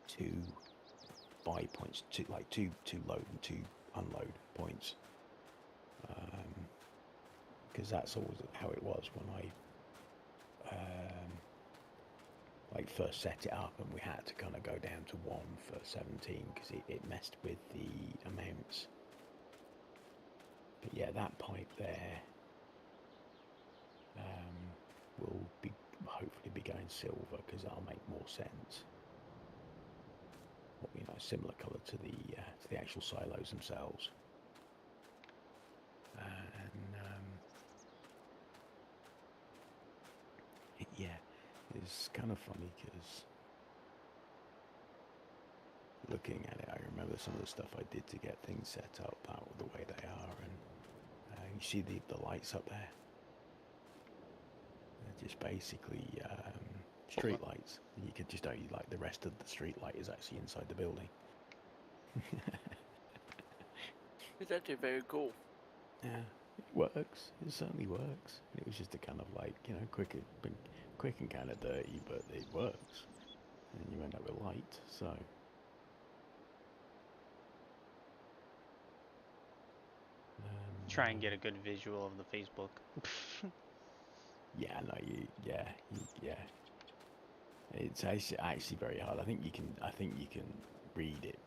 2 buy points, two load and 2 unload points. Because that's always how it was when I first set it up, and we had to kind of go down to 1 for 17 because it messed with the amounts. But yeah, that pipe there will be hopefully be going silver because that'll make more sense. Similar colour to the actual silos themselves. And it's kind of funny because looking at it, I remember some of the stuff I did to get things set up out the way they are, and you see the lights up there. They're just basically street lights. You could just argue like the rest of the street light is actually inside the building. It's actually very cool. Yeah, it works. It certainly works. It was just a kind of quick and kind of dirty, but it works. And you end up with light, so. Try and get a good visual of the Facebook. Yeah, no, yeah. It's actually very hard. I think you can read it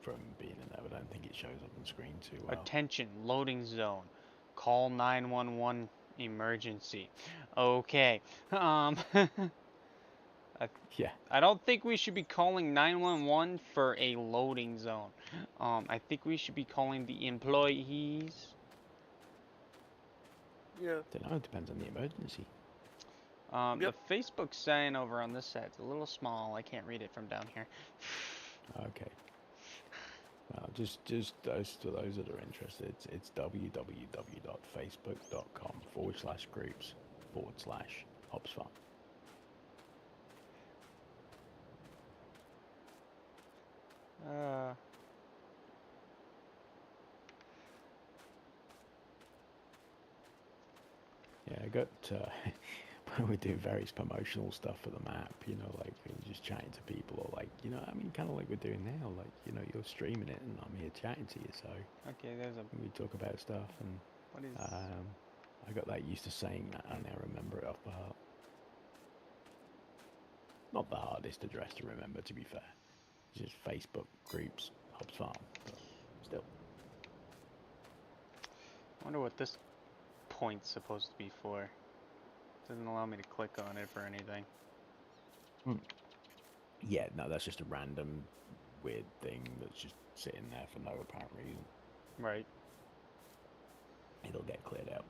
from being in there, but I don't think it shows up on screen too well. Attention, loading zone. Call 911 emergency. Okay. Yeah. I don't think we should be calling 911 for a loading zone. I think we should be calling the employees Yeah. Don't know. It depends on the emergency. Yep. The Facebook sign over on this side's a little small. I can't read it from down here. Okay. Just to those that are interested, it's www.facebook.com/groups/Hobbs Farm. Yeah, I got when we do various promotional stuff for the map, you know, like we're just chatting to people, or like, you know, I mean, kind of like we're doing now, like, you know, you're streaming it and I'm here chatting to you, so Okay, there's a. we talk about stuff, and What is? I got that used to saying that, and I now remember it off by heart. Not the hardest address to remember, to be fair. It's just Facebook groups, Hobbs Farm, but still. I wonder what this point's supposed to be for. Doesn't allow me to click on it for anything. Yeah, no, that's just a random weird thing that's just sitting there for no apparent reason. Right. It'll get cleared out.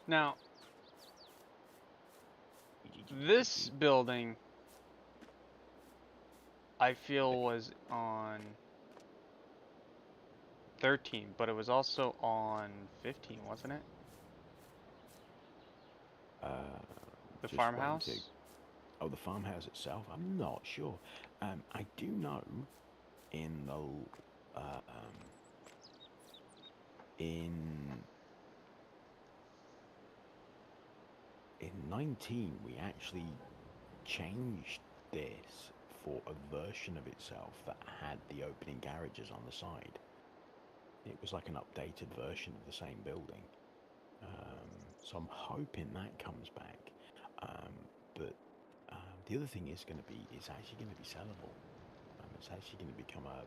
Now, this building, I feel, was on 13, but it was also on 15, wasn't it? The farmhouse? Oh, the farmhouse itself? I'm not sure. I do know in the in 19 we actually changed this for a version of itself that had the opening garages on the side. It was like an updated version of the same building. So I'm hoping that comes back. But the other thing is going to be, it's actually going to be sellable. It's actually going to become a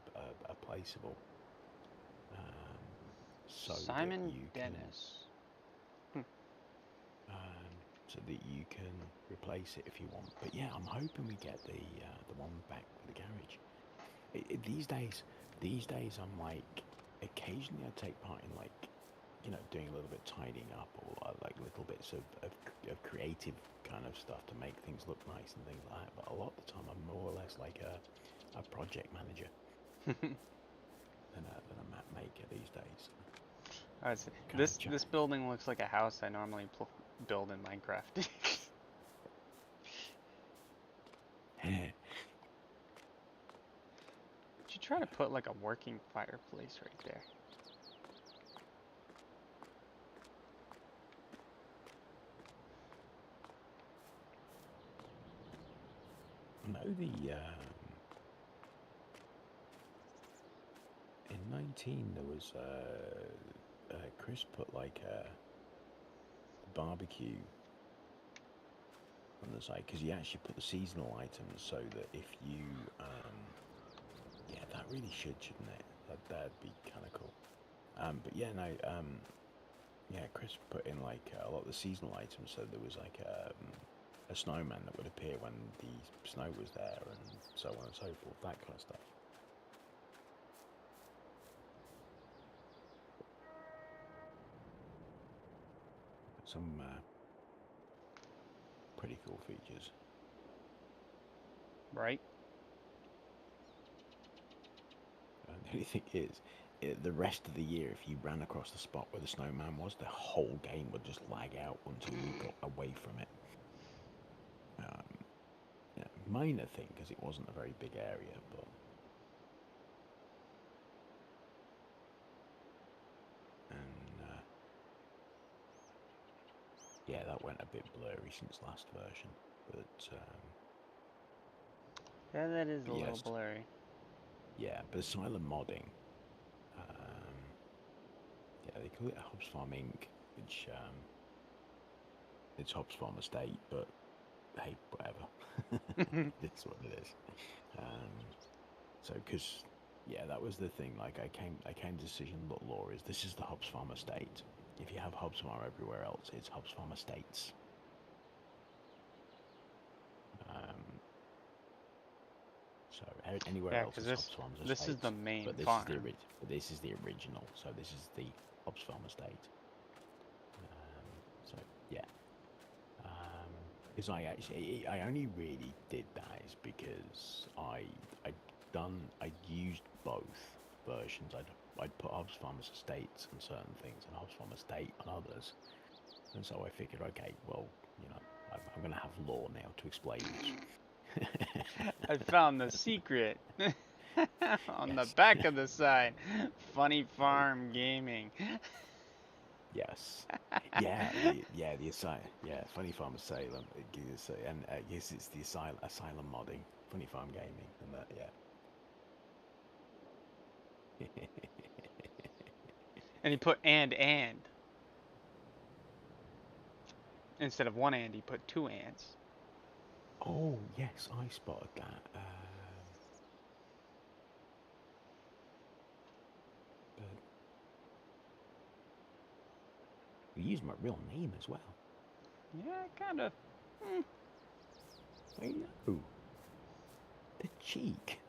placeable. So Simon that you Dennis. so that you can replace it if you want. But yeah, I'm hoping we get the one back with the garage. These days I'm like, occasionally I take part in, like, you know, doing a little bit tidying up, or like little bits of creative kind of stuff to make things look nice and things like that. But a lot of the time I'm more or less like a project manager than a map maker these days. This building looks like a house I normally build in Minecraft. Yeah. Should you try to put like a working fireplace right there? No, in 19 there was Chris put like a barbecue on the side, because he actually put the seasonal items so that if you yeah, that really shouldn't it? That'd be kind of cool. But yeah, no, yeah, Chris put in like a lot of the seasonal items, so there was like a snowman that would appear when the snow was there, and so on and so forth, that kind of stuff. Some pretty cool features. Right? The only thing is, the rest of the year, if you ran across the spot where the snowman was, the whole game would just lag out until you got away from it. Yeah, minor thing, because it wasn't a very big area, but yeah, that went a bit blurry since last version, but Yeah, that is a little yes, blurry. yeah, but Asylum modding, yeah, they call it Hobbs Farm Inc., which it's Hobbs Farm Estate, but hey, whatever. It's what it is. So, because yeah, that was the thing. Like, I came to the decision. Look, law is, this is the Hobbs Farm Estate. If you have Hobbs Farm everywhere else, it's Hobbs Farm Estates. So So anywhere Yeah, else because is Hobbs Farm's estate. this is the main but this farm. This is the original. So this is the Hobbs Farm estate. So yeah. Because I only really did that is because I'd used both versions. I'd put Hobbs Farm's estates on certain things and Hobbs Farm estate on others. And so I figured, okay, well, you know, I'm going to have lore now to explain this. I found the secret on the back of the sign. Funny Farm Gaming. Yes. The asylum. Yeah, Funny Farm Asylum. And yes, it's the asylum modding. Funny Farm Gaming, and that. Yeah. And he put and. Instead of one and, he put two ands. Oh yes, I spotted that. But you used my real name as well. Yeah, kind of. I know. The cheek.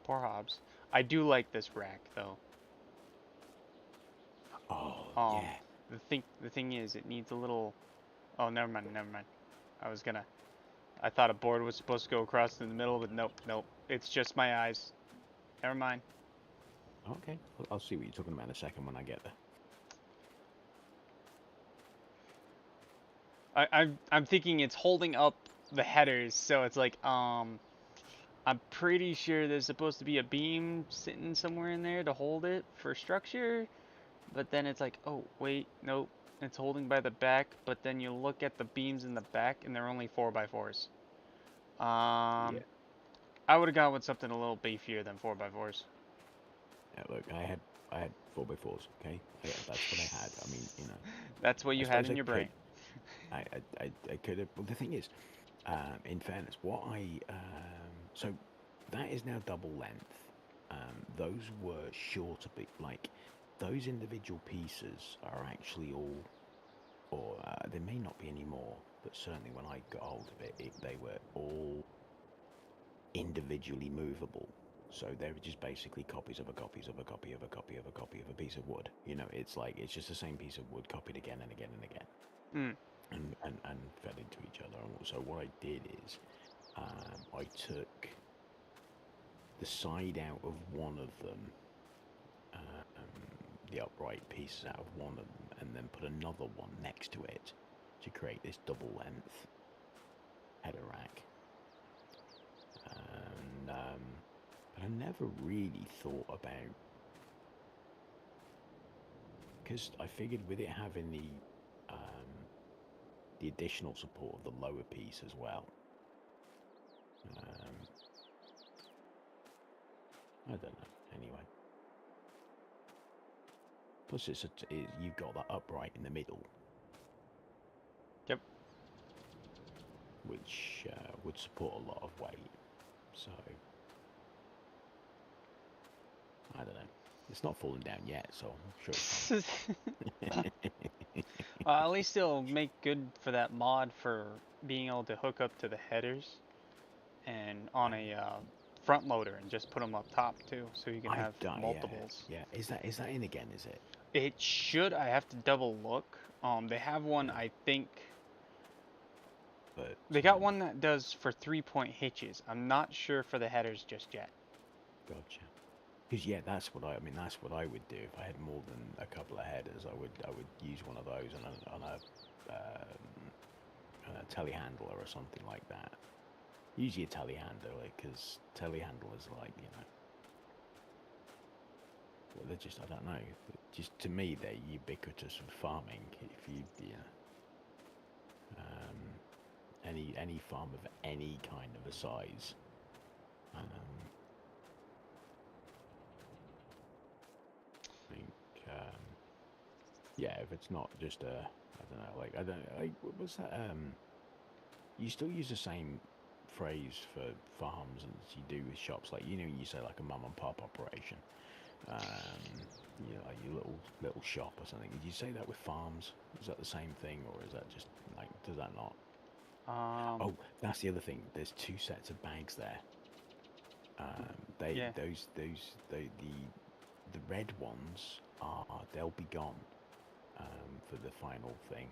Poor Hobbs. I do like this rack though. Oh yeah. The thing is, it needs a little. Oh, never mind. I thought a board was supposed to go across in the middle, but nope. It's just my eyes. Never mind. Okay, I'll see what you're talking about in a second when I get there. I'm thinking it's holding up the headers, so it's like I'm pretty sure there's supposed to be a beam sitting somewhere in there to hold it for structure, but then it's like, oh wait, nope, it's holding by the back, but then you look at the beams in the back and they're only 4x4s. Yeah. I would have gone with something a little beefier than 4x4s. Yeah, look, I had 4x4s. Okay, that's what I had. I mean, you know. That's what you had in your brain. I could have. Well, the thing is, in fairness, so that is now double length. Those were shorter, like those individual pieces are actually all, or there may not be any more, but certainly when I got hold of it, they were all individually movable. So they were just basically copies of a copy of a copy of a copy of a copy of a piece of wood. You know, it's like it's just the same piece of wood copied again and again and again. And fed into each other. And so what I did is I took the side out of one of them, the upright pieces out of one of them, and then put another one next to it to create this double length header rack. And but I never really thought about, because I figured with it having the additional support of the lower piece as well. I don't know. Anyway, plus you've got that upright in the middle. Yep. Which would support a lot of weight. So I don't know. It's not fallen down yet, so I'm sure it's fine. At least it'll make good for that mod for being able to hook up to the headers and on a front loader and just put them up top too, so you can have multiples. Yeah. Is that in again? Is it? It should. I have to double look. They have one, I think. But they got one that does for 3-point hitches. I'm not sure for the headers just yet. Gotcha. Because yeah, that's what I would do if I had more than a couple of headers. I would use one of those on a telehandler or something like that. Usually a telehandler, because telehandlers are like, you know, well, they're just, I don't know, just to me they're ubiquitous for farming. If you any farm of any kind of a size. I think, yeah, if it's not just I don't know, what was that, you still use the same phrase for farms as you do with shops, like, you know, you say like a mum and pop operation. you know, like your little shop or something. Did you say that with farms? Is that the same thing, or is that just like, does that not? Oh, that's the other thing. There's 2 sets of bags there. Yeah. The red ones they'll be gone for the final thing,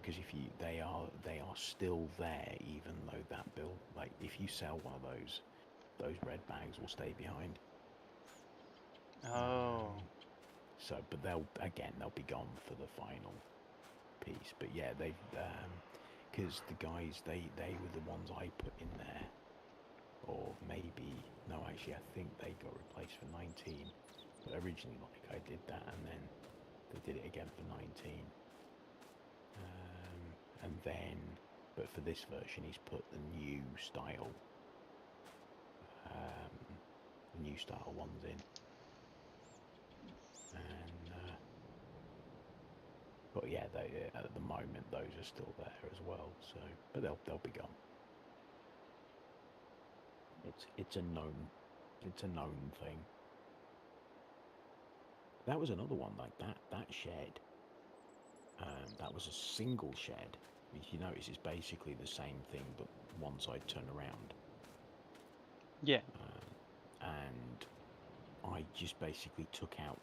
because if you they are still there, even though that bill, like if you sell one of those red bags will stay behind. Oh. So, but they'll be gone for the final piece. But yeah, they've because the guys they were the ones I put in there, or maybe no, actually I think they got replaced for 19. But originally, like I did that, and then they did it again for 19. And then, but for this version, he's put the new style ones in. And but yeah, they at the moment those are still there as well. So, but they'll be gone. It's a known thing. That was another one like that shed. That was a single shed. If you notice, it's basically the same thing, but one side turned around. Yeah. And I just basically took out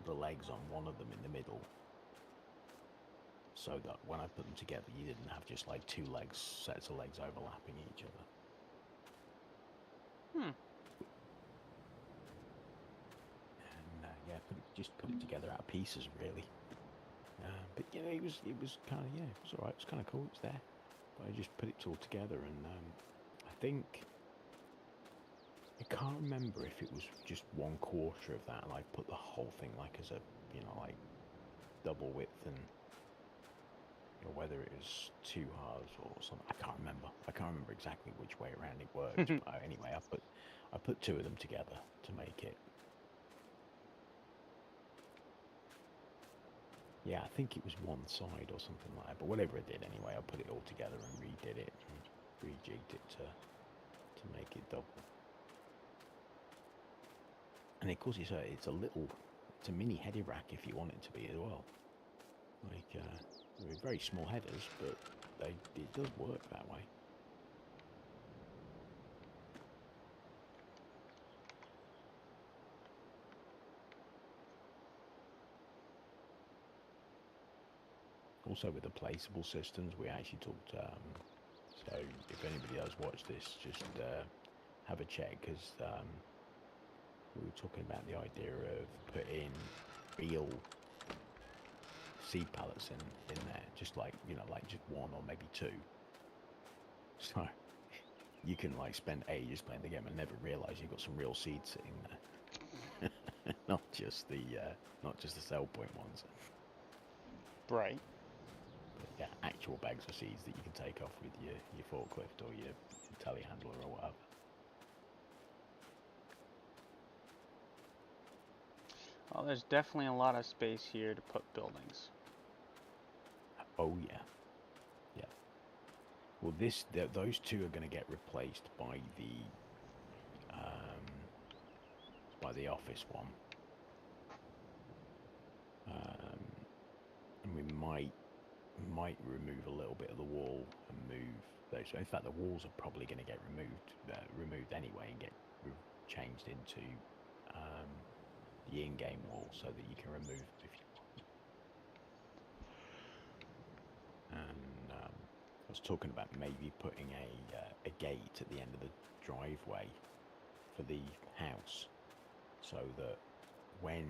the legs on one of them in the middle, so that when I put them together, you didn't have just like 2 sets of legs overlapping each other. And yeah, just put it together out of pieces, really. But you know, it was kind of, yeah, it was all right. It was kind of cool. It was there, but I just put it all together, and I think I can't remember if it was just 1/4 of that, and I put the whole thing like as a, you know, like double width, and you know, whether it was 2 halves or something. I can't remember. I can't remember exactly which way around it worked. But anyway, I put 2 of them together to make it. Yeah, I think it was one side or something like that. But whatever I did anyway, I put it all together and redid it and rejigged it to make it double. And of course, it's a mini header rack if you want it to be as well. Like they're very small headers, but it does work that way. Also, with the placeable systems, we actually talked. So, if anybody does watch this, just have a check, because we were talking about the idea of putting real seed pallets in there, just like, you know, like just 1 or maybe 2. So you can like spend ages playing the game and never realize you've got some real seeds sitting there. not just the sell point ones. Right. But yeah, actual bags of seeds that you can take off with your forklift or your telehandler or whatever. Well, there's definitely a lot of space here to put buildings. Oh yeah, yeah. Well, those 2 are going to get replaced by the office one. And we might remove a little bit of the wall and move those. In fact, the walls are probably going to get removed anyway and get changed into the in-game wall, so that you can remove if you want. And I was talking about maybe putting a gate at the end of the driveway for the house, so that when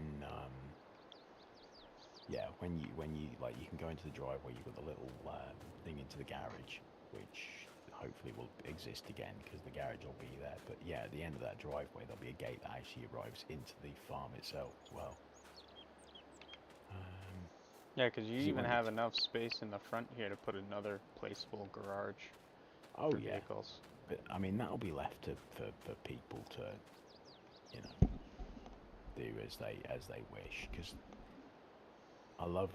you like, you can go into the driveway, you've got the little thing into the garage, which hopefully will exist again because the garage will be there. But yeah, at the end of that driveway, there'll be a gate that actually arrives into the farm itself as well. Yeah, because you even have enough space in the front here to put another placeable garage for vehicles. But I mean, that'll be left for people to, you know, do as they wish. Because I loved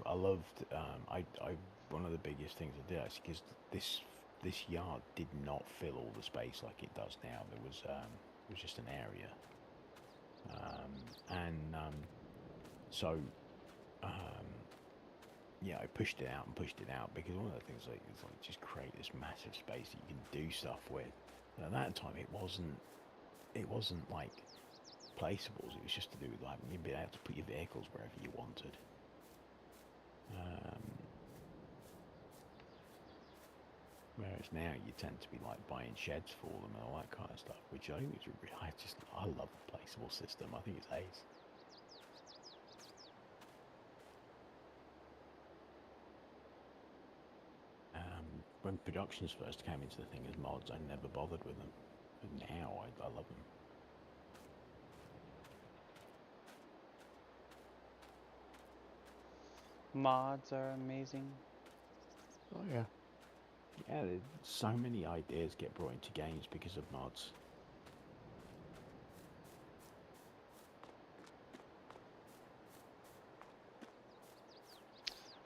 one of the biggest things I did actually, because this yard did not fill all the space like it does now. There was just an area So yeah, I pushed it out and pushed it out because one of the things like is like just create this massive space that you can do stuff with. And at that time, it wasn't like placeables. It was just to do with like you being able to put your vehicles wherever you wanted. Whereas now you tend to be like buying sheds for them and all that kind of stuff, which I think is really, I love the placeable system. I think it's ace. When productions first came into the thing as mods, I never bothered with them. But now I love them. Mods are amazing. Oh yeah. Yeah, so many ideas get brought into games because of mods.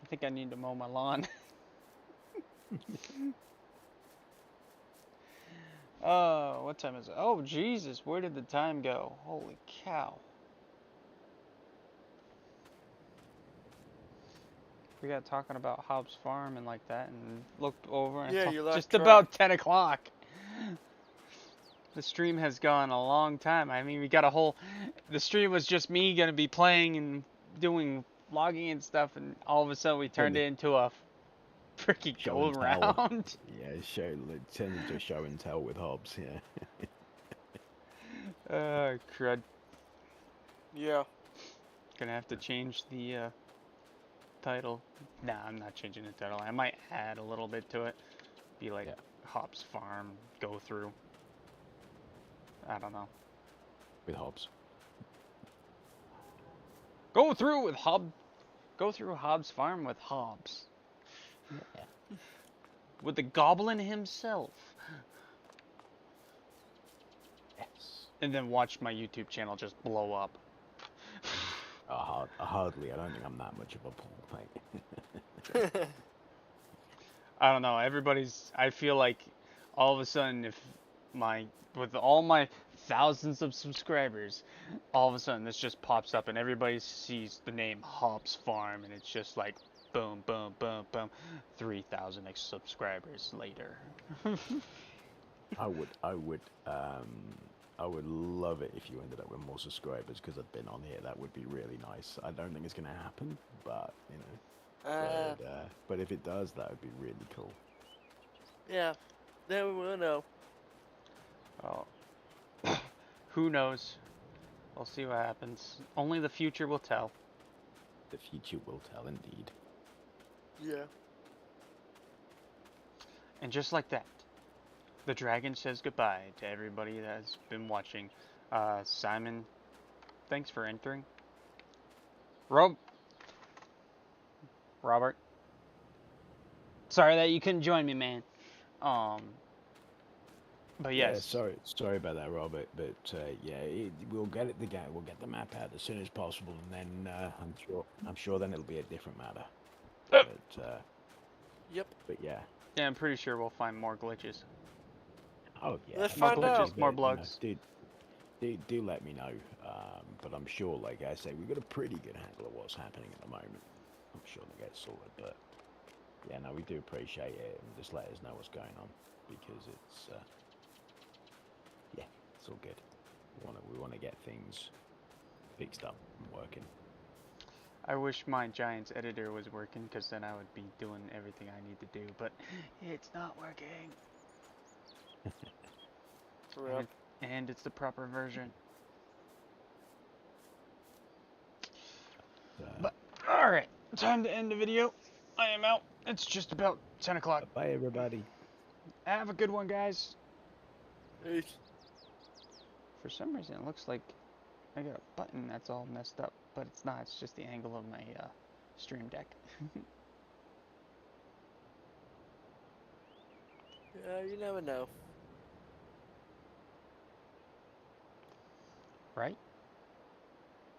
I think I need to mow my lawn. Oh, what time is it? Oh, Jesus, where did the time go? Holy cow. We got talking about Hobbs Farm and like that, and looked over and Yeah, it's you lost just track. about 10 o'clock. The stream has gone a long time. I mean, we got a whole... The stream was just me going to be playing and doing vlogging and stuff, and all of a sudden we turned it into a freaking Show go and tell. round. Yeah, it turned into a show and tell with Hobbs, yeah. Crud. Yeah. Gonna have to change the title. Nah, I'm not changing the title. I might add a little bit to it. Be like Hobbs Farm, go through. I don't know. With Hobbs. Go through with Go through Hobbs Farm with Hobbs. Yeah. With the Goblin himself. Yes. And then watch my YouTube channel just blow up. Hardly. I don't think I'm that much of a pull, mate. I don't know. I feel like all of a sudden, with all my thousands of subscribers, all of a sudden this just pops up and everybody sees the name Hobbs Farm and it's just like boom, boom, boom, boom, 3,000 subscribers later. I would love it if you ended up with more subscribers because I've been on here. That would be really nice. I don't think it's going to happen, but you know. But if it does, that would be really cool. Yeah. Then we will know. Oh. Who knows? We'll see what happens. Only the future will tell. The future will tell, indeed. Yeah. And just like that, the dragon says goodbye to everybody that has been watching. Simon, thanks for entering. Robert. Sorry that you couldn't join me, man. But yes. Yeah, sorry about that, Robert. But yeah, we'll get it together. We'll get the map out as soon as possible, and then I'm sure then it'll be a different matter. But Yep. But yeah. Yeah, I'm pretty sure we'll find more glitches. Oh yeah. Let's More find glitches, out. more bugs. Do let me know. But I'm sure, like I say, we've got a pretty good handle of what's happening at the moment. I'm sure they'll get sorted, but yeah, no, we do appreciate it, and just let us know what's going on because it's yeah, it's all good. We want to get things fixed up and working. I wish my Giants editor was working, because then I would be doing everything I need to do, but it's not working. And it's the proper version. But, alright, time to end the video. I am out. It's just about 10 o'clock. Bye, everybody. Have a good one, guys. Peace. For some reason, it looks like I got a button that's all messed up, but it's not. It's just the angle of my stream deck. Yeah, you never know. Right?